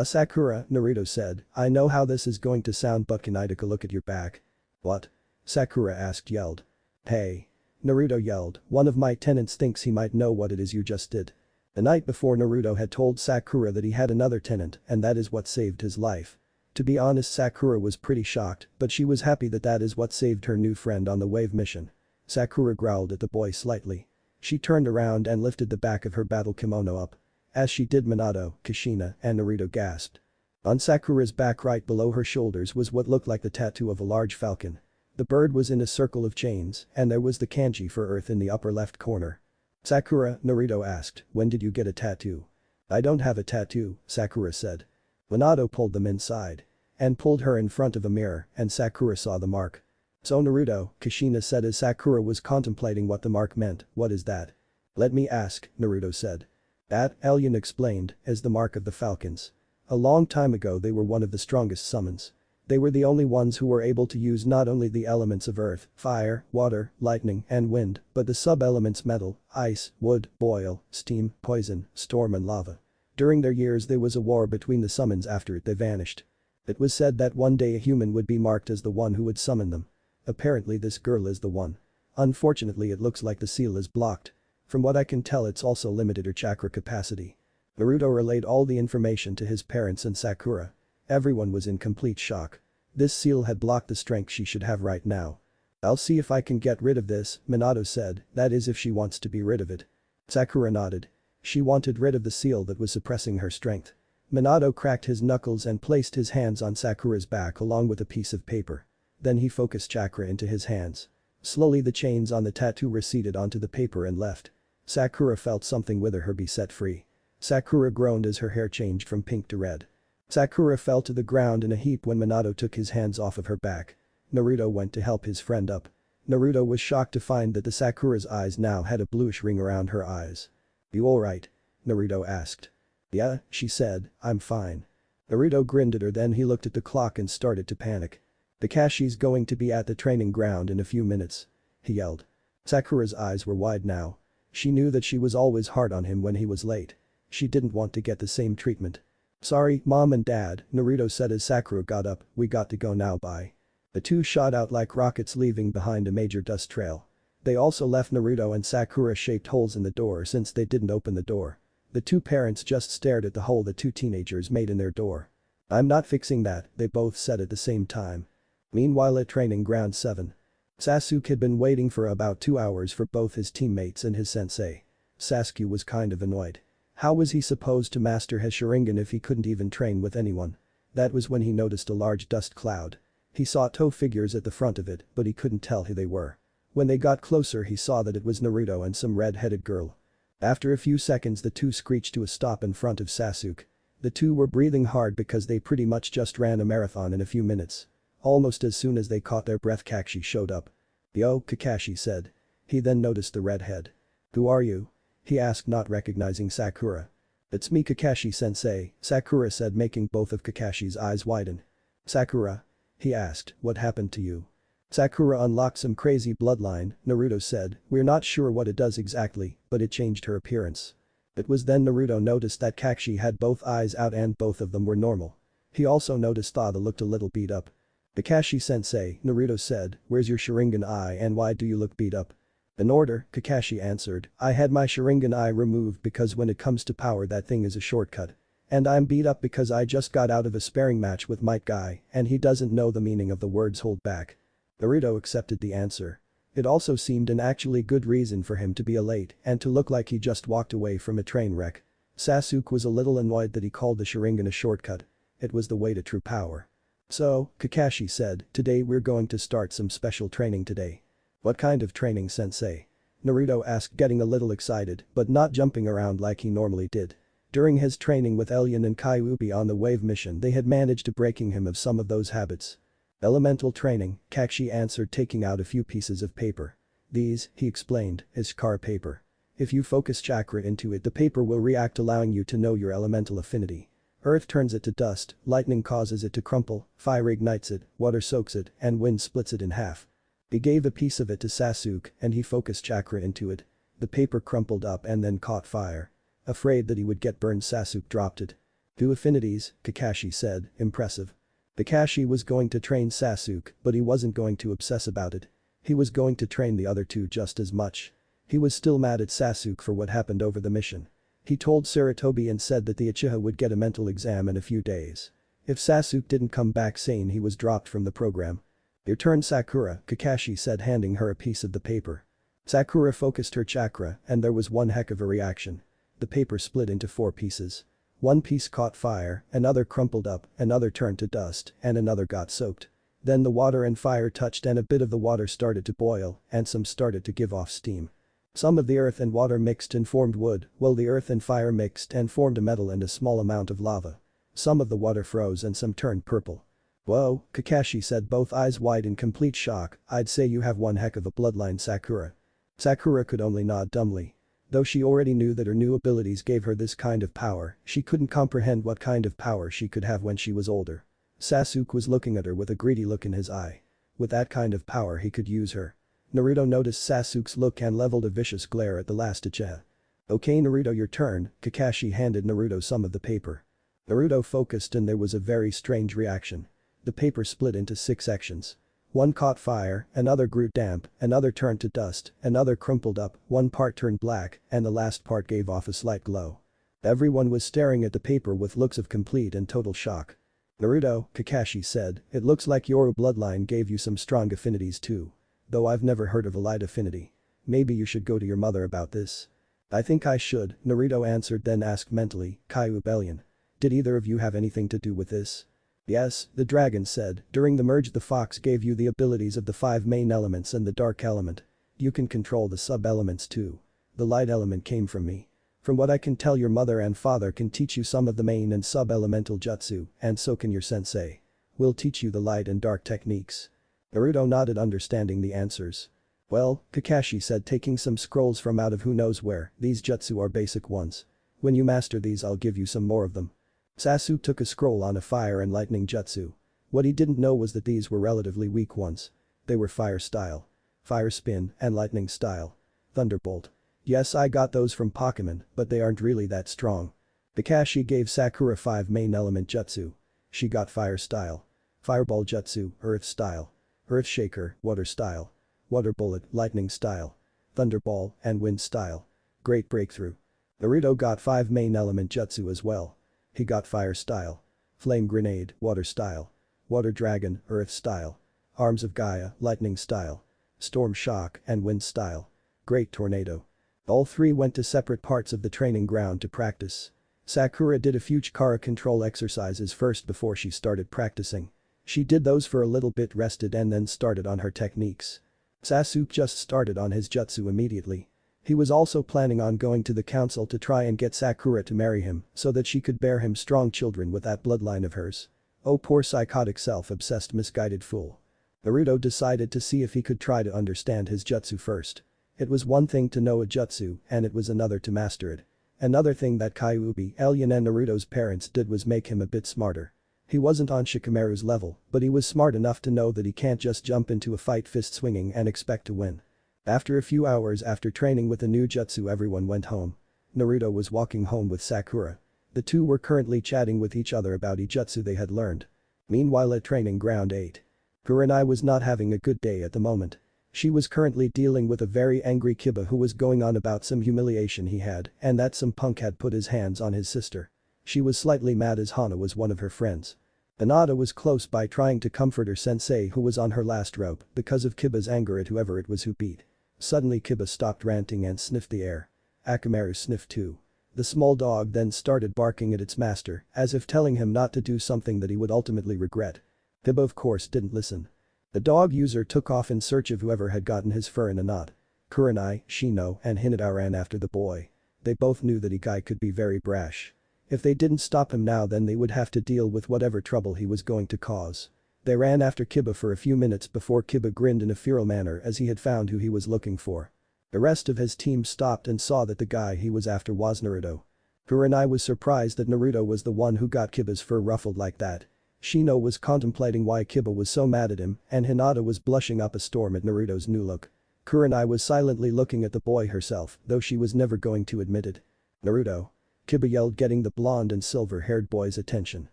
Sakura, Naruto said, I know how this is going to sound but can I take a look at your back? What? Sakura yelled. Hey. Naruto yelled, one of my tenants thinks he might know what it is you just did. The night before Naruto had told Sakura that he had another tenant and that is what saved his life. To be honest Sakura was pretty shocked but she was happy that that is what saved her new friend on the wave mission. Sakura growled at the boy slightly. She turned around and lifted the back of her battle kimono up. As she did Minato, Kushina, and Naruto gasped. On Sakura's back right below her shoulders was what looked like the tattoo of a large falcon. The bird was in a circle of chains and there was the kanji for earth in the upper left corner. Sakura, Naruto asked, when did you get a tattoo? I don't have a tattoo, Sakura said. Minato pulled them inside. And pulled her in front of a mirror and Sakura saw the mark. So Naruto, Kushina said as Sakura was contemplating what the mark meant, what is that? Let me ask, Naruto said. That, Alien explained, is the mark of the Falcons. A long time ago they were one of the strongest summons. They were the only ones who were able to use not only the elements of earth, fire, water, lightning and wind, but the sub-elements metal, ice, wood, boil, steam, poison, storm and lava. During their years there was a war between the summons after they vanished. It was said that one day a human would be marked as the one who would summon them. Apparently this girl is the one. Unfortunately it looks like the seal is blocked. From what I can tell it's also limited her chakra capacity. Naruto relayed all the information to his parents and Sakura. Everyone was in complete shock. This seal had blocked the strength she should have right now. I'll see if I can get rid of this, Minato said, that is if she wants to be rid of it. Sakura nodded. She wanted rid of the seal that was suppressing her strength. Minato cracked his knuckles and placed his hands on Sakura's back along with a piece of paper. Then he focused chakra into his hands. Slowly the chains on the tattoo receded onto the paper and left. Sakura felt something within her be set free. Sakura groaned as her hair changed from pink to red. Sakura fell to the ground in a heap when Minato took his hands off of her back. Naruto went to help his friend up. Naruto was shocked to find that the Sakura's eyes now had a bluish ring around her eyes. You alright? Naruto asked. Yeah, she said, I'm fine. Naruto grinned at her then he looked at the clock and started to panic. Kakashi's going to be at the training ground in a few minutes. He yelled. Sakura's eyes were wide now. She knew that she was always hard on him when he was late. She didn't want to get the same treatment. Sorry, Mom and Dad, Naruto said as Sakura got up, we got to go now bye. The two shot out like rockets leaving behind a major dust trail. They also left Naruto and Sakura shaped holes in the door since they didn't open the door. The two parents just stared at the hole the two teenagers made in their door. I'm not fixing that, they both said at the same time. Meanwhile at training ground 7. Sasuke had been waiting for about 2 hours for both his teammates and his sensei. Sasuke was kind of annoyed. How was he supposed to master his Sharingan if he couldn't even train with anyone? That was when he noticed a large dust cloud. He saw two figures at the front of it but he couldn't tell who they were. When they got closer he saw that it was Naruto and some red-headed girl. After a few seconds the two screeched to a stop in front of Sasuke. The two were breathing hard because they pretty much just ran a marathon in a few minutes. Almost as soon as they caught their breath Kakashi showed up. Yo, Kakashi said. He then noticed the redhead. Who are you? He asked not recognizing Sakura. "It's me, Kakashi-sensei," Sakura said, making both of Kakashi's eyes widen. "Sakura?" he asked, "what happened to you?" "Sakura unlocked some crazy bloodline," Naruto said, "we're not sure what it does exactly, but it changed her appearance." It was then Naruto noticed that Kakashi had both eyes out and both of them were normal. He also noticed Thada looked a little beat up. "Kakashi-sensei," Naruto said, "where's your Sharingan eye and why do you look beat up?" "In order," Kakashi answered, "I had my Sharingan eye removed because when it comes to power that thing is a shortcut. And I'm beat up because I just got out of a sparring match with Might Guy and he doesn't know the meaning of the words hold back." Naruto accepted the answer. It also seemed an actually good reason for him to be late and to look like he just walked away from a train wreck. Sasuke was a little annoyed that he called the Sharingan a shortcut. It was the way to true power. "So," Kakashi said, "today we're going to start some special training today." "What kind of training, sensei?" Naruto asked, getting a little excited but not jumping around like he normally did. During his training with Elion and Kyuubi on the wave mission they had managed to breaking him of some of those habits. "Elemental training," Kakashi answered, taking out a few pieces of paper. "These," he explained, "is Char paper. If you focus chakra into it the paper will react allowing you to know your elemental affinity. Earth turns it to dust, lightning causes it to crumple, fire ignites it, water soaks it, and wind splits it in half." He gave a piece of it to Sasuke and he focused chakra into it. The paper crumpled up and then caught fire. Afraid that he would get burned, Sasuke dropped it. "Two affinities," Kakashi said, "impressive." Kakashi was going to train Sasuke but he wasn't going to obsess about it. He was going to train the other two just as much. He was still mad at Sasuke for what happened over the mission. He told Sarutobi and said that the Uchiha would get a mental exam in a few days. If Sasuke didn't come back sane he was dropped from the program. "Your turn, Sakura," Kakashi said, handing her a piece of the paper. Sakura focused her chakra and there was one heck of a reaction. The paper split into 4 pieces. One piece caught fire, another crumpled up, another turned to dust, and another got soaked. Then the water and fire touched and a bit of the water started to boil and some started to give off steam. Some of the earth and water mixed and formed wood, while the earth and fire mixed and formed a metal and a small amount of lava. Some of the water froze and some turned purple. "Whoa," Kakashi said, both eyes wide in complete shock, "I'd say you have one heck of a bloodline, Sakura." Sakura could only nod dumbly. Though she already knew that her new abilities gave her this kind of power, she couldn't comprehend what kind of power she could have when she was older. Sasuke was looking at her with a greedy look in his eye. With that kind of power he could use her. Naruto noticed Sasuke's look and leveled a vicious glare at the last Uchiha. "Okay Naruto, your turn," Kakashi handed Naruto some of the paper. Naruto focused and there was a very strange reaction. The paper split into 6 sections. One caught fire, another grew damp, another turned to dust, another crumpled up, one part turned black, and the last part gave off a slight glow. Everyone was staring at the paper with looks of complete and total shock. "Naruto," Kakashi said, "it looks like your bloodline gave you some strong affinities too. Though I've never heard of a light affinity. Maybe you should go to your mother about this." "I think I should," Naruto answered, then asked mentally, "Kyuubi, did either of you have anything to do with this?" "Yes," the dragon said, "during the merge the fox gave you the abilities of the 5 main elements and the dark element. You can control the sub-elements too. The light element came from me. From what I can tell your mother and father can teach you some of the main and sub-elemental jutsu, and so can your sensei. We'll teach you the light and dark techniques." Naruto nodded, understanding the answers. "Well," Kakashi said, taking some scrolls from out of who knows where, "these jutsu are basic ones. When you master these I'll give you some more of them." Sasuke took a scroll on a fire and lightning jutsu. What he didn't know was that these were relatively weak ones. They were fire style, fire spin, and lightning style. Thunderbolt. "Yes, I got those from Pokemon, but they aren't really that strong." Kakashi gave Sakura 5 main element jutsu. She got fire style, fireball jutsu, earth style, earth shaker, water style, water bullet, lightning style, thunderball, and wind style. Great breakthrough. Naruto got 5 main element jutsu as well. He got fire style, flame grenade, water style, water dragon, earth style, arms of Gaia, lightning style, storm shock, and wind style. Great tornado. All 3 went to separate parts of the training ground to practice. Sakura did a few Chikara control exercises first before she started practicing. She did those for a little bit, rested, and then started on her techniques. Sasuke just started on his jutsu immediately. He was also planning on going to the council to try and get Sakura to marry him so that she could bear him strong children with that bloodline of hers. Oh, poor psychotic self-obsessed misguided fool. Naruto decided to see if he could try to understand his jutsu first. It was one thing to know a jutsu and it was another to master it. Another thing that Kyuubi, Elyon and Naruto's parents did was make him a bit smarter. He wasn't on Shikamaru's level, but he was smart enough to know that he can't just jump into a fight fist swinging and expect to win. After a few hours after training with the new jutsu, everyone went home. Naruto was walking home with Sakura. The two were currently chatting with each other about each jutsu they had learned. Meanwhile at training ground 8. Kurenai was not having a good day at the moment. She was currently dealing with a very angry Kiba who was going on about some humiliation he had and that some punk had put his hands on his sister. She was slightly mad as Hana was one of her friends. Hinata was close by trying to comfort her sensei who was on her last rope because of Kiba's anger at whoever it was who beat. Suddenly Kiba stopped ranting and sniffed the air. Akamaru sniffed too. The small dog then started barking at its master as if telling him not to do something that he would ultimately regret. Kiba of course didn't listen. The dog user took off in search of whoever had gotten his fur in a knot. Kurenai, Shino and Hinata ran after the boy. They both knew that Ikai could be very brash. If they didn't stop him now then they would have to deal with whatever trouble he was going to cause. They ran after Kiba for a few minutes before Kiba grinned in a feral manner as he had found who he was looking for. The rest of his team stopped and saw that the guy he was after was Naruto. Kurenai was surprised that Naruto was the one who got Kiba's fur ruffled like that. Shino was contemplating why Kiba was so mad at him and Hinata was blushing up a storm at Naruto's new look. Kurenai was silently looking at the boy herself, though she was never going to admit it. "Naruto!" Kiba yelled, getting the blonde and silver-haired boy's attention.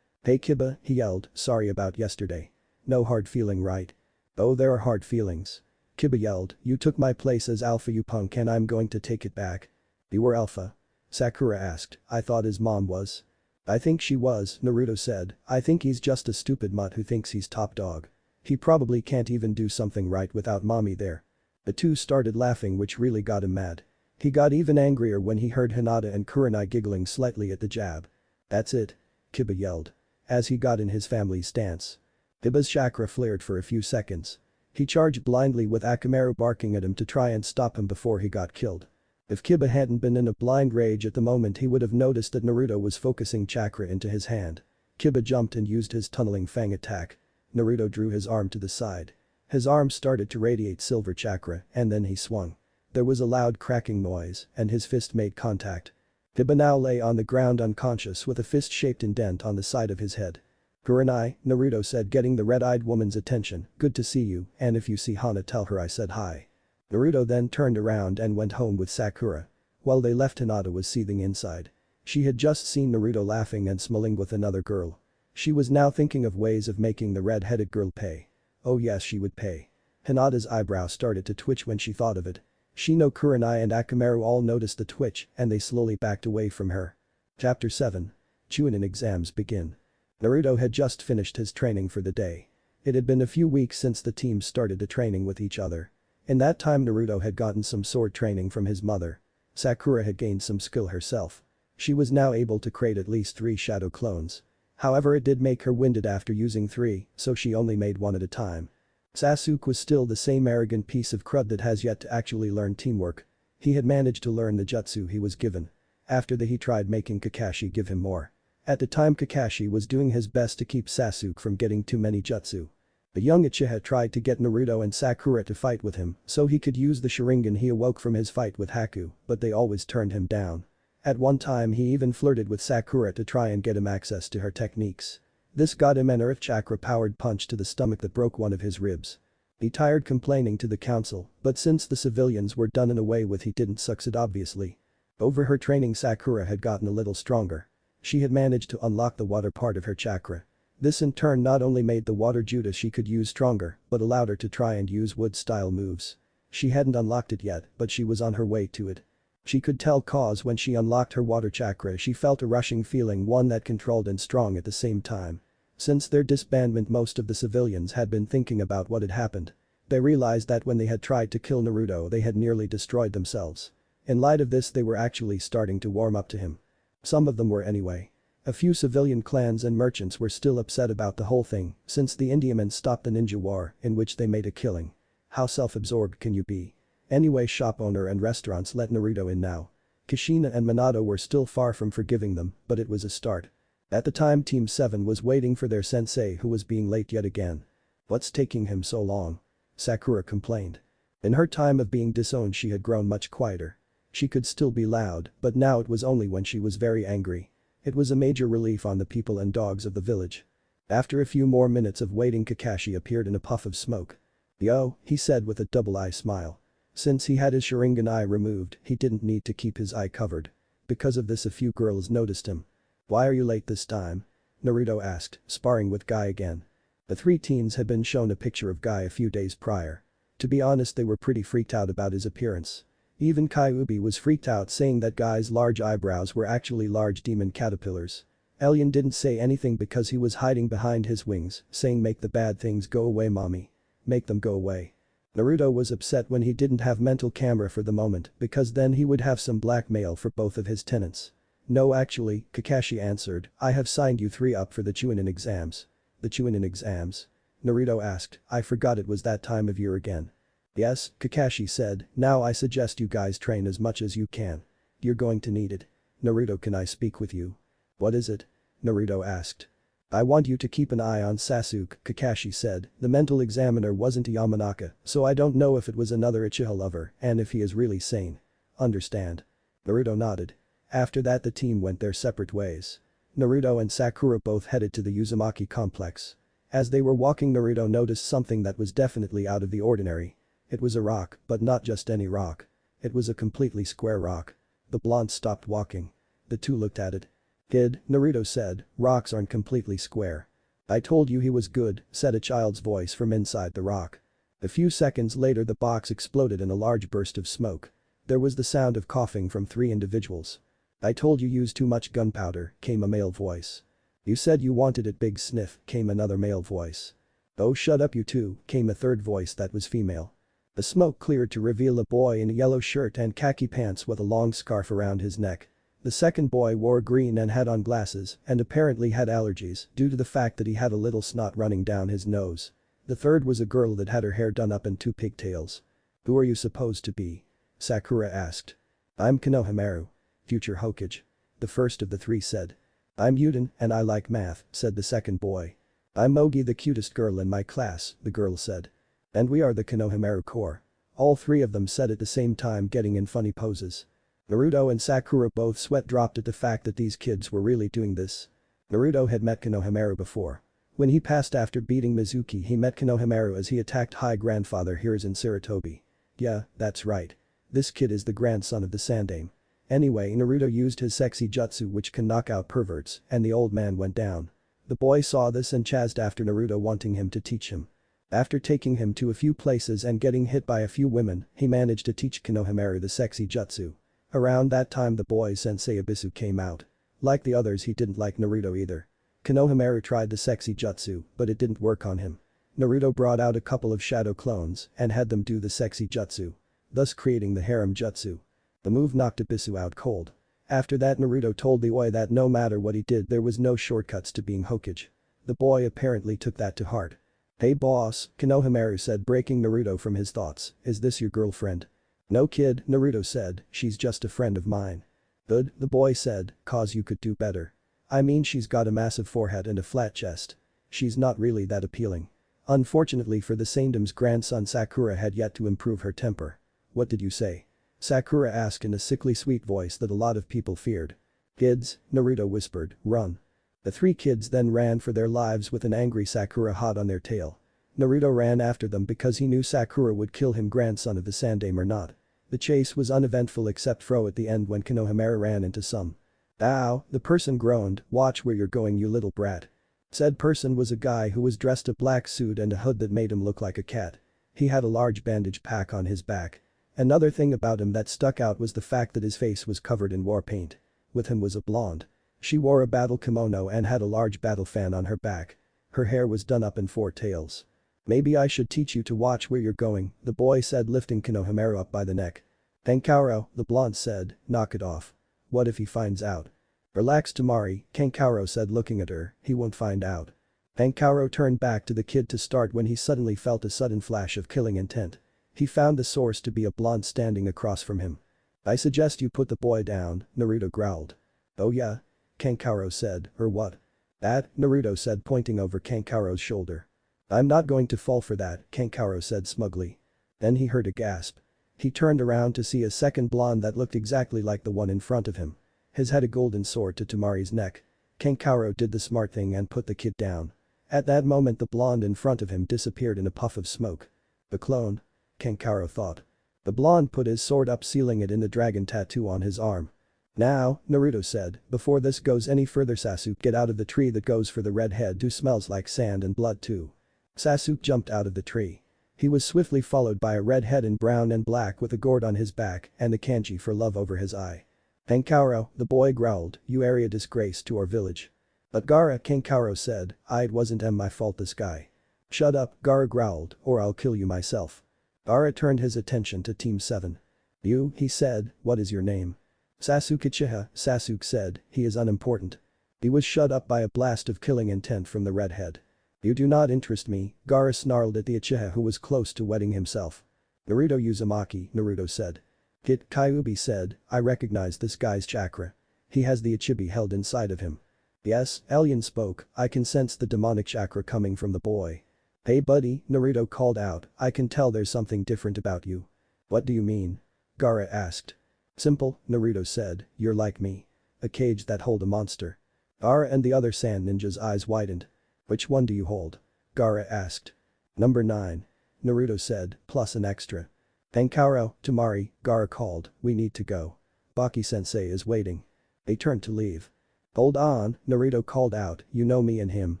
"Hey Kiba," he yelled, "sorry about yesterday. No hard feeling, right?" "Oh, there are hard feelings." Kiba yelled, "You took my place as alpha, you punk, and I'm going to take it back." "You were alpha?" Sakura asked. "I thought his mom was." "I think she was," Naruto said. "I think he's just a stupid mutt who thinks he's top dog. He probably can't even do something right without mommy there." The two started laughing, which really got him mad. He got even angrier when he heard Hinata and Kurenai giggling slightly at the jab. "That's it," Kiba yelled. As he got in his family's stance. Kiba's chakra flared for a few seconds. He charged blindly with Akamaru barking at him to try and stop him before he got killed. If Kiba hadn't been in a blind rage at the moment he would have noticed that Naruto was focusing chakra into his hand. Kiba jumped and used his tunneling fang attack. Naruto drew his arm to the side. His arm started to radiate silver chakra and then he swung. There was a loud cracking noise and his fist made contact. Kiba now lay on the ground unconscious with a fist-shaped indent on the side of his head. "Kurenai," Naruto said, getting the red-eyed woman's attention, "good to see you, and if you see Hana tell her I said hi." Naruto then turned around and went home with Sakura. While they left, Hinata was seething inside. She had just seen Naruto laughing and smiling with another girl. She was now thinking of ways of making the red-headed girl pay. Oh yes, she would pay. Hinata's eyebrow started to twitch when she thought of it. Shino, Kurenai and Akamaru all noticed the twitch and they slowly backed away from her. Chapter 7. Chunin exams begin. Naruto had just finished his training for the day. It had been a few weeks since the teams started to training with each other. In that time Naruto had gotten some sword training from his mother. Sakura had gained some skill herself. She was now able to create at least 3 shadow clones. However, it did make her winded after using 3, so she only made 1 at a time. Sasuke was still the same arrogant piece of crud that has yet to actually learn teamwork. He had managed to learn the jutsu he was given. After that he tried making Kakashi give him more. At the time Kakashi was doing his best to keep Sasuke from getting too many jutsu. The young Uchiha tried to get Naruto and Sakura to fight with him so he could use the Sharingan he awoke from his fight with Haku, but they always turned him down. At one time he even flirted with Sakura to try and get him access to her techniques. This got him an earth chakra-powered punch to the stomach that broke one of his ribs. He tired complaining to the council, but since the civilians were done in a way with he didn't succeed obviously. Over her training Sakura had gotten a little stronger. She had managed to unlock the water part of her chakra. This in turn not only made the water jutsu she could use stronger, but allowed her to try and use wood-style moves. She hadn't unlocked it yet, but she was on her way to it. She could tell cause when she unlocked her water chakra she felt a rushing feeling, one that controlled and strong at the same time. Since their disbandment most of the civilians had been thinking about what had happened. They realized that when they had tried to kill Naruto they had nearly destroyed themselves. In light of this they were actually starting to warm up to him. Some of them were anyway. A few civilian clans and merchants were still upset about the whole thing since the Indiamen stopped the ninja war in which they made a killing. How self-absorbed can you be? Anyway, shop owner and restaurants let Naruto in now. Kushina and Minato were still far from forgiving them, but it was a start. At the time Team 7 was waiting for their sensei who was being late yet again. "What's taking him so long?" Sakura complained. In her time of being disowned she had grown much quieter. She could still be loud, but now it was only when she was very angry. It was a major relief on the people and dogs of the village. After a few more minutes of waiting, Kakashi appeared in a puff of smoke. "Yo," he said with a double-eye smile. Since he had his Sharingan eye removed, he didn't need to keep his eye covered. Because of this, a few girls noticed him. "Why are you late this time?" Naruto asked, sparring with Guy again. The three teens had been shown a picture of Guy a few days prior. To be honest, they were pretty freaked out about his appearance. Even Kyuubi was freaked out, saying that Guy's large eyebrows were actually large demon caterpillars. Elian didn't say anything because he was hiding behind his wings, saying, "Make the bad things go away, mommy. Make them go away." Naruto was upset when he didn't have mental camera for the moment because then he would have some blackmail for both of his tenants. "No, actually," Kakashi answered, "I have signed you three up for the Chunin exams." "The Chunin exams?" Naruto asked, "I forgot it was that time of year again." "Yes," Kakashi said, "now I suggest you guys train as much as you can. You're going to need it." "Naruto, can I speak with you?" "What is it?" Naruto asked. "I want you to keep an eye on Sasuke," Kakashi said. "The mental examiner wasn't a Yamanaka, so I don't know if it was another Uchiha lover and if he is really sane. Understand?" Naruto nodded. After that, the team went their separate ways. Naruto and Sakura both headed to the Uzumaki complex. As they were walking, Naruto noticed something that was definitely out of the ordinary. It was a rock, but not just any rock. It was a completely square rock. The blonde stopped walking. The two looked at it. "Kid," Naruto said, "rocks aren't completely square." "I told you he was good," said a child's voice from inside the rock. A few seconds later, the box exploded in a large burst of smoke. There was the sound of coughing from three individuals. "I told you use too much gunpowder," came a male voice. "You said you wanted it, big sniff," came another male voice. "Oh, shut up you two," came a third voice that was female. The smoke cleared to reveal a boy in a yellow shirt and khaki pants with a long scarf around his neck. The second boy wore green and had on glasses and apparently had allergies due to the fact that he had a little snot running down his nose. The third was a girl that had her hair done up in two pigtails. "Who are you supposed to be?" Sakura asked. "I'm Konohamaru. Future Hokage." The first of the three said. "I'm Yuden and I like math," said the second boy. "I'm Mogi, the cutest girl in my class," the girl said. "And we are the Konohamaru Corps." All three of them said at the same time, getting in funny poses. Naruto and Sakura both sweat dropped at the fact that these kids were really doing this. Naruto had met Konohamaru before. When he passed after beating Mizuki, he met Konohamaru as he attacked High Grandfather Hiruzen Sarutobi. Yeah, that's right. This kid is the grandson of the Sandaime. Anyway, Naruto used his sexy jutsu which can knock out perverts, and the old man went down. The boy saw this and chased after Naruto, wanting him to teach him. After taking him to a few places and getting hit by a few women, he managed to teach Konohamaru the sexy jutsu. Around that time, the boy's sensei Abisu came out. Like the others, he didn't like Naruto either. Konohamaru tried the sexy jutsu, but it didn't work on him. Naruto brought out a couple of shadow clones and had them do the sexy jutsu, thus creating the harem jutsu. The move knocked Abisu out cold. After that, Naruto told the boy that no matter what he did, there was no shortcuts to being Hokage. The boy apparently took that to heart. "Hey boss," Konohamaru said, breaking Naruto from his thoughts, "is this your girlfriend?" "No kid," Naruto said, "she's just a friend of mine." "Good," the boy said, "cause you could do better. I mean, she's got a massive forehead and a flat chest. She's not really that appealing." Unfortunately for the Sandaime's grandson, Sakura had yet to improve her temper. "What did you say?" Sakura asked in a sickly sweet voice that a lot of people feared. "Kids," Naruto whispered, "run." The three kids then ran for their lives with an angry Sakura hot on their tail. Naruto ran after them because he knew Sakura would kill him, grandson of the Sandaime or not. The chase was uneventful except for at the end when Konohamaru ran into some. "Ow," the person groaned, "watch where you're going, you little brat." Said person was a guy who was dressed a black suit and a hood that made him look like a cat. He had a large bandage pack on his back. Another thing about him that stuck out was the fact that his face was covered in war paint. With him was a blonde. She wore a battle kimono and had a large battle fan on her back. Her hair was done up in four tails. "Maybe I should teach you to watch where you're going," the boy said, lifting Konohamaru up by the neck. "Tenkaro," the blonde said, "knock it off. What if he finds out?" "Relax, Tamari," Tenkaro said, looking at her, "he won't find out." Tenkaro turned back to the kid to start when he suddenly felt a sudden flash of killing intent. He found the source to be a blonde standing across from him. "I suggest you put the boy down," Naruto growled. "Oh yeah?" Tenkaro said, "or what?" "That," Naruto said, pointing over Kenkaro's shoulder. "I'm not going to fall for that," Tenkaro said smugly. Then he heard a gasp. He turned around to see a second blonde that looked exactly like the one in front of him. His had a golden sword to Tamari's neck. Kenkaro did the smart thing and put the kid down. At that moment the blonde in front of him disappeared in a puff of smoke. The clone? Kenkaro thought. The blonde put his sword up, sealing it in the dragon tattoo on his arm. Now, Naruto said, before this goes any further, Sasuke, get out of the tree. That goes for the redhead who smells like sand and blood too. Sasuke jumped out of the tree. He was swiftly followed by a redhead in brown and black with a gourd on his back and the kanji for love over his eye. Kenkaro, the boy growled, you are a disgrace to our village. But Gaara, Kenkaro said, it wasn't my fault, this guy. Shut up, Gaara growled, or I'll kill you myself. Gaara turned his attention to Team 7. You, he said, what is your name? Sasuke Uchiha, Sasuke said, he is unimportant. He was shut up by a blast of killing intent from the redhead. You do not interest me, Gaara snarled at the Uchiha who was close to wetting himself. Naruto Uzumaki, Naruto said. Kit Kyuubi said, I recognize this guy's chakra. He has the Ichibi held inside of him. Yes, Alien spoke, I can sense the demonic chakra coming from the boy. Hey buddy, Naruto called out, I can tell there's something different about you. What do you mean? Gaara asked. Simple, Naruto said, you're like me. A cage that hold a monster. Gaara and the other sand ninja's eyes widened. Which one do you hold? Gaara asked. Number 9. Naruto said, plus an extra. Kenkaro, Tamari, Gaara called, we need to go. Baki-sensei is waiting. They turned to leave. Hold on, Naruto called out, you know me and him,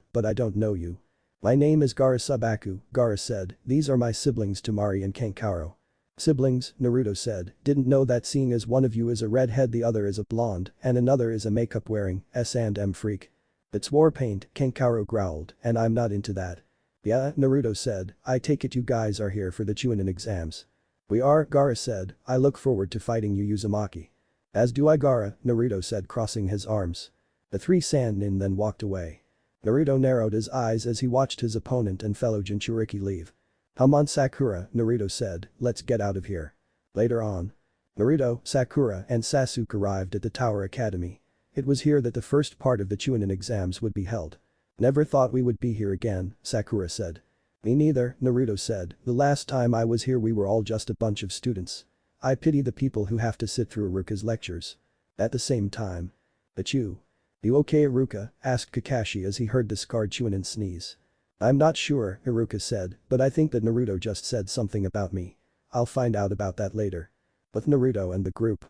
but I don't know you. My name is Gaara Subaku, Gaara said, these are my siblings Tamari and Kenkaro. Siblings, Naruto said, didn't know that, seeing as one of you is a redhead, the other is a blonde, and another is a makeup wearing S&M freak. It's war paint, Kenkaro growled, and I'm not into that. Yeah, Naruto said, I take it you guys are here for the Chunin exams. We are, Gaara said, I look forward to fighting you Uzumaki. As do I, Gaara, Naruto said, crossing his arms. The three sand nin then walked away. Naruto narrowed his eyes as he watched his opponent and fellow Jinchuriki leave. Come on Sakura, Naruto said, let's get out of here. Later on. Naruto, Sakura and Sasuke arrived at the Tower Academy. It was here that the first part of the Chunin exams would be held. Never thought we would be here again, Sakura said. Me neither, Naruto said, the last time I was here we were all just a bunch of students. I pity the people who have to sit through Iruka's lectures. At the same time. But you okay Iruka? Asked Kakashi as he heard the scarred Chunin sneeze. I'm not sure, Iruka said, but I think that Naruto just said something about me. I'll find out about that later. With Naruto and the group.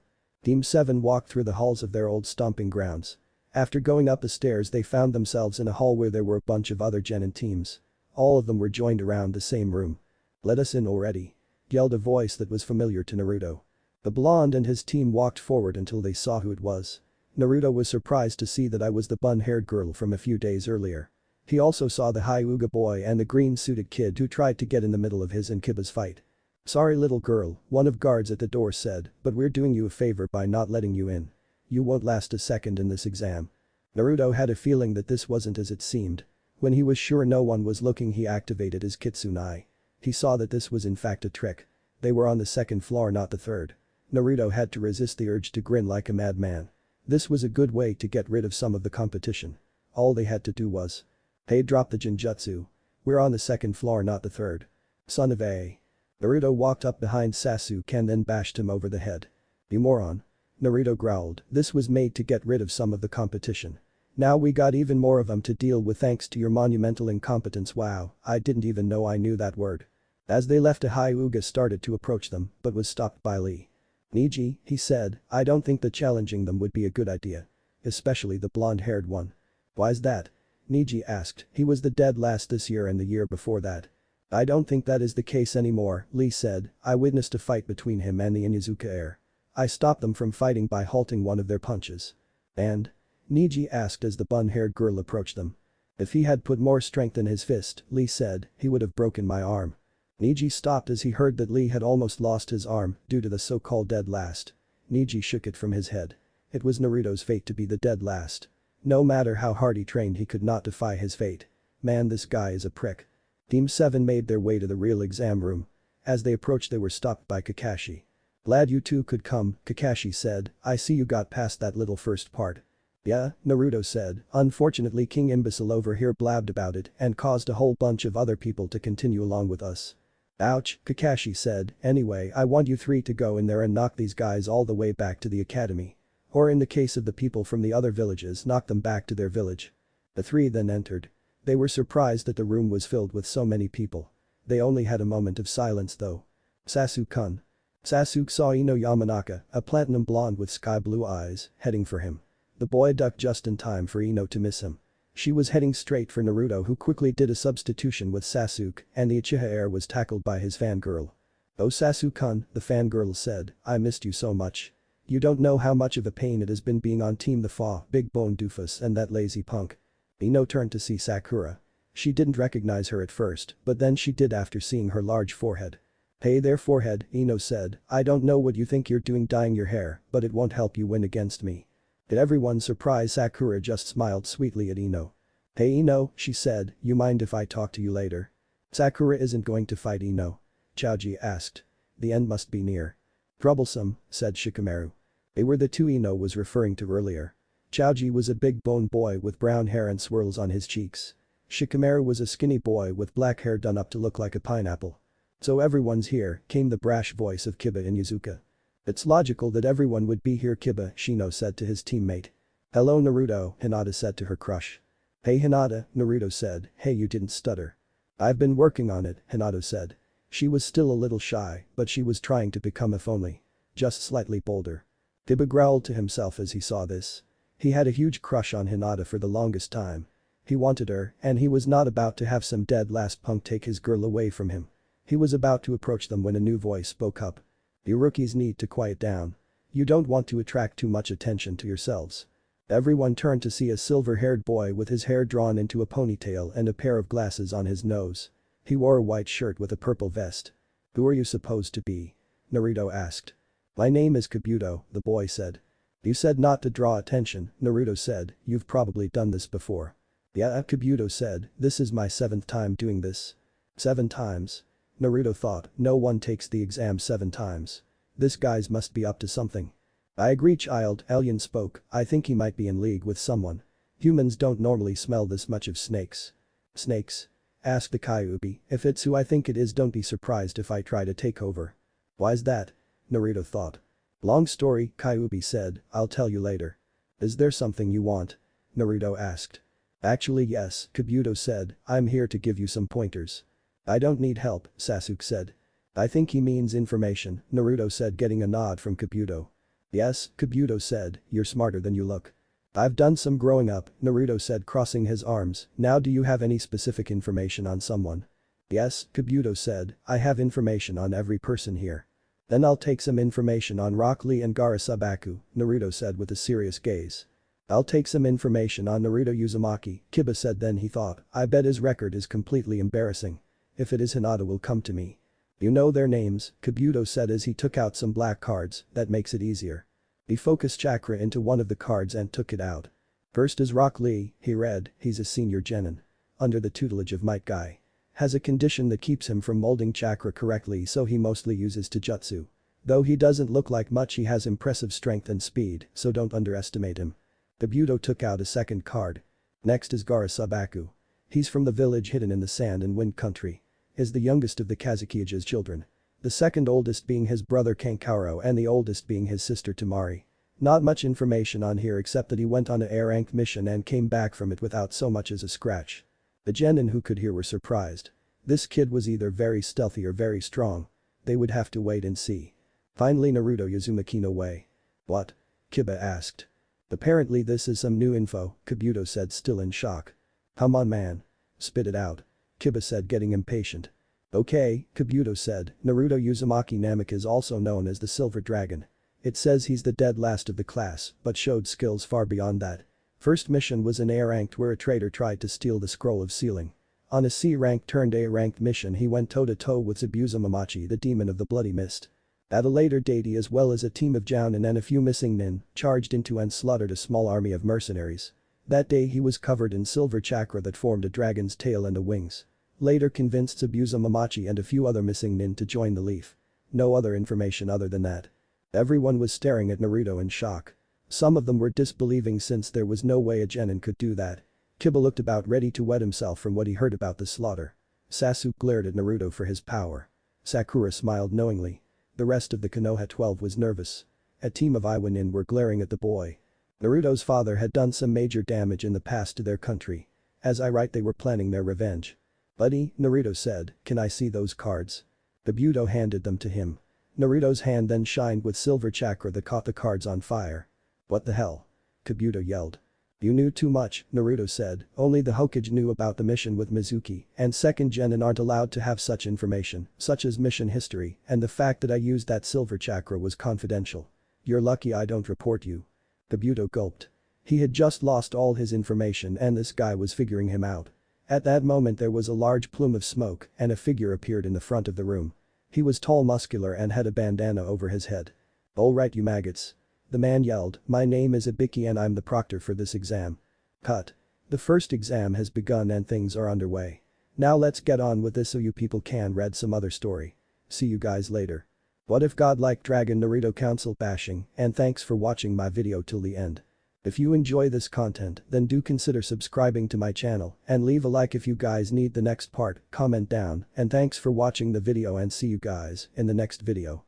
Team 7 walked through the halls of their old stomping grounds. After going up the stairs they found themselves in a hall where there were a bunch of other genin teams. All of them were joined around the same room. Let us in already. Yelled a voice that was familiar to Naruto. The blonde and his team walked forward until they saw who it was. Naruto was surprised to see that I was the bun-haired girl from a few days earlier. He also saw the Hyuga boy and the green-suited kid who tried to get in the middle of his and Kiba's fight. Sorry little girl, one of guards at the door said, but we're doing you a favor by not letting you in. You won't last a second in this exam. Naruto had a feeling that this wasn't as it seemed. When he was sure no one was looking he activated his Kitsune. He saw that this was in fact a trick. They were on the second floor, not the third. Naruto had to resist the urge to grin like a madman. This was a good way to get rid of some of the competition. All they had to do was. Hey, drop the Jinjutsu. We're on the second floor, not the third. Son of a. Naruto walked up behind Sasuke and then bashed him over the head. You moron. Naruto growled, this was made to get rid of some of the competition. Now we got even more of them to deal with thanks to your monumental incompetence. Wow, I didn't even know I knew that word. As they left, a Hyuga started to approach them but was stopped by Lee. Niji, he said, I don't think that challenging them would be a good idea. Especially the blonde-haired one. Why's that? Niji asked, he was the dead last this year and the year before that. I don't think that is the case anymore, Lee said, I witnessed a fight between him and the Inuzuka heir. I stopped them from fighting by halting one of their punches. And? Niji asked as the bun-haired girl approached them. If he had put more strength in his fist, Lee said, he would have broken my arm. Niji stopped as he heard that Lee had almost lost his arm due to the so-called dead last. Niji shook it from his head. It was Naruto's fate to be the dead last. No matter how hard he trained he could not defy his fate. Man, this guy is a prick. Team 7 made their way to the real exam room. As they approached they were stopped by Kakashi. Glad you two could come, Kakashi said, I see you got past that little first part. Yeah, Naruto said, unfortunately King Imbecile over here blabbed about it and caused a whole bunch of other people to continue along with us. Ouch, Kakashi said, anyway I want you three to go in there and knock these guys all the way back to the academy. Or in the case of the people from the other villages knock them back to their village. The three then entered. They were surprised that the room was filled with so many people. They only had a moment of silence though. Sasuke-kun. Sasuke saw Ino Yamanaka, a platinum blonde with sky blue eyes, heading for him. The boy ducked just in time for Ino to miss him. She was heading straight for Naruto who quickly did a substitution with Sasuke and the Uchiha heir was tackled by his fangirl. "Oh Sasuke-kun," the fangirl said, "I missed you so much. You don't know how much of a pain it has been being on Team the Fa, Big Bone Doofus and that lazy punk." Ino turned to see Sakura. She didn't recognize her at first, but then she did after seeing her large forehead. "Hey there forehead," Ino said, "I don't know what you think you're doing dyeing your hair, but it won't help you win against me." To everyone's surprise Sakura just smiled sweetly at Ino. "Hey Ino," she said, "you mind if I talk to you later?" Sakura isn't going to fight Ino. Choji asked. The end must be near. Troublesome, said Shikamaru. They were the two Ino was referring to earlier. Choji was a big boned boy with brown hair and swirls on his cheeks. Shikamaru was a skinny boy with black hair done up to look like a pineapple. "So everyone's here," came the brash voice of Kiba and Yuzuka. "It's logical that everyone would be here Kiba," Shino said to his teammate. "Hello Naruto," Hinata said to her crush. "Hey Hinata," Naruto said, "Hey you didn't stutter." "I've been working on it," Hinata said. She was still a little shy, but she was trying to become if only. Just slightly bolder. Kiba growled to himself as he saw this. He had a huge crush on Hinata for the longest time. He wanted her, and he was not about to have some dead last punk take his girl away from him. He was about to approach them when a new voice spoke up. "You rookies need to quiet down. You don't want to attract too much attention to yourselves." Everyone turned to see a silver-haired boy with his hair drawn into a ponytail and a pair of glasses on his nose. He wore a white shirt with a purple vest. "Who are you supposed to be?" Naruto asked. "My name is Kabuto," the boy said. "You said not to draw attention," Naruto said, "you've probably done this before." "Yeah," Kabuto said, "this is my 7th time doing this." 7 times? Naruto thought, no one takes the exam 7 times. This guy's must be up to something. "I agree child," Alien spoke, "I think he might be in league with someone. Humans don't normally smell this much of snakes." "Snakes?" asked the Kyuubi, "if it's who I think it is don't be surprised if I try to take over." "Why's that?" Naruto thought. "Long story," Kyuubi said, "I'll tell you later." "Is there something you want?" Naruto asked. "Actually yes," Kabuto said, "I'm here to give you some pointers." "I don't need help," Sasuke said. "I think he means information," Naruto said getting a nod from Kabuto. "Yes," Kabuto said, "you're smarter than you look." "I've done some growing up," Naruto said crossing his arms, "now do you have any specific information on someone?" "Yes," Kabuto said, "I have information on every person here." "Then I'll take some information on Rock Lee and Gaara Subaku," Naruto said with a serious gaze. "I'll take some information on Naruto Uzumaki," Kiba said then he thought, "I bet his record is completely embarrassing. If it is Hinata will come to me." "You know their names," Kabuto said as he took out some black cards, "that makes it easier." He focused chakra into one of the cards and took it out. "First is Rock Lee," he read, "he's a senior genin. Under the tutelage of Might Guy. Has a condition that keeps him from molding chakra correctly so he mostly uses Taijutsu. Though he doesn't look like much he has impressive strength and speed, so don't underestimate him." Kabuto took out a second card. "Next is Gaara Subaku. He's from the village hidden in the sand and wind country. Is the youngest of the Kazukiya's children. The second oldest being his brother Kankaro and the oldest being his sister Tamari. Not much information on here except that he went on a A-rank mission and came back from it without so much as a scratch." The genin who could hear were surprised. This kid was either very stealthy or very strong. They would have to wait and see. Finally Naruto Uzumaki no way. "What?" Kiba asked. "Apparently this is some new info," Kabuto said still in shock. "Come on man. Spit it out," Kiba said getting impatient. "Okay," Kabuto said, "Naruto Uzumaki Namik is also known as the Silver Dragon. It says he's the dead last of the class, but showed skills far beyond that. First mission was an A-ranked where a traitor tried to steal the scroll of sealing. On a C-ranked turned A-ranked mission he went toe-to-toe with Zabuza Mamachi the demon of the bloody mist. At a later date he as well as a team of Jounin and a few missing nin charged into and slaughtered a small army of mercenaries. That day he was covered in silver chakra that formed a dragon's tail and the wings. Later convinced Zabuza Mamachi and a few other missing nin to join the Leaf. No other information other than that." Everyone was staring at Naruto in shock. Some of them were disbelieving since there was no way a genin could do that. Kiba looked about ready to wet himself from what he heard about the slaughter. Sasuke glared at Naruto for his power. Sakura smiled knowingly. The rest of the Konoha 12 was nervous. A team of Iwanin were glaring at the boy. Naruto's father had done some major damage in the past to their country. As I write, they were planning their revenge. "Buddy," Naruto said, "can I see those cards?" Kabuto handed them to him. Naruto's hand then shined with silver chakra that caught the cards on fire. "What the hell?" Kabuto yelled. "You knew too much," Naruto said, "only the Hokage knew about the mission with Mizuki, and second genin aren't allowed to have such information, such as mission history, and the fact that I used that silver chakra was confidential. You're lucky I don't report you." Kabuto gulped. He had just lost all his information and this guy was figuring him out. At that moment there was a large plume of smoke and a figure appeared in the front of the room. He was tall, muscular and had a bandana over his head. "Alright you maggots." The man yelled, "My name is Ibiki and I'm the proctor for this exam." Cut. The first exam has begun and things are underway. Now let's get on with this so you people can read some other story. See you guys later. What if Godlike Dragon Naruto Council bashing, and thanks for watching my video till the end. If you enjoy this content then do consider subscribing to my channel and leave a like if you guys need the next part, comment down, and thanks for watching the video and see you guys in the next video.